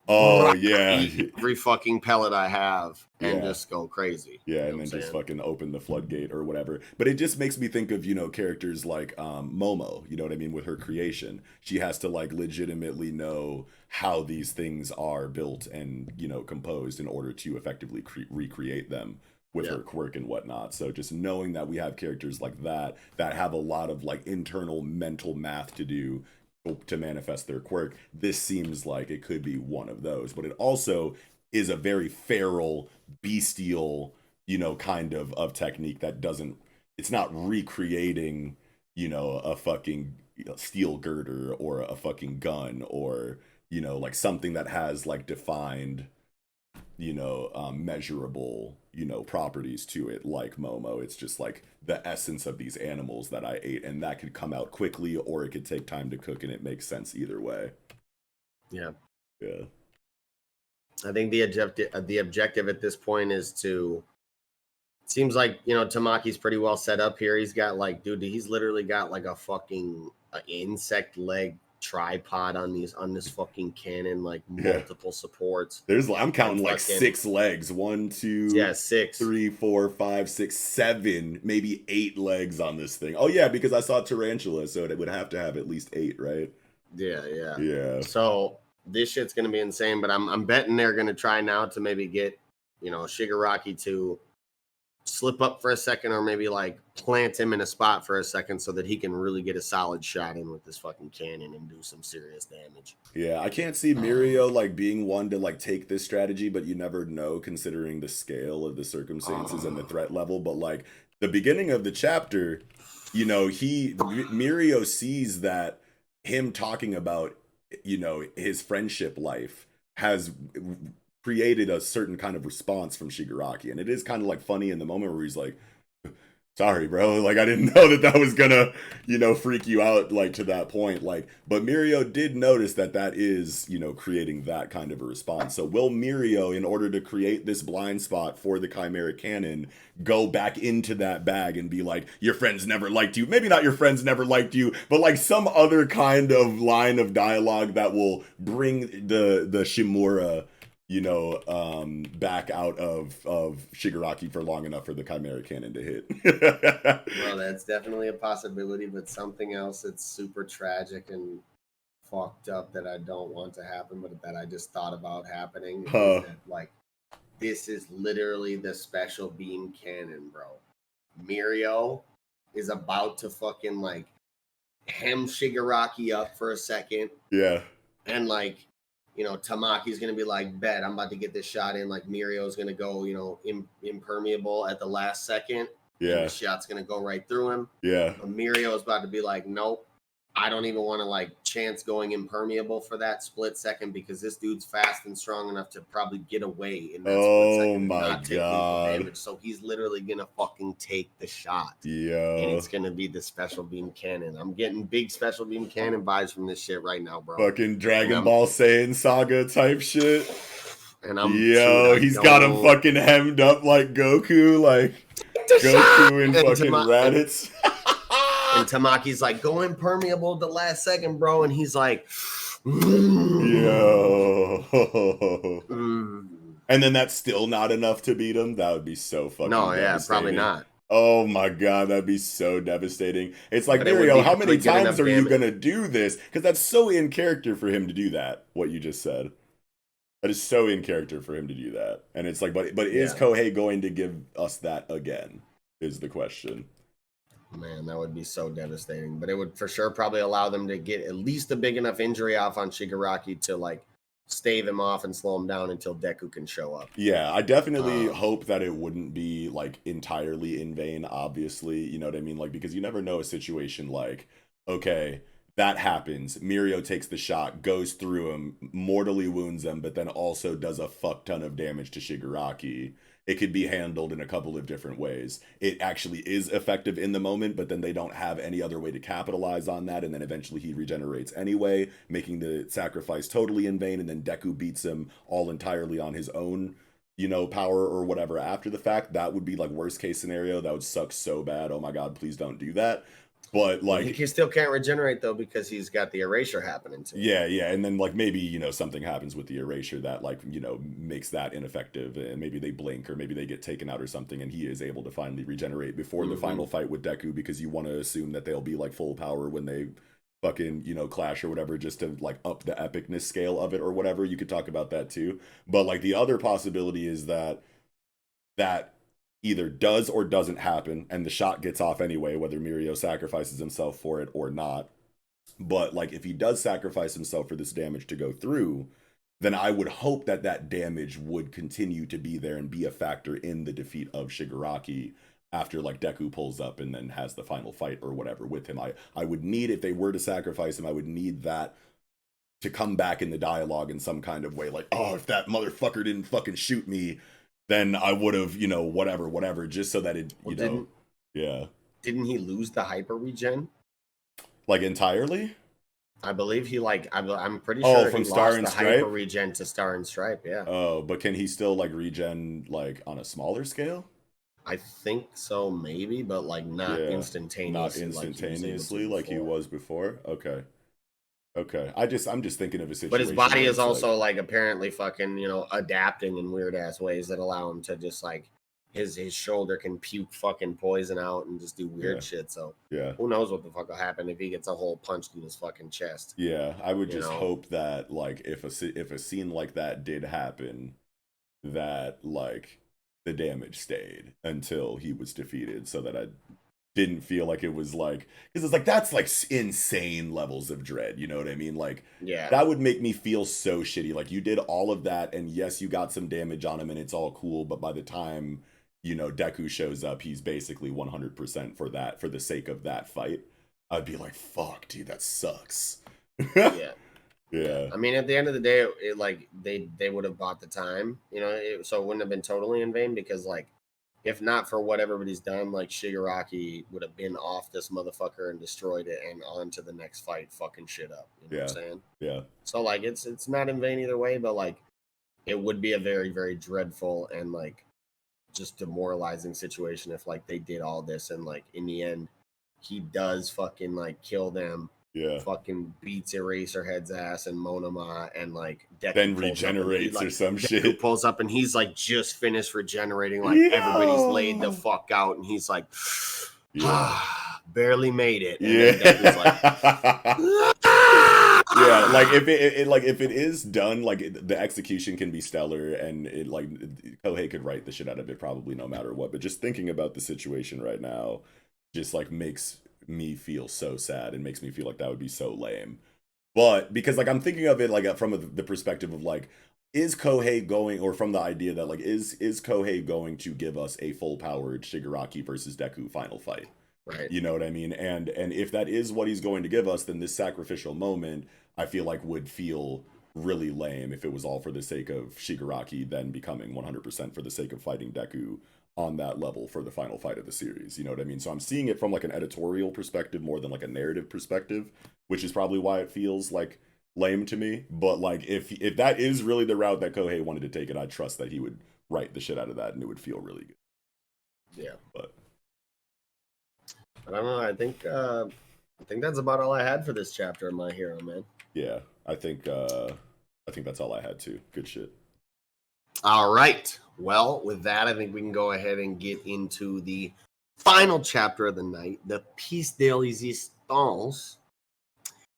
eat every fucking pellet I have and just go crazy. Yeah, and then just fucking open the floodgate or whatever. But it just makes me think of, you know, characters like Momo, you know what I mean, with her creation. She has to like legitimately know how these things are built and, you know, composed in order to effectively recreate them with her quirk and whatnot. So just knowing that we have characters like that have a lot of like internal mental math to do to manifest their quirk, this seems like it could be one of those. But it also is a very feral, bestial, you know, kind of technique that doesn't, it's not recreating, you know, a fucking steel girder or a fucking gun or, you know, like something that has like defined, you know, measurable, you know, properties to it like Momo. It's just like the essence of these animals that I ate, and that could come out quickly or it could take time to cook, and it makes sense either way. Yeah. I think the objective at this point is to, it seems like, you know, Tamaki's pretty well set up here. He's got like, dude, he's literally got like a fucking insect leg tripod on this fucking cannon, like multiple supports. I'm counting like 6 legs. 1, 2, 6, 3, 4, 5, 6, 7, maybe 8 legs on this thing. Oh yeah, because I saw tarantula, so it would have to have at least 8, right? Yeah. So this shit's gonna be insane, but I'm betting they're gonna try now to maybe get, you know, Shigaraki to slip up for a second or maybe like plant him in a spot for a second so that he can really get a solid shot in with this fucking cannon and do some serious damage. Yeah, I can't see Mirio like being one to like take this strategy, but you never know considering the scale of the circumstances and the threat level. But like the beginning of the chapter, you know, Mirio sees that him talking about, you know, his friendship life has created a certain kind of response from Shigaraki. And it is kind of like funny in the moment where he's like, sorry, bro. Like, I didn't know that was gonna, freak you out, like, to that point. Like, but Mirio did notice that is, creating that kind of a response. So will Mirio, in order to create this blind spot for the Chimeric Cannon, go back into that bag and be like, your friends never liked you? Maybe not your friends never liked you, but like some other kind of line of dialogue that will bring the Shimura, back out of Shigaraki for long enough for the Chimeric Cannon to hit. Well, that's definitely a possibility, but something else that's super tragic and fucked up that I don't want to happen, but that I just thought about happening is that, like, this is literally the special beam cannon, bro. Mirio is about to fucking, like, hem Shigaraki up for a second. Yeah. And, like, Tamaki's going to be like, bet, I'm about to get this shot in. Like, Mirio's going to go, impermeable at the last second. Yeah. And the shot's going to go right through him. Yeah. But Mirio's about to be like, nope, I don't even want to, like, chance going impermeable for that split second because this dude's fast and strong enough to probably get away in that split second and not take lethal damage. So he's literally going to fucking take the shot. Yeah. And it's going to be the special beam cannon. I'm getting big special beam cannon vibes from this shit right now, bro. Fucking Dragon Ball Saiyan saga type shit. And he's got him fucking hemmed up like Goku, like Goku and fucking Raditz. And Tamaki's like, go impermeable at the last second, bro. And he's like, yo. And then that's still not enough to beat him? That would be so fucking probably not. Oh my god, that'd be so devastating. It's like, Mirio, how many times are you going to do this? Because that's so in character for him to do that, what you just said. That is so in character for him to do that. And it's like, but is Kohei going to give us that again, is the question. Man, that would be so devastating. But it would for sure probably allow them to get at least a big enough injury off on Shigaraki to, like, stave him off and slow him down until Deku can show up. Yeah, I definitely hope that it wouldn't be, like, entirely in vain, obviously. You know what I mean? Like, because you never know a situation like, okay, that happens. Mirio takes the shot, goes through him, mortally wounds him, but then also does a fuck ton of damage to Shigaraki. It could be handled in a couple of different ways. It actually is effective in the moment, but then they don't have any other way to capitalize on that, and then eventually he regenerates anyway, making the sacrifice totally in vain, and then Deku beats him all entirely on his own, power or whatever after the fact. That would be, like, worst case scenario. That would suck so bad. Oh my god, please don't do that. But, like, he still can't regenerate, though, because he's got the erasure happening to him. Yeah, and then, like, maybe, something happens with the erasure that, like, makes that ineffective, and maybe they blink, or maybe they get taken out or something, and he is able to finally regenerate before the final fight with Deku, because you want to assume that they'll be, like, full power when they fucking, clash or whatever, just to, like, up the epicness scale of it or whatever. You could talk about that, too. But, like, the other possibility is that either does or doesn't happen, and the shot gets off anyway, whether Mirio sacrifices himself for it or not. But, like, if he does sacrifice himself for this damage to go through, then I would hope that damage would continue to be there and be a factor in the defeat of Shigaraki after, like, Deku pulls up and then has the final fight or whatever with him. I would need, if they were to sacrifice him, I would need that to come back in the dialogue in some kind of way. Like, oh, if that motherfucker didn't fucking shoot me, then I would have, whatever, just so that it, yeah. Didn't he lose the hyper regen? Like, entirely? I believe he, like, I'm pretty sure from he Star lost and the Stripe? hyper regen to Star and Stripe, yeah. Oh, but can he still, like, regen, like, on a smaller scale? I think so, maybe, but, like, not instantaneously. Not instantaneously like he was before? Okay. I'm just thinking of a situation. But his body is also, like, apparently fucking, adapting in weird ass ways that allow him to just, like, his shoulder can puke fucking poison out and just do weird shit. So who knows what the fuck will happen if he gets a hole punched in his fucking chest. Yeah, I would just hope that, like, if a scene like that did happen, that, like, the damage stayed until he was defeated, so that I didn't feel like it was, like, because it's like, that's, like, insane levels of dread, you know what I mean? Like, that would make me feel so shitty. Like, you did all of that, and yes, you got some damage on him and it's all cool, but by the time Deku shows up, he's basically 100% for the sake of that fight. I'd be like, fuck, dude, that sucks. Yeah. Yeah. I mean, at the end of the day, it like they would have bought the time, so it wouldn't have been totally in vain because like if not for what everybody's done, like Shigaraki would have been off this motherfucker and destroyed it and on to the next fight, fucking shit up. You know what I'm saying? Yeah. So like it's not in vain either way, but like it would be a very, very dreadful and like just demoralizing situation if like they did all this and like in the end he does fucking like kill them. Yeah. Fucking beats Eraserhead's ass and Monoma and like Deku then regenerates or some Deku shit. Pulls up and he's like just finished regenerating, like everybody's laid the fuck out and he's like barely made it. And then Deku's like yeah, like if it is done, like the execution can be stellar and it like Kohei could write the shit out of it probably no matter what. But just thinking about the situation right now just like makes me feel so sad and makes me feel like that would be so lame. But because like I'm thinking of it like from the perspective of like, is Kohei going, or from the idea that like is Kohei going to give us a full powered Shigaraki versus Deku final fight? Right. You know what I mean? And if that is what he's going to give us, then this sacrificial moment I feel like would feel really lame if it was all for the sake of Shigaraki then becoming 100% for the sake of fighting Deku on that level for the final fight of the series. You know what I mean? So I'm seeing it from like an editorial perspective more than like a narrative perspective, which is probably why it feels like lame to me. But like if that is really the route that Kohei wanted to take it, I trust that he would write the shit out of that and it would feel really good. Yeah. But I don't know. I think that's about all I had for this chapter of My Hero, man. Yeah, I think that's all I had too. Good shit. All right. Well, with that, I think we can go ahead and get into the final chapter of the night, the Piece de Resistance,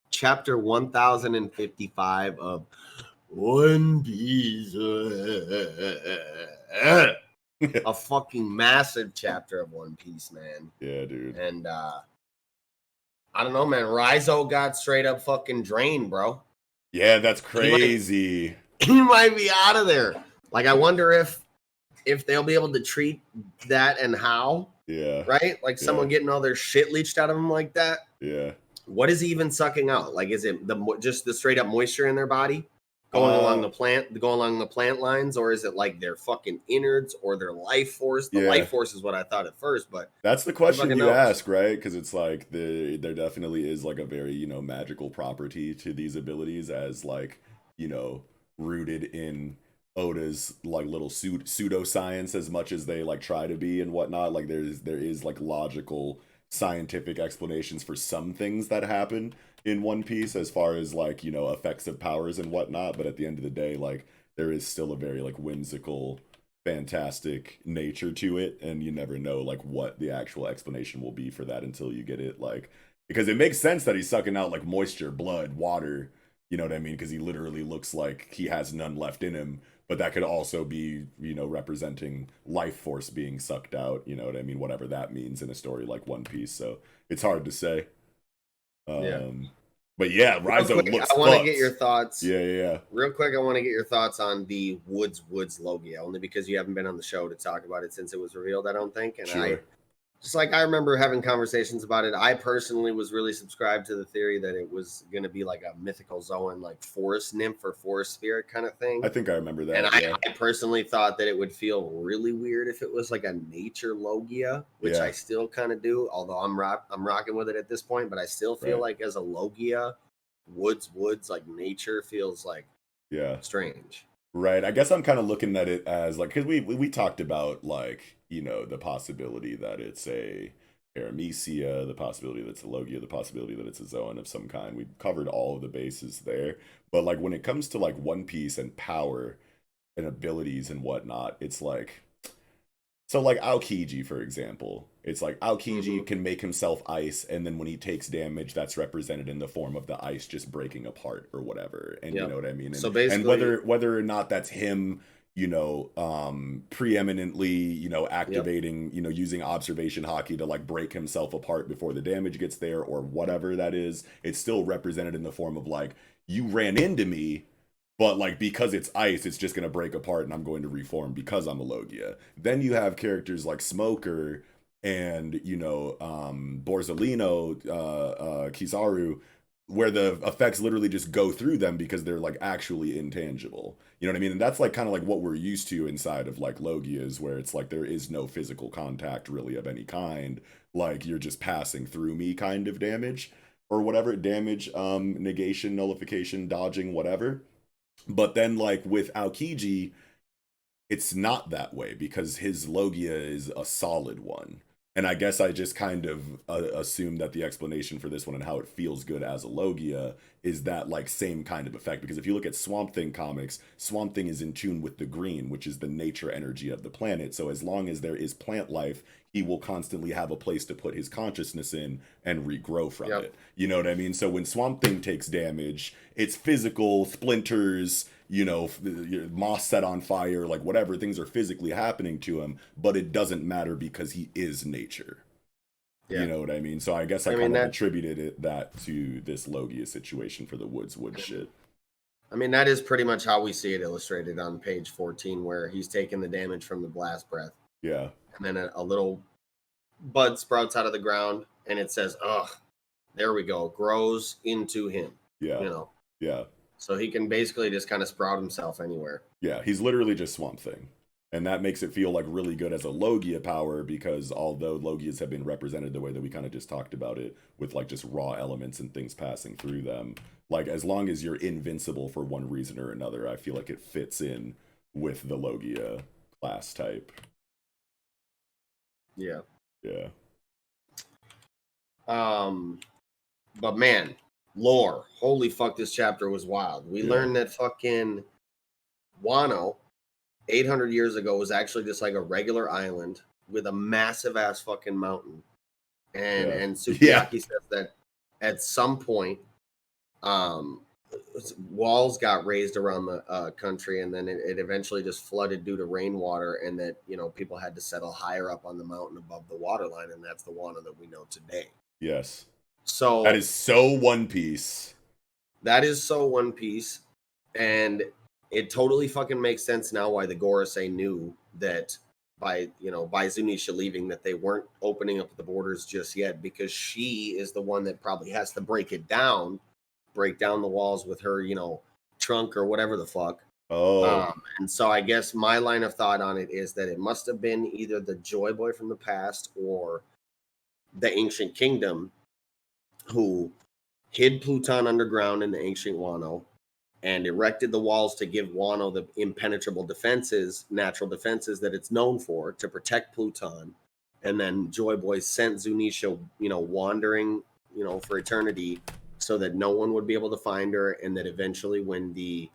chapter 1055 of One Piece. A fucking massive chapter of One Piece, man. Yeah, dude. And I don't know, man. Raizo got straight up fucking drained, bro. Yeah, that's crazy. He might be out of there. Like, I wonder if they'll be able to treat that and how. Yeah. Right? Like someone getting all their shit leached out of them like that. Yeah. What is he even sucking out? Like, is it just the straight up moisture in their body going along the plant lines, or is it like their fucking innards or their life force? The life force is what I thought at first, but that's the question you ask, right? Because it's like there definitely is like a very magical property to these abilities, as like rooted in Oda's like little pseudoscience as much as they like try to be and whatnot. Like there is like logical scientific explanations for some things that happen in One Piece as far as like effects of powers and whatnot, but at the end of the day, like there is still a very like whimsical, fantastic nature to it, and you never know like what the actual explanation will be for that until you get it, like, because it makes sense that he's sucking out like moisture, blood, water, you know what I mean, because he literally looks like he has none left in him, but that could also be representing life force being sucked out, you know what I mean, whatever that means in a story like One Piece. So it's hard to say. But yeah, Raizo looks I want to get your thoughts. Yeah. Real quick, I want to get your thoughts on the Woods Logia, only because you haven't been on the show to talk about it since it was revealed, I don't think. And sure. I remember having conversations about it. I personally was really subscribed to the theory that it was going to be like a mythical Zoan, like forest nymph or forest spirit kind of thing. I think I remember that. And I personally thought that it would feel really weird if it was like a nature Logia, which I still kind of do, although I'm rocking with it at this point, but I still feel like as a Logia, woods, like nature feels like strange. Right. I guess I'm kind of looking at it as like, because we talked about like, the possibility that it's a Paramecia, the possibility that it's a Logia, the possibility that it's a Zoan of some kind. We've covered all of the bases there. But like when it comes to like One Piece and power and abilities and whatnot, it's like, so like Aokiji, for example, it's like Aokiji can make himself ice, and then when he takes damage, that's represented in the form of the ice just breaking apart or whatever. And you know what I mean? And, so basically, and whether or not that's him, preeminently, activating, using observation hockey to like break himself apart before the damage gets there or whatever that is, it's still represented in the form of like, you ran into me, but like because it's ice, it's just going to break apart and I'm going to reform because I'm a Logia. Then you have characters like Smoker and, Borzolino, Kizaru, where the effects literally just go through them because they're like actually intangible. You know what I mean? And that's like kind of like what we're used to inside of like Logias, where it's like there is no physical contact really of any kind. Like you're just passing through me kind of damage or whatever, damage, negation, nullification, dodging, whatever. But then like with Aokiji, it's not that way because his Logia is a solid one. And I guess I just kind of assume that the explanation for this one and how it feels good as a Logia is that like same kind of effect. Because if you look at Swamp Thing comics, Swamp Thing is in tune with the green, which is the nature energy of the planet. So as long as there is plant life, he will constantly have a place to put his consciousness in and regrow from it. You know what I mean? So when Swamp Thing takes damage, it's physical, splinters, you know, moss set on fire, like whatever, things are physically happening to him, but it doesn't matter because he is nature. You know what I mean? So I guess I kind of attributed that to this Logia situation for the wood shit. I mean, that is pretty much how we see it illustrated on page 14, where he's taking the damage from the blast breath. Yeah. And then a little bud sprouts out of the ground, and it says, "Ugh, there we go," grows into him. Yeah. You know. Yeah. So he can basically just kind of sprout himself anywhere. Yeah, he's literally just Swamp Thing. And that makes it feel like really good as a Logia power, because although Logias have been represented the way that we kind of just talked about it, with like just raw elements and things passing through them, like as long as you're invincible for one reason or another, I feel like it fits in with the Logia class type. Yeah. Yeah. But man, lore. Holy fuck, this chapter was wild. We learned that fucking Wano 800 years ago was actually just like a regular island with a massive ass fucking mountain. And Sukiyaki says that at some point walls got raised around the country, and then it eventually just flooded due to rainwater, and that, you know, people had to settle higher up on the mountain above the waterline, and that's the Wano that we know today. Yes. So that is so One Piece. That is so One Piece. And it totally fucking makes sense now why the Gorosei knew that by Zunisha leaving that they weren't opening up the borders just yet, because she is the one that probably has to break down the walls with her, you know, trunk or whatever the fuck. And so I guess my line of thought on it is that it must have been either the Joy Boy from the past or the Ancient Kingdom who hid Pluton underground in the ancient Wano and erected the walls to give Wano the impenetrable defenses, natural defenses that it's known for, to protect Pluton. And then Joy Boy sent Zunisha, you know, wandering, you know, for eternity, so that no one would be able to find her, and that eventually when the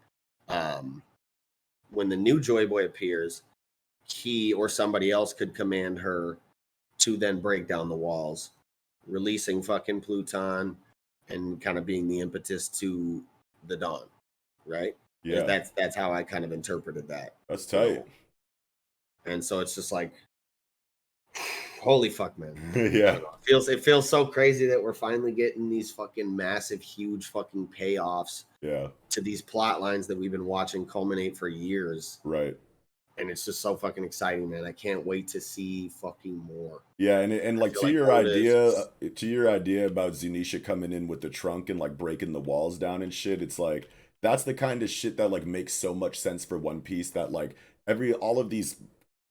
new Joy Boy appears, he or somebody else could command her to then break down the walls, releasing fucking Pluton and kind of being the impetus to the dawn, right? Yeah. That's how I kind of interpreted that. That's tight. So, and so it's just like, holy fuck, man. Yeah. It feels so crazy that we're finally getting these fucking massive, huge fucking payoffs to these plot lines that we've been watching culminate for years. Right. And it's just so fucking exciting, man. I can't wait to see fucking more. Yeah, and like to your idea about Zunisha coming in with the trunk and like breaking the walls down and shit, it's like that's the kind of shit that like makes so much sense for One Piece, that like all of these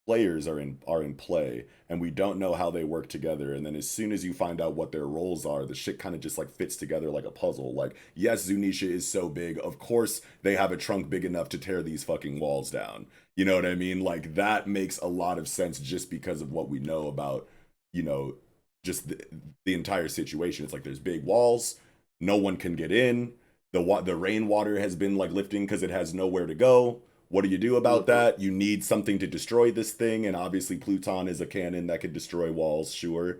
players are in play and we don't know how they work together, and then as soon as you find out what their roles are, the shit kind of just like fits together like a puzzle. Like, yes, Zunisha is so big, of course they have a trunk big enough to tear these fucking walls down. You know what I mean? Like, that makes a lot of sense just because of what we know about, you know, just the entire situation. It's like there's big walls, no one can get in, the rainwater has been like lifting because it has nowhere to go. What do you do about that? You need something to destroy this thing, and obviously Pluton is a cannon that could destroy walls, sure.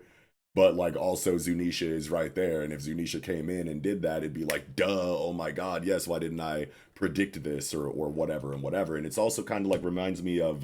But like also Zunisha is right there, and if Zunisha came in and did that, it'd be like, duh, oh my god, yes, why didn't I predict this or whatever and whatever. And it's also kind of like reminds me of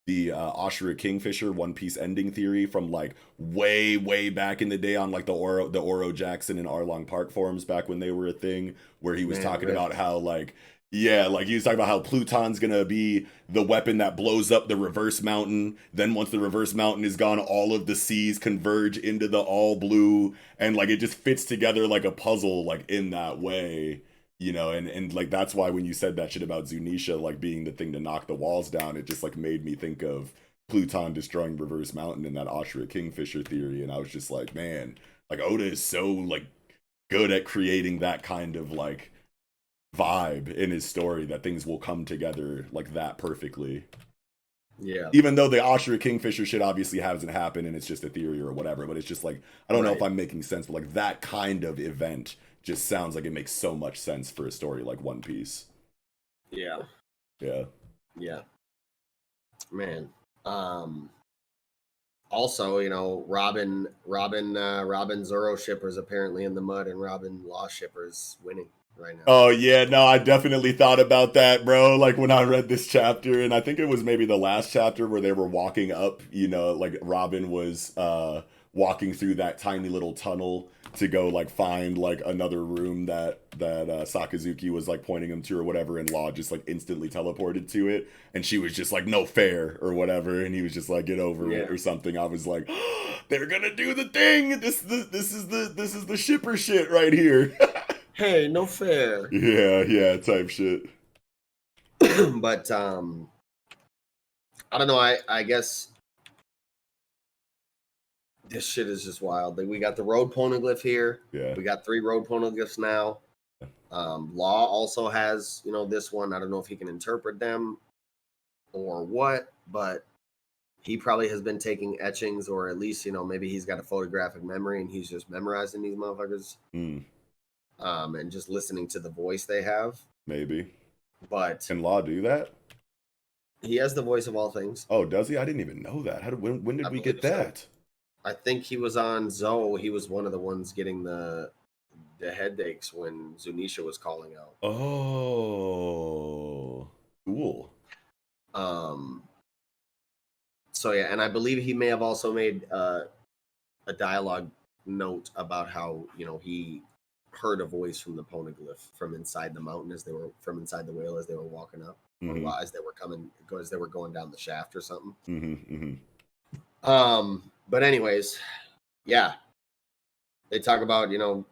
the Ashura Kingfisher One Piece ending theory from like way back in the day on like the Oro Jackson and Arlong Park forums back when they were a thing, where he was talking about how like, Yeah, like he was talking about how Pluton's gonna be the weapon that blows up the reverse mountain. Then once the reverse mountain is gone, all of the seas converge into the all blue, and like it just fits together like a puzzle, like in that way, you know. And like that's why when you said that shit about Zunisha like being the thing to knock the walls down, it just like made me think of Pluton destroying reverse mountain and that Ashura Kingfisher theory, and I was just like, man, like Oda is so like good at creating that kind of like vibe in his story that things will come together like that perfectly. Yeah. Even though the Ashura Kingfisher shit obviously hasn't happened and it's just a theory or whatever, but it's just like, I don't know if I'm making sense, but like that kind of event just sounds like it makes so much sense for a story like One Piece. Yeah. Yeah. Yeah. Man. Also, you know, Robin Zoro shippers apparently in the mud, and Robin Law shippers winning right now. Oh yeah, no, I definitely thought about that, bro. Like when I read this chapter, and I think it was maybe the last chapter where they were walking up, you know, like Robin was walking through that tiny little tunnel to go like find like another room that Sakazuki was like pointing him to or whatever, and Law just like instantly teleported to it, and she was just like no fair or whatever, and he was just like get over it or something. I was like, oh, they're gonna do the thing. This is the shipper shit right here. Hey, no fair. Yeah, type shit. But I don't know. I guess this shit is just wild. Like, we got the road poneglyph here. Yeah. We got 3 road poneglyphs now. Law also has, you know, this one. I don't know if he can interpret them or what, but he probably has been taking etchings, or at least, you know, maybe he's got a photographic memory and he's just memorizing these motherfuckers. And just listening to the voice they have. Maybe. But can Law do that? He has the voice of all things. Oh, does he? I didn't even know that. When did we get that? So. I think he was on Zoe. He was one of the ones getting the headaches when Zunisha was calling out. Oh, cool. So yeah, and I believe he may have also made a dialogue note about how, you know, he heard a voice from the poneglyph from inside the mountain from inside the whale as they were walking up, or as they were going down the shaft or something. But anyways, yeah, they talk about, you know,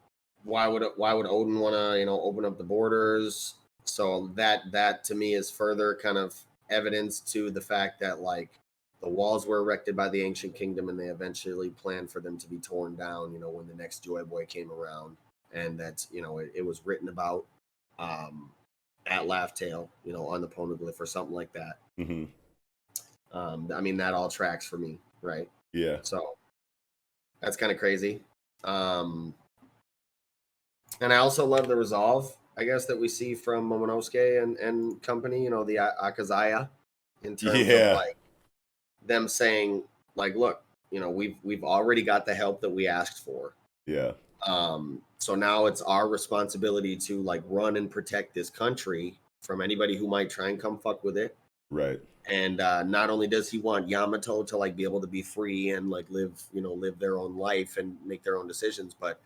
why would Odin want to, you know, open up the borders? So that to me is further kind of evidence to the fact that like the walls were erected by the ancient kingdom, and they eventually planned for them to be torn down, you know, when the next Joy Boy came around. And that's, you know, it was written about at Laugh Tale, you know, on the poneglyph or something like that. I mean, that all tracks for me, right? Yeah. So that's kind of crazy. And I also love the resolve, I guess, that we see from Momonosuke and company, you know, the Akazaya, in terms of like them saying, like, look, you know, we've already got the help that we asked for. Yeah. So now it's our responsibility to like run and protect this country from anybody who might try and come fuck with it. Right. And not only does he want Yamato to like be able to be free and like live their own life and make their own decisions, but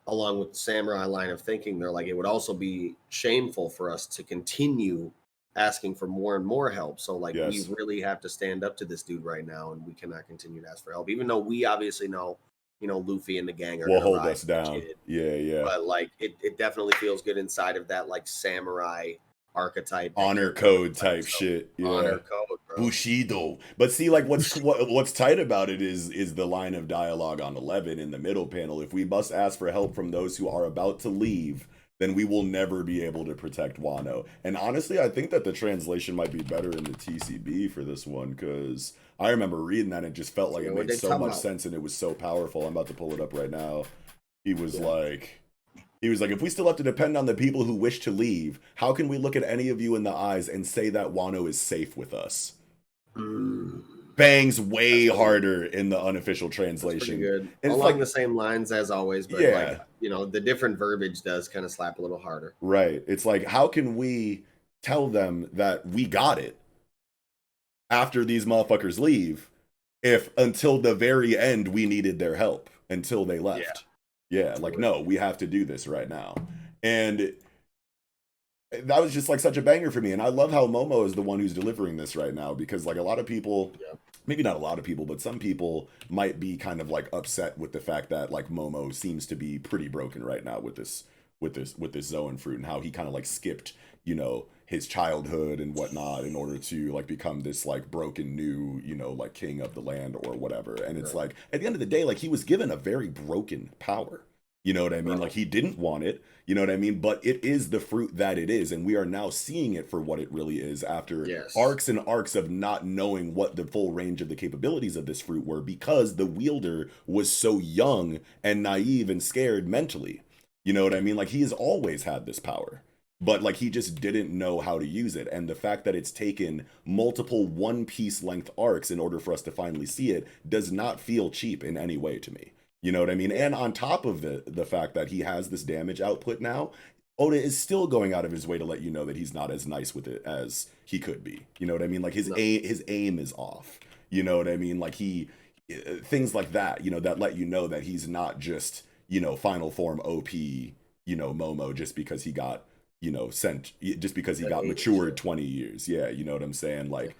along with the samurai line of thinking, they're like, it would also be shameful for us to continue asking for more and more help. So like, we really have to stand up to this dude right now, and we cannot continue to ask for help, even though we obviously know, you know, Luffy and the gang are will hold us down. Yeah. But like, it definitely feels good inside of that like samurai archetype, honor code type shit. Yeah. Honor code, bro. Bushido. But see, like what's tight about it is the line of dialogue on 11 in the middle panel. If we must ask for help from those who are about to leave, then we will never be able to protect Wano. And honestly, I think that the translation might be better in the TCB for this one, because I remember reading that and it just felt like it made so much sense and it was so powerful. I'm about to pull it up right now. He was like, if we still have to depend on the people who wish to leave, how can we look at any of you in the eyes and say that Wano is safe with us? Bangs way harder in the unofficial translation. Good. And along like the same lines as always, but like, you know, the different verbiage does kind of slap a little harder. Right. It's like, how can we tell them that we got it after these motherfuckers leave if until the very end we needed their help until they left? Yeah, like, no, we have to do this right now. And that was just like such a banger for me. And I love how Momo is the one who's delivering this right now, because like a lot of people, maybe not a lot of people, but some people might be kind of like upset with the fact that like Momo seems to be pretty broken right now with this Zoan fruit, and how he kind of like skipped, you know, his childhood and whatnot in order to like become this like broken new, you know, like king of the land or whatever. And it's like at the end of the day, like he was given a very broken power. You know what I mean? Like he didn't want it, you know what I mean? But it is the fruit that it is, and we are now seeing it for what it really is after arcs and arcs of not knowing what the full range of the capabilities of this fruit were, because the wielder was so young and naive and scared mentally. You know what I mean? Like he has always had this power, but like he just didn't know how to use it. And the fact that it's taken multiple One Piece length arcs in order for us to finally see it does not feel cheap in any way to me. You know what I mean? And on top of the fact that he has this damage output now, Oda is still going out of his way to let you know that he's not as nice with it as he could be. You know what I mean? Like his aim is off. You know what I mean? Like things like that, you know, that let you know that he's not just, you know, final form OP, you know, Momo just because he got, you know, just because he got matured 20 years. Yeah, you know what I'm saying? Like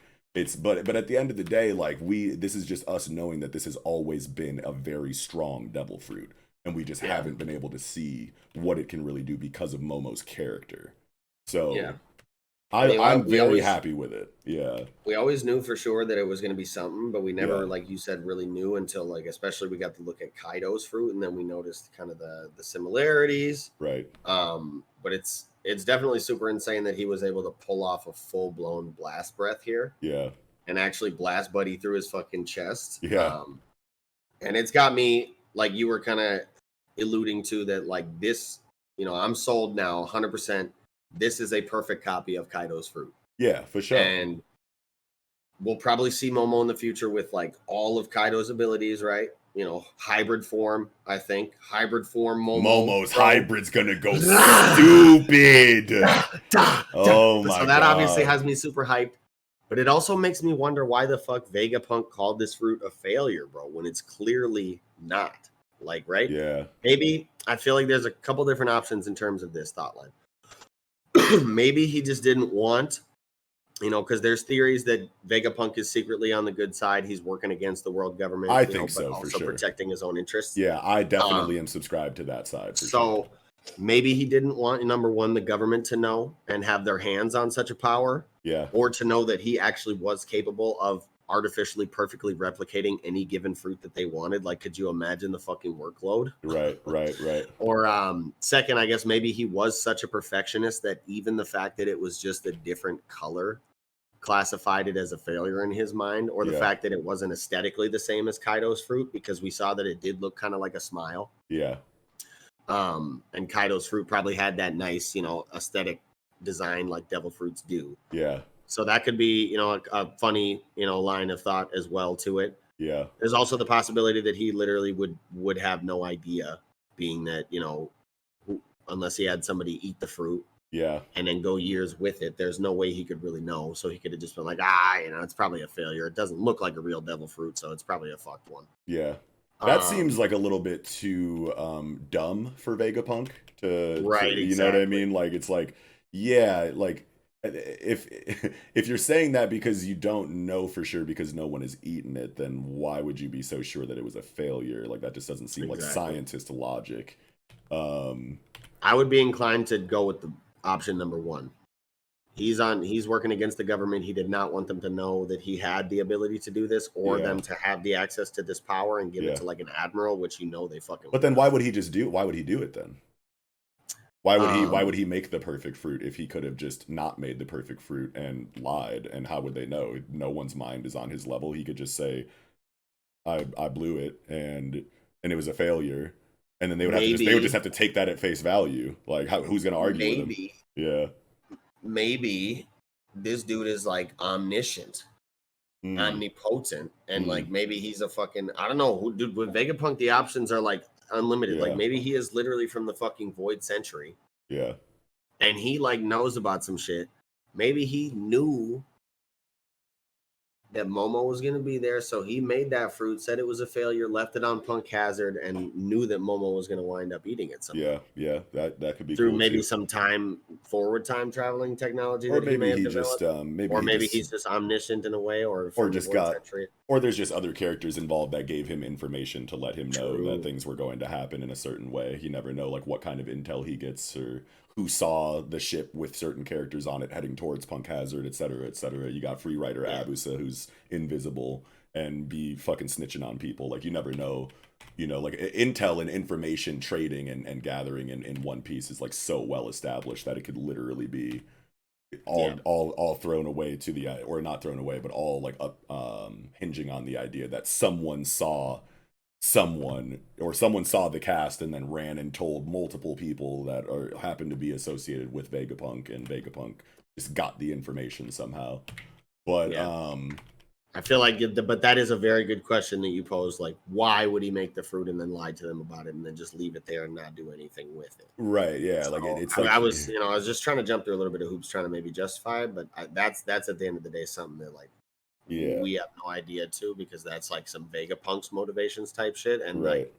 but at the end of the day, like this is just us knowing that this has always been a very strong devil fruit, and we just haven't been able to see what it can really do because of Momo's character. So I'm very happy with it. Yeah. We always knew for sure that it was going to be something, but we never, like you said, really knew until like, especially we got to look at Kaido's fruit, and then we noticed kind of the similarities. Right. But it's definitely super insane that he was able to pull off a full blown blast breath here. Yeah. And actually blast Buddy through his fucking chest. Yeah. And it's got me, like you were kind of alluding to, that like this, you know, I'm sold now 100%. This is a perfect copy of Kaido's fruit. Yeah, for sure. And we'll probably see Momo in the future with like all of Kaido's abilities, right? You know, hybrid form, I think. Hybrid form Momo. Momo's hybrid's gonna go stupid. Oh my god. So that obviously has me super hyped. But it also makes me wonder why the fuck Vegapunk called this fruit a failure, bro, when it's clearly not. Like, right? Yeah. Maybe I feel like there's a couple different options in terms of this thought line. Maybe he just didn't want, you know, because there's theories that Vegapunk is secretly on the good side. He's working against the world government. I think so, but for also sure. protecting his own interests. Yeah, I definitely am subscribed to that side. So maybe he didn't want, number one, the government to know and have their hands on such a power. Yeah. Or to know that he actually was capable of artificially perfectly replicating any given fruit that they wanted. Like, could you imagine the fucking workload? Right. Or second, I guess maybe he was such a perfectionist that even the fact that it was just a different color classified it as a failure in his mind, or the fact that it wasn't aesthetically the same as Kaido's fruit, because we saw that it did look kind of like a smile. Yeah. And Kaido's fruit probably had that nice, you know, aesthetic design like devil fruits do. Yeah. So that could be, you know, a funny, you know, line of thought as well to it. Yeah. There's also the possibility that he literally would have no idea, being that, you know, unless he had somebody eat the fruit. Yeah. And then go years with it. There's no way he could really know. So he could have just been like, you know, it's probably a failure. It doesn't look like a real devil fruit, so it's probably a fucked one. Yeah. That seems like a little bit too dumb for Vegapunk to, right, you know what I mean? Like, it's like, yeah, like, if you're saying that because you don't know for sure because no one has eaten it, then why would you be so sure that it was a failure? Like, that just doesn't seem like scientist logic. I would be inclined to go with the option number one. He's working against the government. He did not want them to know that he had the ability to do this, or them to have the access to this power and give it to like an admiral, which they fucking. But then why would he do it then? Why would he make the perfect fruit if he could have just not made the perfect fruit and lied? And how would they know? No one's mind is on his level. He could just say, I blew it and it was a failure. And then they would just have to take that at face value. Like, who's going to argue with him? Yeah. Maybe this dude is like omniscient, omnipotent, and like maybe he's a fucking, I don't know, dude. With Vegapunk, the options are like unlimited. Like maybe he is literally from the fucking Void Century. Yeah. And he like knows about some shit. Maybe he knew that Momo was going to be there, so he made that fruit, said it was a failure, left it on Punk Hazard, and knew that Momo was going to wind up eating it somehow. Yeah, that could be Through cool maybe too. some time traveling technology Or that he may maybe have he developed, just maybe he's just omniscient in a way, or or from the just voice got that trait. or there's just other characters involved that gave him information to let him know that True. things were going to happen in a certain way. You never know like what kind of intel he gets or who saw the ship with certain characters on it heading towards Punk Hazard, etc., etc. You got free writer Yeah. Abusa who's invisible and be fucking snitching on people. Like you never know. You know, like intel and information trading and gathering in One Piece is like so well established that it could literally be all thrown away to the or not thrown away, but all like up hinging on the idea that someone saw the cast and then ran and told multiple people that happened to be associated with Vegapunk, and Vegapunk just got the information somehow. But I feel like, but that is a very good question that you pose. Like, why would he make the fruit and then lie to them about it and then just leave it there and not do anything with it? Right, yeah, So, like it's I, like I was, I was just trying to jump through a little bit of hoops, trying to maybe justify it, but that's at the end of the day something that like we have no idea too, because that's like some Vegapunk's motivations type shit, and like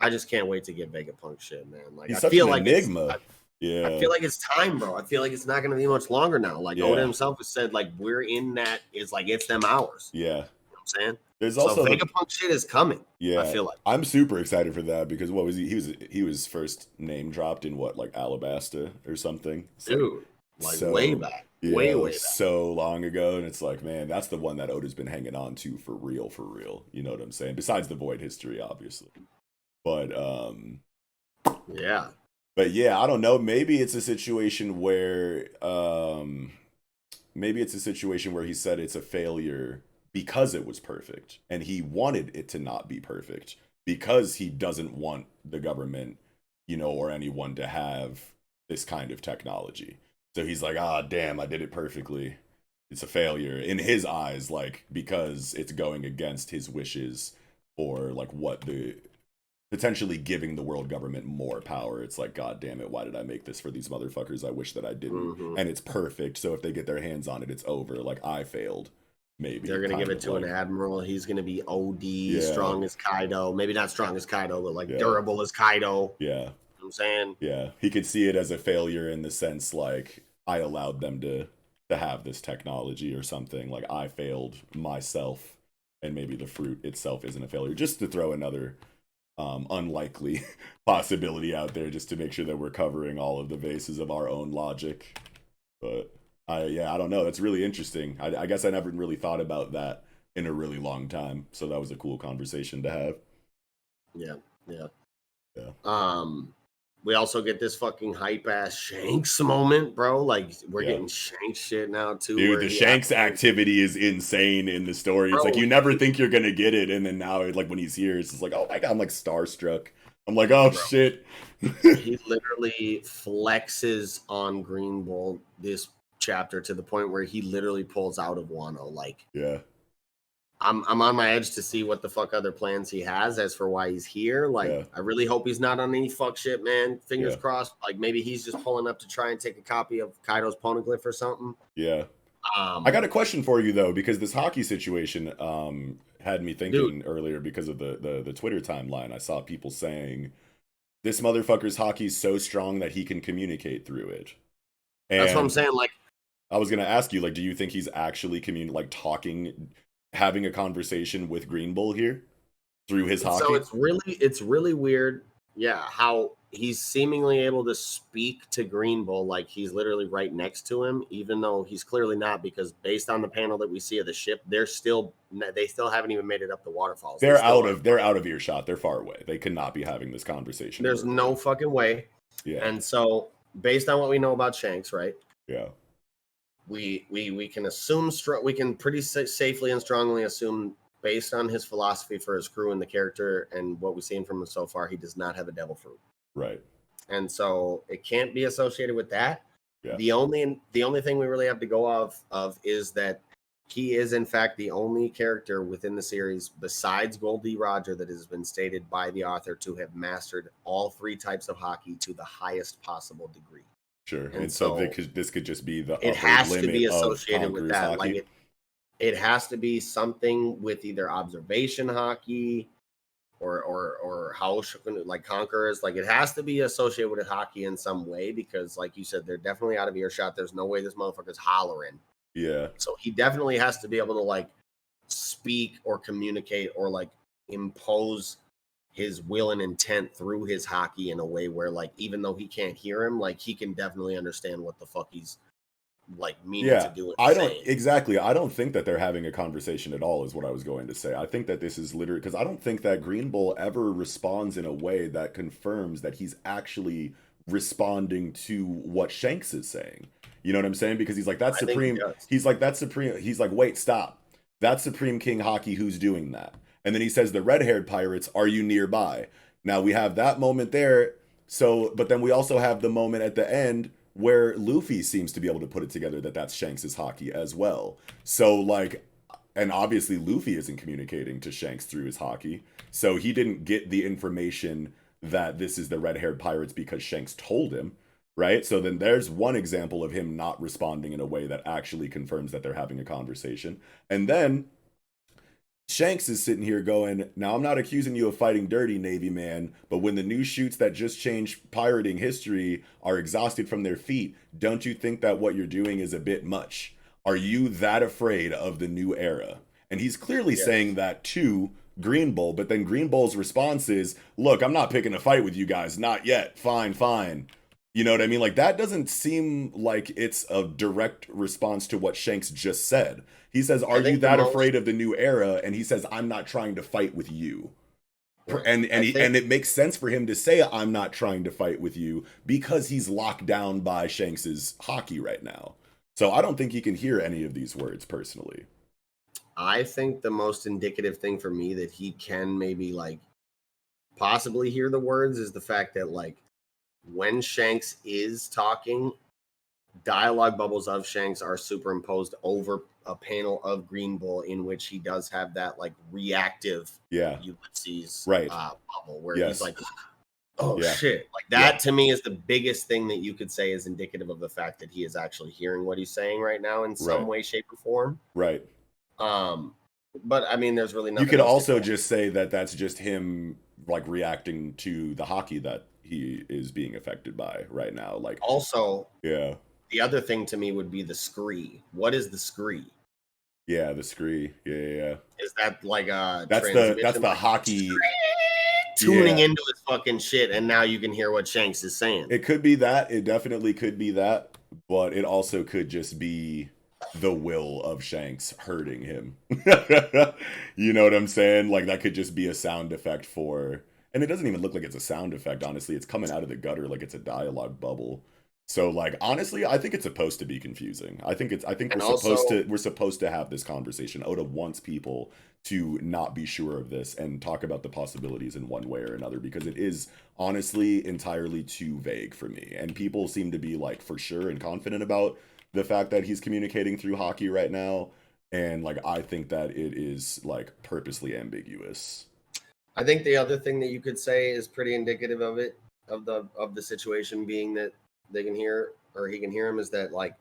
I just can't wait to get Vegapunk shit, man. Like he's I such feel an like enigma. I feel like it's time, bro. I feel like it's not going to be much longer now. Like Oda himself has said, like we're in that. It's like it's them hours. Yeah, you know what I'm saying. There's also Vegapunk shit is coming. Yeah, I feel like I'm super excited for that because what was he was first name dropped in what, like Alabasta or something, dude, like way back, way back, so long ago, and it's like, man, that's the one that Oda's been hanging on to for real. You know what I'm saying? Besides the Void history, obviously, but yeah. But yeah, I don't know. Maybe it's a situation where he said it's a failure because it was perfect and he wanted it to not be perfect because he doesn't want the government, you know, or anyone to have this kind of technology. So he's like, damn, I did it perfectly. It's a failure in his eyes, like, because it's going against his wishes or like what the potentially giving the world government more power. It's like, god damn it, why did I make this for these motherfuckers? I wish that I didn't. And it's perfect, so if they get their hands on it, it's over. Like, I failed. Maybe they're gonna give it to an admiral. He's gonna be OD strong as Kaido. Maybe not strong as Kaido, but like durable as Kaido. Yeah, you know what I'm saying. Yeah, he could see it as a failure in the sense like I allowed them to have this technology or something. Like I failed myself, and maybe the fruit itself isn't a failure. Just to throw another unlikely possibility out there, just to make sure that we're covering all of the bases of our own logic. But I don't know. That's really interesting. I guess I never really thought about that in a really long time. So that was a cool conversation to have. Yeah. We also get this fucking hype ass Shanks moment, bro. Like we're getting Shanks shit now too. Dude, the Shanks activity is insane in the story. It's like you never think you're gonna get it, and then now, like when he's here, it's just like, oh my god, I'm like starstruck. I'm like, oh shit. He literally flexes on Green Bull this chapter to the point where he literally pulls out of Wano. Like, I'm on my edge to see what the fuck other plans he has as for why he's here. Like, I really hope he's not on any fuck shit, man. Fingers crossed. Like, maybe he's just pulling up to try and take a copy of Kaido's poneglyph or something. Yeah. I got a question for you though, because this hockey situation had me thinking earlier because of the Twitter timeline. I saw people saying this motherfucker's hockey is so strong that he can communicate through it. And that's what I'm saying. Like, I was gonna ask you, like, do you think he's actually having a conversation with Green Bull here through his hockey? So it's really weird. Yeah, how he's seemingly able to speak to Green Bull like he's literally right next to him, even though he's clearly not, because based on the panel that we see of the ship, they still haven't even made it up the waterfalls. They're out of earshot. They're far away. They could not be having this conversation. There's no fucking way. Yeah. And so based on what we know about Shanks, right? Yeah. We can assume we can pretty safely and strongly assume, based on his philosophy for his crew and the character and what we've seen from him so far, he does not have a devil fruit. Right. And so it can't be associated with that. Yeah. The only thing we really have to go off of is that he is in fact the only character within the series besides Goldie Roger that has been stated by the author to have mastered all three types of hockey to the highest possible degree. Sure. And so this could just be the it has to be associated with that. Hockey. Like it has to be something with either observation hockey or how like conquerors. Like it has to be associated with hockey in some way because, like you said, they're definitely out of earshot. There's no way this motherfucker's hollering. Yeah. So he definitely has to be able to like speak or communicate or like impose his will and intent through his hockey in a way where, like, even though he can't hear him, like he can definitely understand what the fuck he's like meaning to do. I don't think that they're having a conversation at all, is what I was going to say. I think that this is literally because I don't think that Green Bull ever responds in a way that confirms that he's actually responding to what Shanks is saying. You know what I'm saying? Because he's like, that's Supreme. He's like, that's Supreme. He's like, wait, stop. That's Supreme King Haki. Who's doing that? And then he says, the red-haired pirates, are you nearby? Now we have that moment there. So, but then we also have the moment at the end where Luffy seems to be able to put it together that that's Shanks' hockey as well. So, like, and obviously Luffy isn't communicating to Shanks through his hockey. So he didn't get the information that this is the red-haired pirates because Shanks told him, right? So then there's one example of him not responding in a way that actually confirms that they're having a conversation. And then Shanks is sitting here going, now I'm not accusing you of fighting dirty, Navy man, but when the new shoots that just changed pirating history are exhausted from their feet, don't you think that what you're doing is a bit much? Are you that afraid of the new era? And he's clearly saying that to Green Bull, but then Green Bull's response is, look, I'm not picking a fight with you guys, not yet, fine, fine. You know what I mean? Like, that doesn't seem like it's a direct response to what Shanks just said. He says, are you that afraid of the new era? And he says, I'm not trying to fight with you. Right. And it makes sense for him to say, I'm not trying to fight with you, because he's locked down by Shanks's hockey right now. So I don't think he can hear any of these words personally. I think the most indicative thing for me that he can maybe like possibly hear the words is the fact that, like, when Shanks is talking, dialogue bubbles of Shanks are superimposed over a panel of Green Bull in which he does have that like reactive Ulysses bubble where he's like, oh shit. Like that to me is the biggest thing that you could say is indicative of the fact that he is actually hearing what he's saying right now in some way, shape, or form. Right. But I mean, there's really nothing. You could also just say that that's just him like reacting to the hockey that he is being affected by right now. Like, also, the other thing to me would be the scree. What is the scree? Yeah, the scree. Yeah. Is that like a that's the hockey tuning into his fucking shit, and now you can hear what Shanks is saying? It could be that. It definitely could be that, but it also could just be the will of Shanks hurting him. You know what I'm saying? Like, that could just be a sound effect for, and it doesn't even look like it's a sound effect, honestly. It's coming out of the gutter like it's a dialogue bubble. So, like, honestly, I think it's supposed to be confusing. I think we're supposed to have this conversation. Oda wants people to not be sure of this and talk about the possibilities in one way or another, because it is honestly entirely too vague for me. And people seem to be like for sure and confident about the fact that he's communicating through hockey right now. And like, I think that it is like purposely ambiguous. I think the other thing that you could say is pretty indicative of it, of the situation being that they can hear, or he can hear him, is that like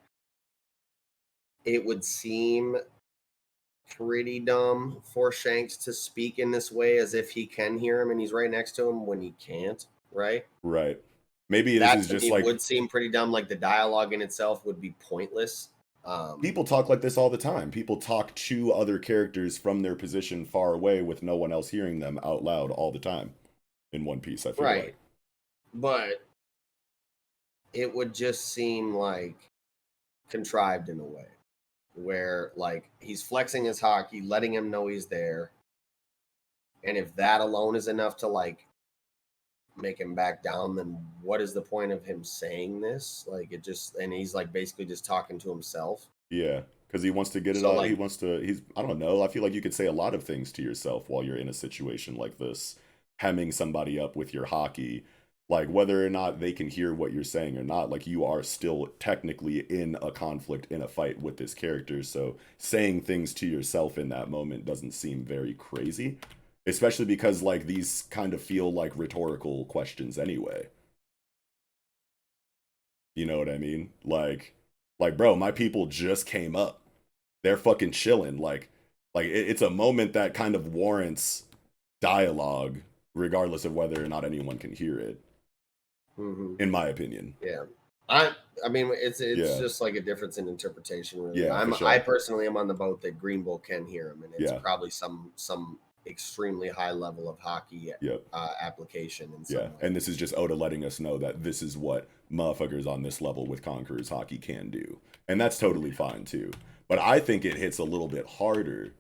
it would seem pretty dumb for Shanks to speak in this way as if he can hear him and he's right next to him when he can't, right? Right. Maybe this is just like, would seem pretty dumb. Like the dialogue in itself would be pointless. People talk like this all the time. People talk to other characters from their position far away with no one else hearing them out loud all the time in One Piece, I feel like. But it would just seem like contrived in a way where like he's flexing his hockey, letting him know he's there. And if that alone is enough to like make him back down, then what is the point of him saying this? Like, it just, and he's like basically just talking to himself. Yeah, because he wants to get it all. Like, I don't know. I feel like you could say a lot of things to yourself while you're in a situation like this, hemming somebody up with your hockey. Like, whether or not they can hear what you're saying or not, like, you are still technically in a conflict, in a fight with this character. So saying things to yourself in that moment doesn't seem very crazy, especially because, like, these kind of feel like rhetorical questions anyway. You know what I mean? Like, bro, my people just came up. they're fucking chilling. It's a moment that kind of warrants dialogue, regardless of whether or not anyone can hear it. Mm-hmm. In my opinion. Yeah. I mean, it's Yeah. just like a difference in interpretation, really. Yeah, for sure. I personally am on the boat that Green Bull can hear him, and it's Yeah. probably some extremely high level of hockey Yep. application. In some Yeah, way. and this is just Oda letting us know that this is what motherfuckers on this level with Conqueror's hockey can do, and that's totally fine too. But I think it hits a little bit harder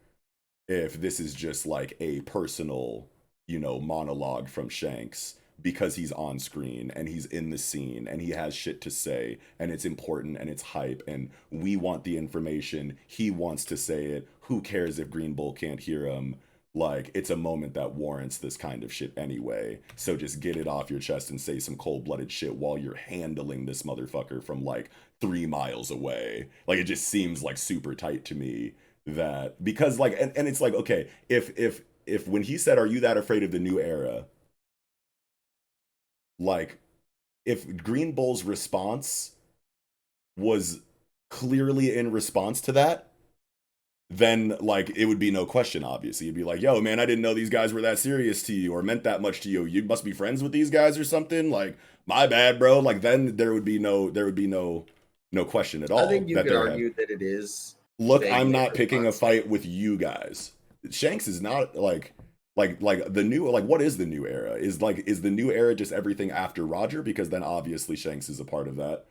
if this is just like a personal, monologue from Shanks because he's on screen and he's in the scene and he has shit to say and it's important and it's hype and we want the information. He wants to say it. Who cares if Green Bull can't hear him? Like, it's a moment that warrants this kind of shit anyway. So just get it off your chest and say some cold-blooded shit while you're handling this motherfucker from like 3 miles away. Like, it just seems like super tight to me that, because like, and it's like, okay, if when he said, "Are you that afraid of the new era?" Like, if Green Bull's response was clearly in response to that, then like it would be no question, obviously. You'd be like, "Yo, man, I didn't know these guys were that serious to you or meant that much to you. You must be friends with these guys or something." Like, my bad, bro. Like, then there would be no question at all. I think you could argue that it is. Look, I'm not picking a fight with you guys. Shanks is not like the new, like, what is the new era? Is the new era just everything after Roger? Because then obviously Shanks is a part of that.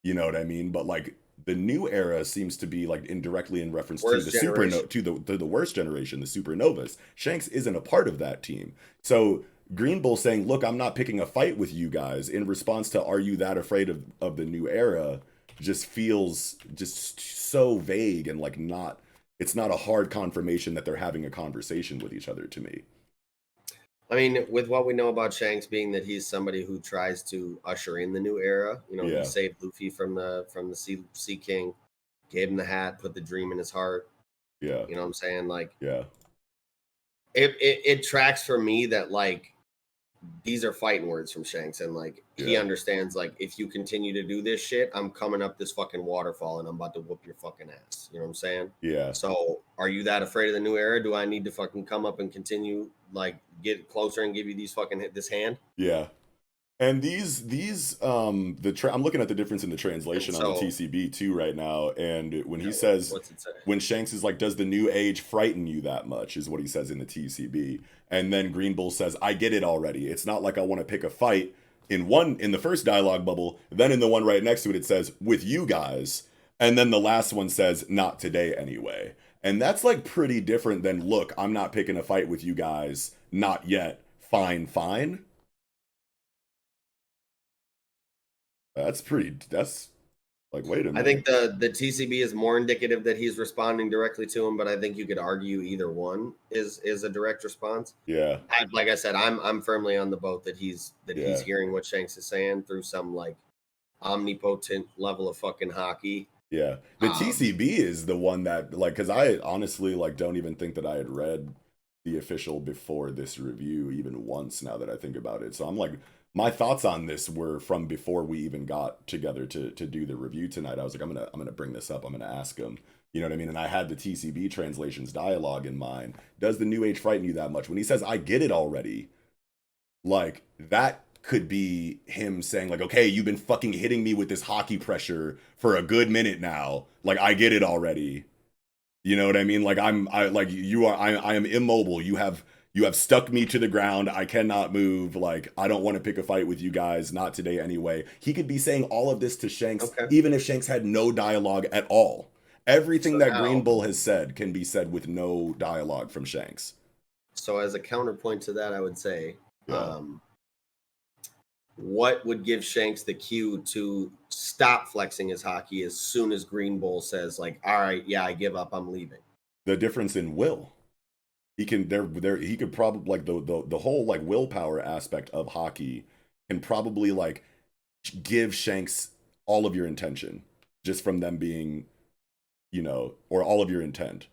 You know what I mean? But like, the new era seems to be like indirectly in reference to the worst generation, the Supernovas. Shanks isn't a part of that team. So Green Bull saying, "Look, I'm not picking a fight with you guys," in response to "Are you that afraid of the new era?" just feels just so vague and like it's not a hard confirmation that they're having a conversation with each other to me. I mean, with what we know about Shanks being that he's somebody who tries to usher in the new era, he saved Luffy from the Sea King, gave him the hat, put the dream in his heart. Yeah. You know what I'm saying? Like, yeah. It tracks for me that like these are fighting words from Shanks, and like he understands, like, if you continue to do this shit, I'm coming up this fucking waterfall and I'm about to whoop your fucking ass. You know what I'm saying? Yeah. So are you that afraid of the new era? Do I need to fucking come up and continue, like, get closer and give you these fucking this hand? Yeah. And I'm looking at the difference in the translation on the TCB too right now. And when he says, when Shanks is like, "Does the new age frighten you that much?" is what he says in the TCB. And then Green Bull says, "I get it already. It's not like I want to pick a fight." In the first dialogue bubble, then in the one right next to it says, "With you guys." And then the last one says, "Not today anyway." And that's like pretty different than, "Look, I'm not picking a fight with you guys. Not yet. Fine. That's like, wait a minute. I think the TCB is more indicative that he's responding directly to him, but I think you could argue either one is a direct response. Yeah. Like I said, I'm firmly on the boat that he's hearing what Shanks is saying through some like omnipotent level of fucking hockey. Yeah. The TCB is the one that, like, because I honestly like don't even think that I had read the official before this review even once, now that I think about it. So I'm like, my thoughts on this were from before we even got together to do the review tonight. I was like, I'm gonna bring this up. I'm gonna ask him. You know what I mean? And I had the TCB translations dialogue in mind. Does the new age frighten you that much? When he says, "I get it already," like, that could be him saying like, "Okay, you've been fucking hitting me with this hockey pressure for a good minute now. Like, I get it already." You know what I mean? Like, I am immobile. You have stuck me to the ground. I cannot move. Like, I don't want to pick a fight with you guys. Not today anyway. He could be saying all of this to Shanks, even if Shanks had no dialogue at all. Everything that Green Bull has said can be said with no dialogue from Shanks. So as a counterpoint to that, I would say, what would give Shanks the cue to stop flexing his hockey as soon as Green Bull says, like, "All right, yeah, I give up, I'm leaving"? The difference in will. He can he could probably, like, the whole like willpower aspect of hockey can probably like give Shanks all of your intention just from them being, or all of your intent.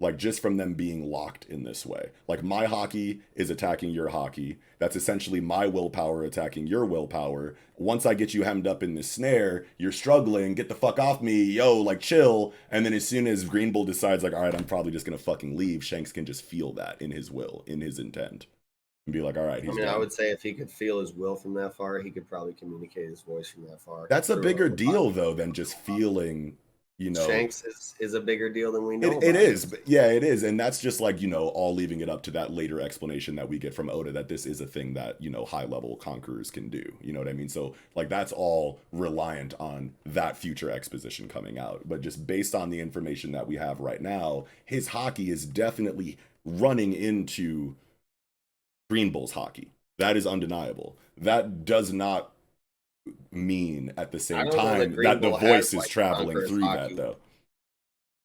Like, just from them being locked in this way. Like, my hockey is attacking your hockey. That's essentially my willpower attacking your willpower. Once I get you hemmed up in this snare, you're struggling, get the fuck off me, yo, like, chill. And then as soon as Green Bull decides, like, all right, I'm probably just gonna fucking leave, Shanks can just feel that in his will, in his intent. And be like, all right, he's done. I would say if he could feel his will from that far, he could probably communicate his voice from that far. That's a bigger deal, though, than just feeling... You know, Shanks is a bigger deal than we know. It is, but yeah, it is, and that's just like, you know, all leaving it up to that later explanation that we get from Oda that this is a thing that, you know, high level conquerors can do. You know what I mean? So like that's all reliant on that future exposition coming out. But just based on the information that we have right now, his hockey is definitely running into Green Bull's hockey. That is undeniable. That does not mean at the same time that the voice is traveling through that, though.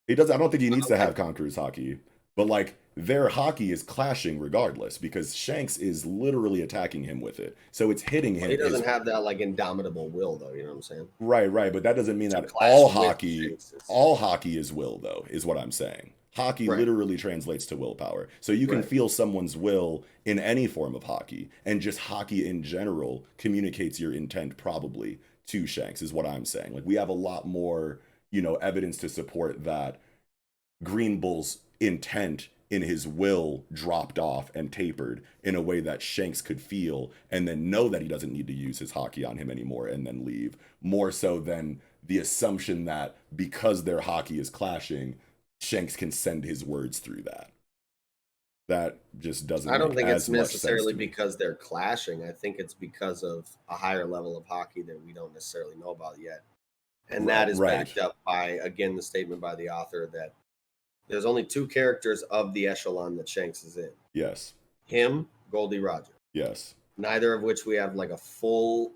It does. I don't think he needs to have Conqueror's hockey, but like their hockey is clashing regardless because Shanks is literally attacking him with it, so it's hitting him. He doesn't have that like indomitable will, though. You know what I'm saying? Right. But that doesn't mean that all hockey is will, though. Is what I'm saying. Hockey literally translates to willpower. So you can feel someone's will in any form of hockey, and just hockey in general communicates your intent probably to Shanks, is what I'm saying. Like we have a lot more, you know, evidence to support that Green Bull's intent in his will dropped off and tapered in a way that Shanks could feel and then know that he doesn't need to use his hockey on him anymore and then leave. More so than the assumption that because their hockey is clashing, Shanks can send his words through that. That just doesn't. I don't think it's necessarily because they're clashing. I think it's because of a higher level of hockey that we don't necessarily know about yet. And that is backed up by, again, the statement by the author that there's only two characters of the echelon that Shanks is in. Yes. Him, Goldie Roger. Yes. Neither of which we have like a full,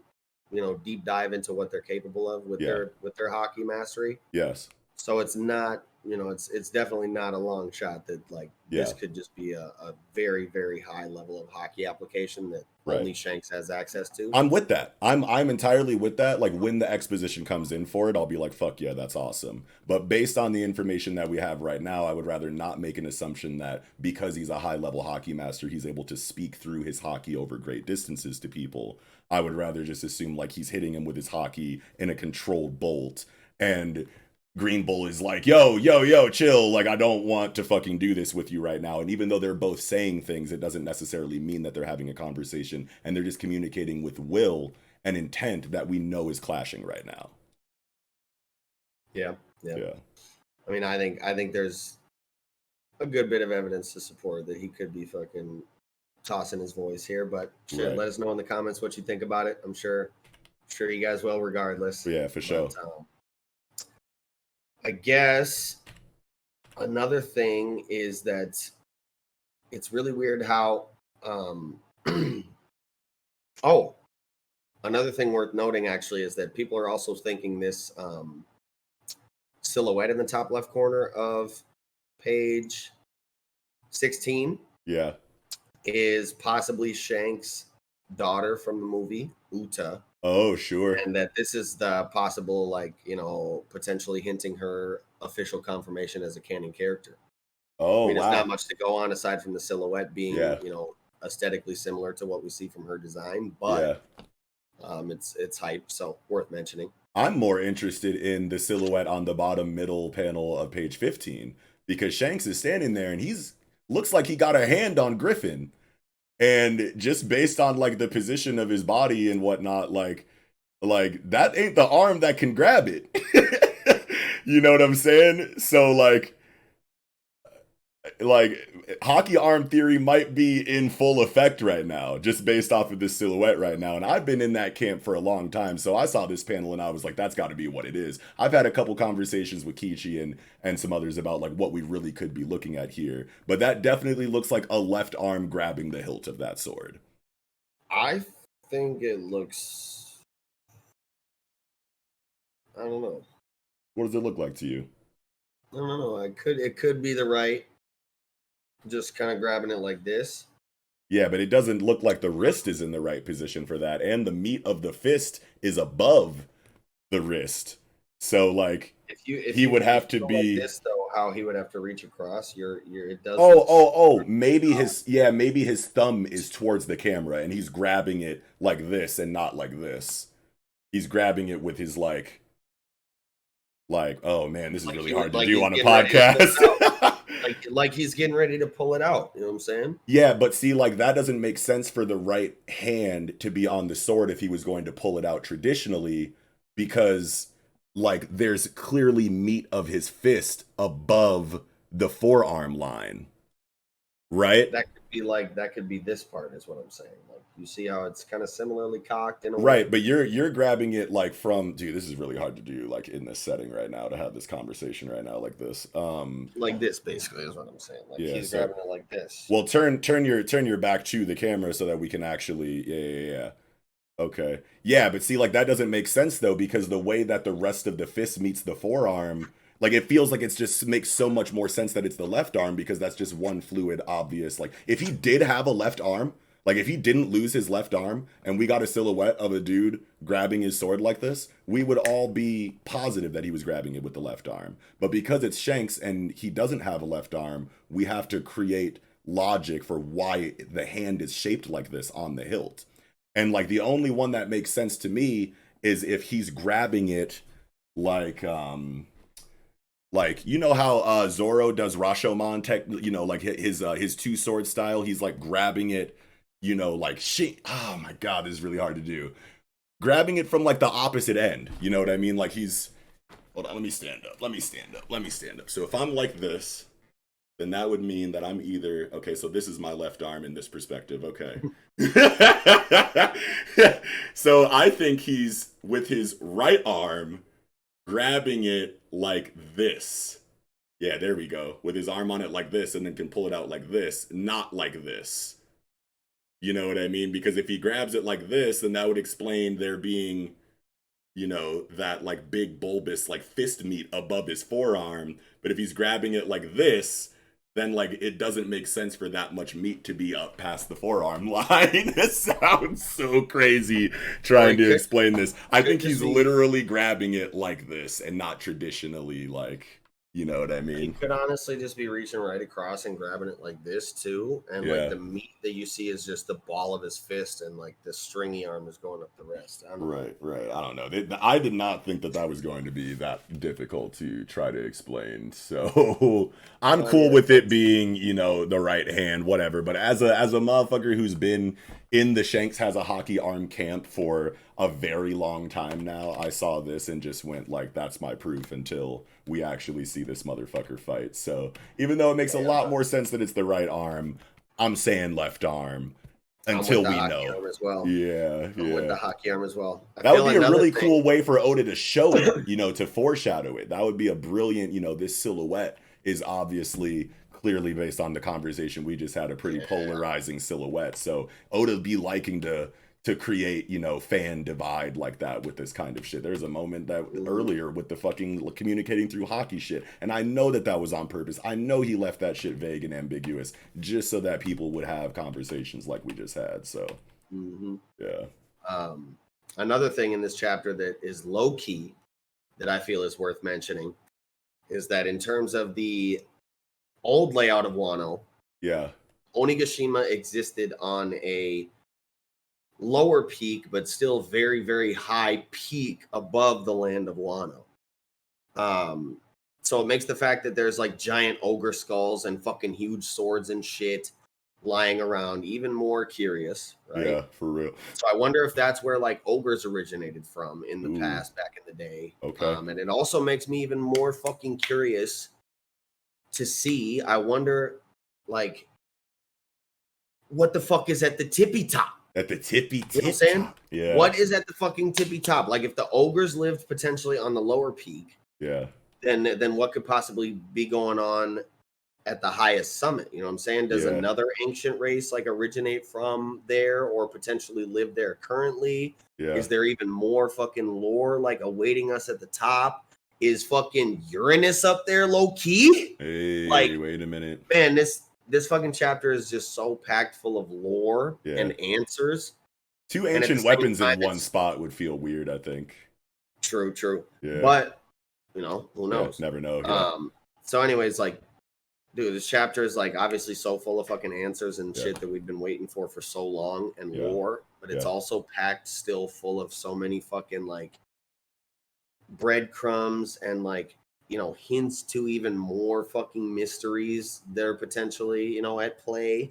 you know, deep dive into what they're capable of with their hockey mastery. Yes. So it's not, you know, it's definitely not a long shot that like this could just be a very, very high level of hockey application that only Shanks has access to. I'm with that. I'm entirely with that. Like when the exposition comes in for it, I'll be like, fuck yeah, that's awesome. But based on the information that we have right now, I would rather not make an assumption that because he's a high level hockey master, he's able to speak through his hockey over great distances to people. I would rather just assume like he's hitting him with his hockey in a controlled bolt, and Green Bull is like, yo, chill. Like, I don't want to fucking do this with you right now. And even though they're both saying things, it doesn't necessarily mean that they're having a conversation, and they're just communicating with will and intent that we know is clashing right now. Yeah. I mean, I think there's a good bit of evidence to support that he could be fucking tossing his voice here, but shit, let us know in the comments what you think about it. I'm sure you guys will regardless. Yeah, for sure. I guess another thing is that it's really weird how another thing worth noting actually is that people are also thinking this silhouette in the top left corner of page 16 is possibly Shanks' daughter from the movie, Uta. Oh, sure. And that this is the possible, like, you know, potentially hinting her official confirmation as a canon character. Oh, I mean, there's not much to go on aside from the silhouette being, you know, aesthetically similar to what we see from her design, but it's hype, so worth mentioning. I'm more interested in the silhouette on the bottom middle panel of page 15 because Shanks is standing there and looks like he got a hand on Griffin. And just based on like the position of his body and whatnot, like that ain't the arm that can grab it. You know what I'm saying? So like hockey arm theory might be in full effect right now, just based off of this silhouette right now. And I've been in that camp for a long time. So I saw this panel and I was like, that's got to be what it is. I've had a couple conversations with Kichi and some others about like what we really could be looking at here. But that definitely looks like a left arm grabbing the hilt of that sword. I think it looks, I don't know. What does it look like to you? I don't know. It could be the right, just kind of grabbing it like this. Yeah, but it doesn't look like the wrist is in the right position for that. And the meat of the fist is above the wrist. So, like, if he would have to be... Like this, though, how he would have to reach across. It does. Maybe maybe his thumb is towards the camera and he's grabbing it like this and not like this. He's grabbing it with his like, oh man, this is really hard to do on a podcast. like he's getting ready to pull it out. You know what I'm saying? Yeah, but see, like that doesn't make sense for the right hand to be on the sword if he was going to pull it out traditionally, because like there's clearly meat of his fist above the forearm line, right? That could be this part, is what I'm saying. Like you see how it's kind of similarly cocked in a way. Right, but you're grabbing it like from, dude, this is really hard to do like in this setting right now, to have this conversation right now like this. Like this basically is what I'm saying. Like he's grabbing it like this. Well, turn your back to the camera so that we can actually yeah. Okay. Yeah, but see, like that doesn't make sense though, because the way that the rest of the fist meets the forearm, like it feels like it's just makes so much more sense that it's the left arm, because that's just one fluid, obvious. Like if he did have a left arm, like if he didn't lose his left arm and we got a silhouette of a dude grabbing his sword like this, we would all be positive that he was grabbing it with the left arm. But because it's Shanks and he doesn't have a left arm, we have to create logic for why the hand is shaped like this on the hilt. And like the only one that makes sense to me is if he's grabbing it like you know how Zoro does Rashomon tech, you know, like his two sword style, he's like grabbing it, you know, like shit. Oh my god, this is really hard to do. Grabbing it from like the opposite end, you know what I mean? Like he's, hold on, let me stand up. So if I'm like this, then that would mean that I'm either, okay, so this is my left arm in this perspective, okay. So I think he's with his right arm grabbing it like this. Yeah, there we go. With his arm on it like this, and then can pull it out like this, not like this. You know what I mean? Because if he grabs it like this, then that would explain there being, you know, that like big bulbous like fist meat above his forearm. But if he's grabbing it like this, then like it doesn't make sense for that much meat to be up past the forearm line. This sounds so crazy trying to explain this. I think he's literally grabbing it like this and not traditionally, like, you know what I mean? He could honestly just be reaching right across and grabbing it like this too. And like the meat that you see is just the ball of his fist, and like the stringy arm is going up the wrist. Right. I don't know. I did not think that was going to be that difficult to try to explain. So I'm cool with it being, you know, the right hand, whatever. But as a motherfucker who's been in the Shanks Has a Hockey Arm camp for a very long time now, I saw this and just went like, that's my proof until we actually see this motherfucker fight. So even though it makes a lot more sense that it's the right arm, I'm saying left arm until we know. As well. Yeah. With the hockey arm as well. That would be a really cool way for Oda to show it, you know, to foreshadow it. That would be a brilliant, you know, this silhouette is obviously clearly based on the conversation we just had, a pretty polarizing silhouette. So Oda be liking to create, you know, fan divide like that with this kind of shit. There's a moment that earlier with the fucking communicating through hockey shit, and I know that was on purpose. I know he left that shit vague and ambiguous just so that people would have conversations like we just had. So another thing in this chapter that is low key that I feel is worth mentioning is that in terms of the old layout of Wano, Onigashima existed on a lower peak, but still very, very high peak above the land of Wano. So it makes the fact that there's like giant ogre skulls and fucking huge swords and shit lying around even more curious, right? Yeah, for real. So I wonder if that's where like ogres originated from in the past, back in the day. Okay. And it also makes me even more fucking curious to see. I wonder, like, what the fuck is at the tippy top? At the tippy You know what I'm saying? top. Yeah. What is at the fucking tippy top? Like, if the ogres lived potentially on the lower peak, then what could possibly be going on at the highest summit? You know what I'm saying? Does another ancient race like originate from there or potentially live there currently? Is there even more fucking lore like awaiting us at the top? Is fucking Uranus up there low key? Hey, like, wait a minute. Man, this fucking chapter is just so packed full of lore and answers. Two ancient weapons in one spot would feel weird, I think. True. Yeah. But, you know, who knows? Never know. Yeah. So anyways, like, dude, this chapter is like obviously so full of fucking answers and shit that we've been waiting for so long and lore, but it's also packed still full of so many fucking like breadcrumbs and like, you know, hints to even more fucking mysteries that are potentially, you know, at play.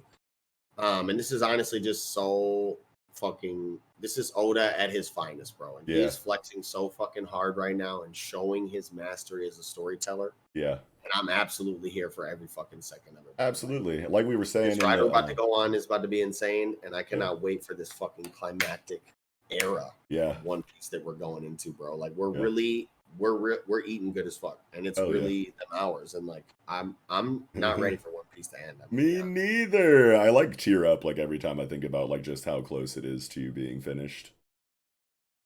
And this is honestly just so fucking, this is Oda at his finest, bro. And he's flexing so fucking hard right now and showing his mastery as a storyteller. Yeah. And I'm absolutely here for every fucking second of it. Absolutely. Like we were saying, this ride we're about to go on is about to be insane, and I cannot wait for this fucking climactic era of One Piece that we're going into, bro. Like we're really we're eating good as fuck, and it's really them hours. And like I'm not ready for One Piece to end. Me neither. I like tear up like every time I think about like just how close it is to being finished.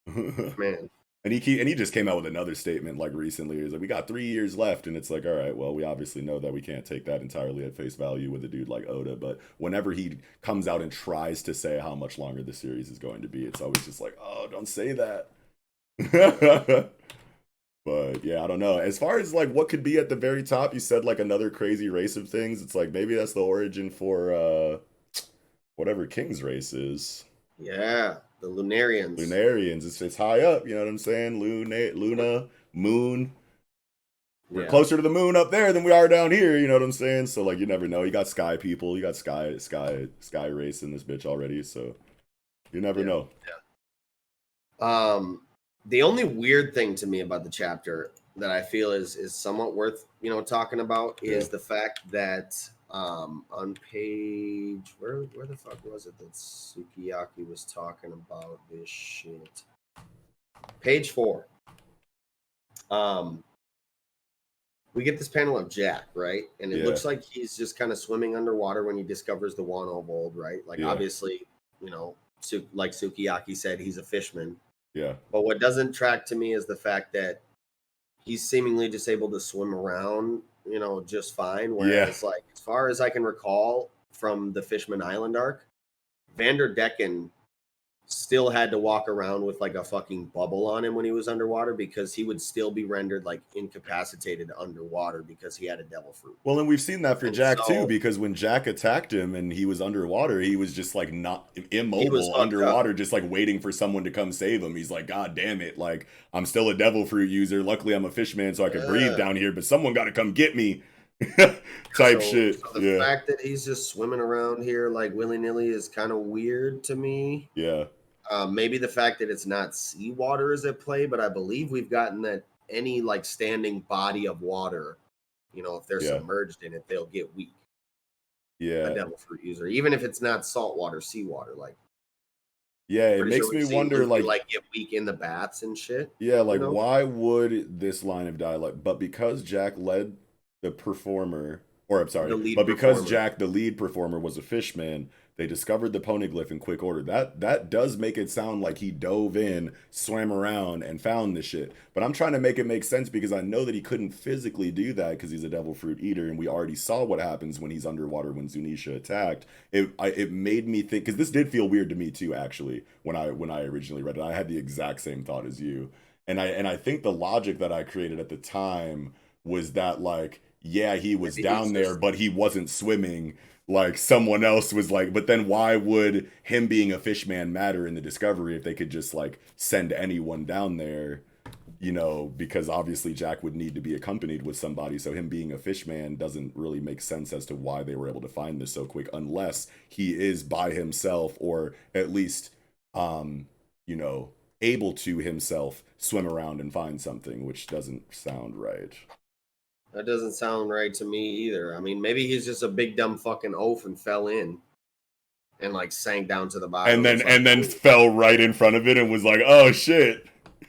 Man. And he just came out with another statement like recently. He's like, we got 3 years left, and it's like, all right, well, we obviously know that we can't take that entirely at face value with a dude like Oda. But whenever he comes out and tries to say how much longer the series is going to be, it's always just like, oh, don't say that. But yeah, I don't know. As far as like what could be at the very top, you said like another crazy race of things. It's like maybe that's the origin for whatever King's race is. Yeah. The Lunarians. It's high up, you know what I'm saying? Luna, moon. We're closer to the moon up there than we are down here, you know what I'm saying? So like you never know. You got sky people, you got sky race in this bitch already, so you never know. Yeah. The only weird thing to me about the chapter that I feel is somewhat worth, you know, talking about is the fact that on page where the fuck was it that Sukiyaki was talking about this shit? Page 4. We get this panel of Jack, right? And it looks like he's just kind of swimming underwater when he discovers the Wano of Old, right? Like obviously, you know, like Sukiyaki said, he's a fishman. Yeah. But what doesn't track to me is the fact that he's seemingly just able to swim around, you know, just fine. Whereas, like, as far as I can recall from the Fishman Island arc, Vanderdecken still had to walk around with like a fucking bubble on him when he was underwater because he would still be rendered like incapacitated underwater because he had a devil fruit. Well, and we've seen that for Jack too, because when Jack attacked him and he was underwater, he was just like not immobile underwater, just like waiting for someone to come save him. He's like, God damn it, like I'm still a devil fruit user. Luckily I'm a fishman so I can breathe down here, but someone got to come get me. Shit. So the fact that he's just swimming around here like willy-nilly is kind of weird to me. Yeah. Maybe the fact that it's not seawater is at play, but I believe we've gotten that any like standing body of water, you know, if they're submerged in it, they'll get weak. Yeah. A devil fruit user, even if it's not saltwater, seawater, like. Yeah, it makes me wonder, like get weak in the baths and shit. Yeah, like you know? Why would this line of dialogue? But because Jack led the performer, or I'm sorry, but because Jack, the lead performer, was a fishman, they discovered the poneglyph in quick order. That does make it sound like he dove in, swam around, and found this shit. But I'm trying to make it make sense because I know that he couldn't physically do that because he's a devil fruit eater, and we already saw what happens when he's underwater when Zunisha attacked. It made me think, because this did feel weird to me too, actually, when I originally read it. I had the exact same thought as you, and I think the logic that I created at the time was that like, yeah, he was down there, but he wasn't swimming. Like someone else was like, but then why would him being a fishman matter in the discovery if they could just like send anyone down there, you know, because obviously Jack would need to be accompanied with somebody. So him being a fishman doesn't really make sense as to why they were able to find this so quick, unless he is by himself or at least, you know, able to himself swim around and find something, which doesn't sound right. That doesn't sound right to me either. I mean, maybe he's just a big dumb fucking oaf and fell in and like sank down to the bottom. And then fell right in front of it and was like, oh shit.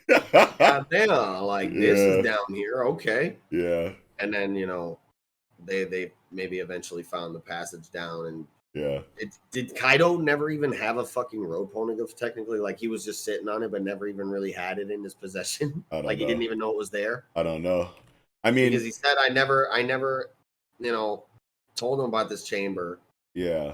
God damn, like this is down here. Okay. Yeah. And then, you know, they maybe eventually found the passage down and did Kaido never even have a fucking road poneglyph technically? Like he was just sitting on it but never even really had it in his possession. Like he didn't even know it was there. I don't know. I mean, because he said, I never, you know, told him about this chamber. Yeah.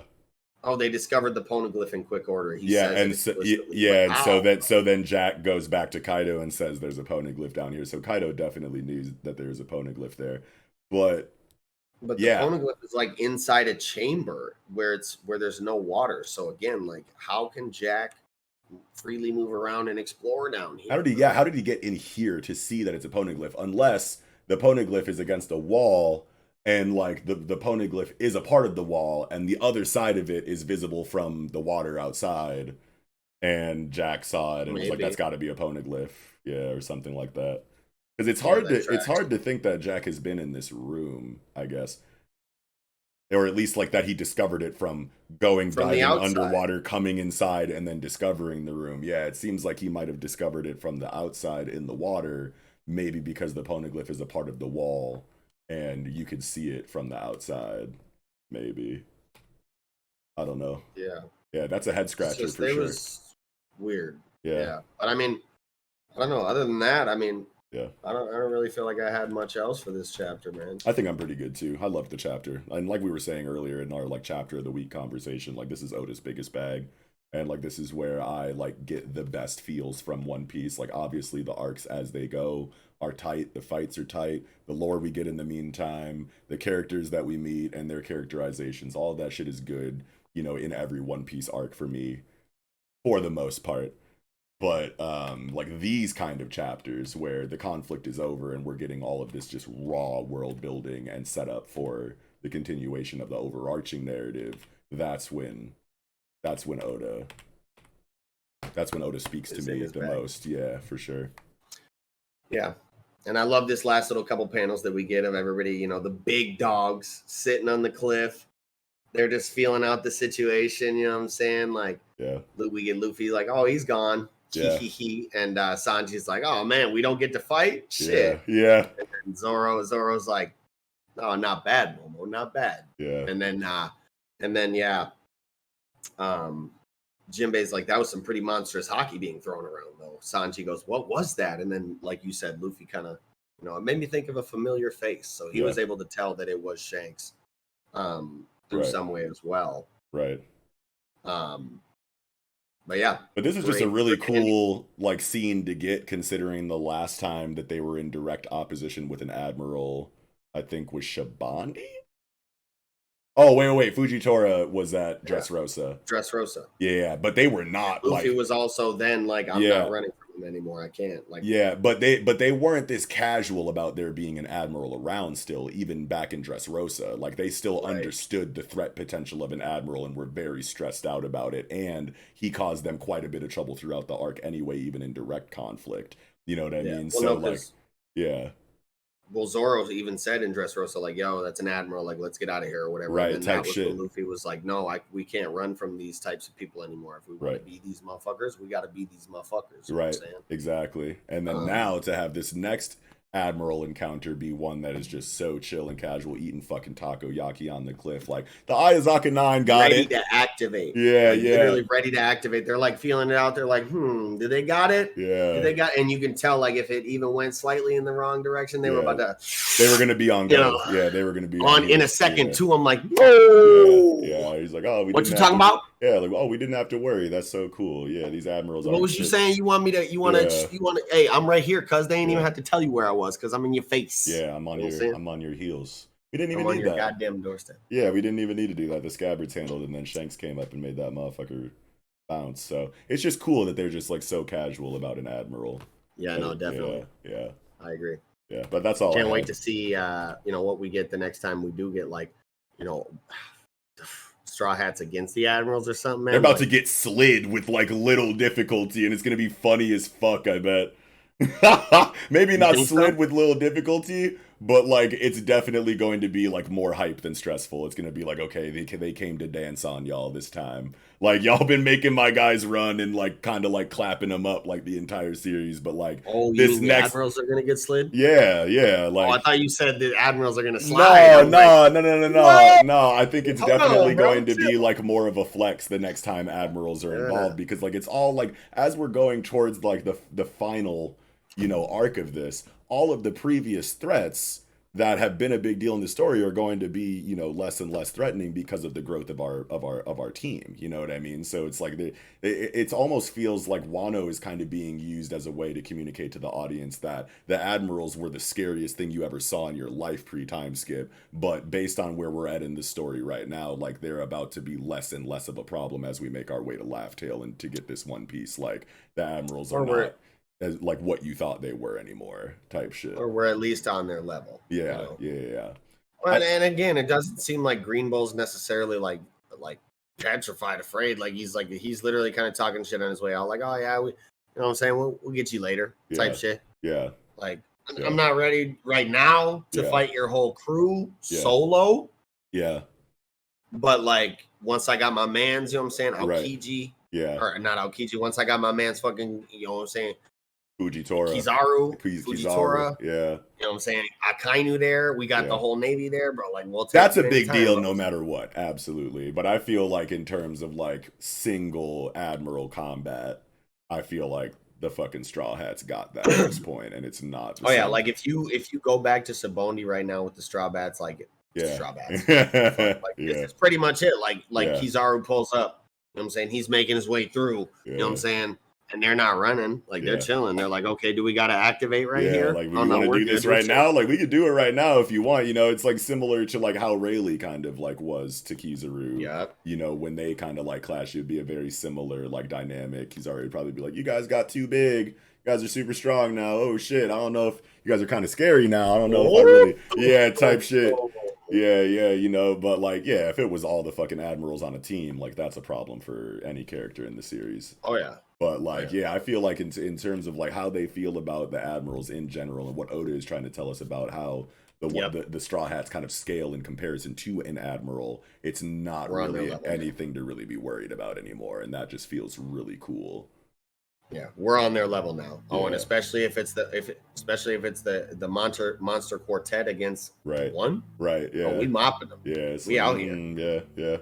Oh, they discovered the poneglyph in quick order. So then Jack goes back to Kaido and says there's a poneglyph down here. So Kaido definitely knew that there's a poneglyph there. But But the yeah, poneglyph is like inside a chamber where there's no water. So again, like how can Jack freely move around and explore down here? how did he get in here to see that it's a poneglyph? Unless the poneglyph is against a wall and like the poneglyph is a part of the wall and the other side of it is visible from the water outside. And Jack saw it and was like, "That's got to be a poneglyph, yeah, or something like that." Because it's hard to think that Jack has been in this room, I guess, or at least like that he discovered it from going diving underwater, coming inside, and then discovering the room. Yeah, it seems like he might have discovered it from the outside in the water, maybe because the poneglyph is a part of the wall and you could see it from the outside. Maybe, I don't know. Yeah, that's a head scratcher for sure. Weird. Yeah. But I mean, I don't know. Other than that, I mean, yeah, I don't really feel like I had much else for this chapter, man. I think I'm pretty good too. I loved the chapter, and like we were saying earlier in our like chapter of the week conversation, like this is Oda's biggest bag, and like this is where I like get the best feels from One Piece. Like obviously the arcs as they go are tight, the fights are tight, the lore we get in the meantime, the characters that we meet and their characterizations, all of that shit is good, you know, in every One Piece arc for me, for the most part. But like these kind of chapters where the conflict is over and we're getting all of this just raw world building and setup for the continuation of the overarching narrative, that's when Oda speaks to me the most. Yeah, for sure. Yeah. And I love this last little couple panels that we get of everybody, you know, the big dogs sitting on the cliff. They're just feeling out the situation, you know what I'm saying? Like, yeah, we get Luffy like, oh, he's gone. Yeah. And Sanji's like, oh man, we don't get to fight? Shit. Yeah. And then Zoro's like, oh, not bad, Momo, not bad. Yeah. And then Jinbei's like, that was some pretty monstrous hockey being thrown around though. Sanji goes, what was that? And then, like you said, Luffy kind of, you know, it made me think of a familiar face. So he was able to tell that it was Shanks through some way as well. Right. But yeah. But this is just a really cool like scene to get, considering the last time that they were in direct opposition with an admiral, I think was Shabandi? Oh, wait. Fujitora was at Dressrosa. Dressrosa. Yeah, but they were not. Luffy was also then like, I'm not running from him anymore. I can't. Like, yeah, but they weren't this casual about there being an admiral around still, even back in Dressrosa. Like they still understood the threat potential of an admiral and were very stressed out about it. And he caused them quite a bit of trouble throughout the arc anyway, even in direct conflict. You know what I mean? Well, so yeah. Well, Zoro even said in Dressrosa, like, yo, that's an admiral, like, let's get out of here or whatever. Right, and that was when Luffy was like, no, we can't run from these types of people anymore. If we want to be these motherfuckers, we got to be these motherfuckers. You know what I'm saying? Exactly. And then now to have this next admiral encounter be one that is just so chill and casual, eating fucking takoyaki on the cliff, like the Ayazaka 9 got ready to activate. Literally ready to activate. They're like feeling it out. They're like, did they got it? Did they got? And you can tell, like, if it even went slightly in the wrong direction, they were about to. They were gonna be on go. They were gonna be on in a second too. I'm like, whoa. He's like, oh, what you talking about? Yeah, like, oh, we didn't have to worry. That's so cool. Yeah, these admirals. What was you saying? You want to? Hey, I'm right here, cuz they ain't even have to tell you where I was, cuz I'm in your face. Yeah, I'm on your heels. We didn't even need that. Goddamn doorstep. Yeah, we didn't even need to do that. The scabbards handled it, and then Shanks came up and made that motherfucker bounce. So it's just cool that they're just like so casual about an admiral. Yeah, no, definitely. Yeah. I agree. Yeah, but that's all. Can't wait to see what we get the next time we do get, like, Straw Hats against the Admirals or something, man. They're about to get slid with like little difficulty, and it's gonna be funny as fuck, I bet. Maybe not slid with little difficulty, but like it's definitely going to be like more hype than stressful. It's gonna be like, okay, they came to dance on y'all this time. Like, y'all been making my guys run and like kind of like clapping them up like the entire series, but like this next Admirals are gonna get slid. Yeah. Like, I thought you said the Admirals are gonna slide. No. I think it's definitely going to be like more of a flex the next time Admirals are involved, because like it's all like as we're going towards like the final arc of this, all of the previous threats that have been a big deal in the story are going to be, you know, less and less threatening because of the growth of our team. You know what I mean? So it's like it almost feels like Wano is kind of being used as a way to communicate to the audience that the admirals were the scariest thing you ever saw in your life pre-time skip, but based on where we're at in the story right now, like they're about to be less and less of a problem as we make our way to Laugh Tale and to get this One Piece. Like the admirals are not as like what you thought they were anymore, type shit. Or we're at least on their level. Yeah, you know? yeah. But, and again, it doesn't seem like Green Bull's necessarily like petrified, afraid. Like he's literally kind of talking shit on his way out. Like, oh yeah, you know what I'm saying? We'll get you later, type shit. Yeah. Like I'm not ready right now to fight your whole crew solo. Yeah. But like once I got my mans, you know what I'm saying? Aokiji. Yeah. Or not Aokiji. Once I got my man's fucking, you know what I'm saying? Fujitora. Fujitora. Yeah. You know what I'm saying? Akainu there. We got the whole Navy there, bro. Like, we'll take that's a big deal no matter what. Absolutely. But I feel like in terms of like single admiral combat, I feel like the fucking Straw Hats got that at this point, and it's not. The same. Like if you go back to Sabondi right now with the Straw Bats, like Straw Bats. Like this is pretty much it. Like Kizaru pulls up. You know what I'm saying? He's making his way through. You know what I'm saying? And they're not running, like they're chilling. They're like, okay, do we got to activate right here? Like we want to do this right now. Like we could do it right now if you want. You know, it's like similar to like how Rayleigh kind of like was to Kizaru. Yeah. You know, when they kind of like clash, it'd be a very similar like dynamic. Kizaru would probably be like, you guys got too big. You guys are super strong now. Oh shit, I don't know if you guys are kind of scary now. I don't know if I really, type shit. Yeah, you know, but like, if it was all the fucking admirals on a team, like that's a problem for any character in the series. Oh yeah. But like, I feel like in terms of like how they feel about the admirals in general and what Oda is trying to tell us about how the Straw Hats kind of scale in comparison to an admiral, it's not really anything to really be worried about anymore, and that just feels really cool. Yeah, we're on their level now. Oh, and especially if it's the monster quartet against one. Right. Yeah. Oh, we mopping them. Yeah. We out here. Yeah.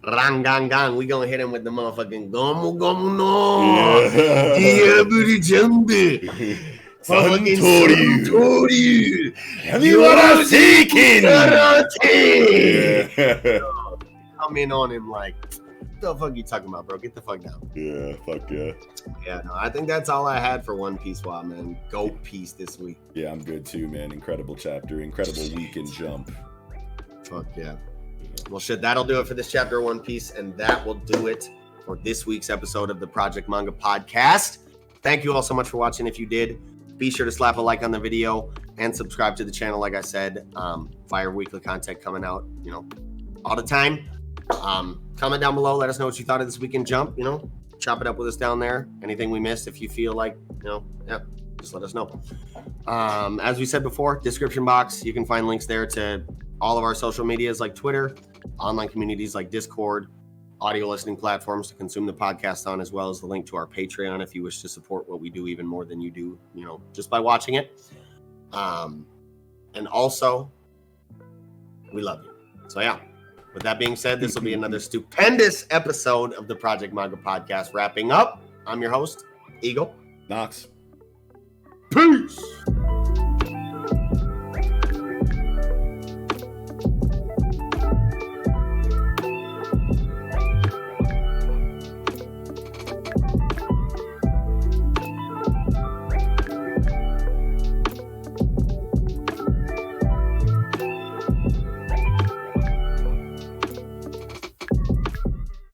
Rangang, we gonna hit him with the motherfucking gomu gomu no. Diaburi jambe. Santori. Hamiwara Seiken. Come in on him like, what the fuck you talking about, bro? Get the fuck down. Yeah, fuck yeah. Yeah, no, I think that's all I had for One Piece. Wow, man. Goat piece this week. Yeah, I'm good too, man. Incredible chapter. Incredible week in Jump. Fuck yeah. Well, shit, that'll do it for this chapter of One Piece, and that will do it for this week's episode of the Project Manga Podcast. Thank you all so much for watching. If you did, be sure to slap a like on the video and subscribe to the channel. Like I said, fire weekly content coming out, you know, all the time. Comment down below. Let us know what you thought of this week in Jump. You know, chop it up with us down there. Anything we missed, if you feel like, you know, just let us know. As we said before, description box, you can find links there to all of our social medias like Twitter, online communities like Discord, audio listening platforms to consume the podcast on, as well as the link to our Patreon if you wish to support what we do even more than you do, you know, just by watching it. And also, we love you. So yeah, with that being said, this will be another stupendous episode of the Project Manga Podcast. Wrapping up, I'm your host, Eagle. Knox. Peace.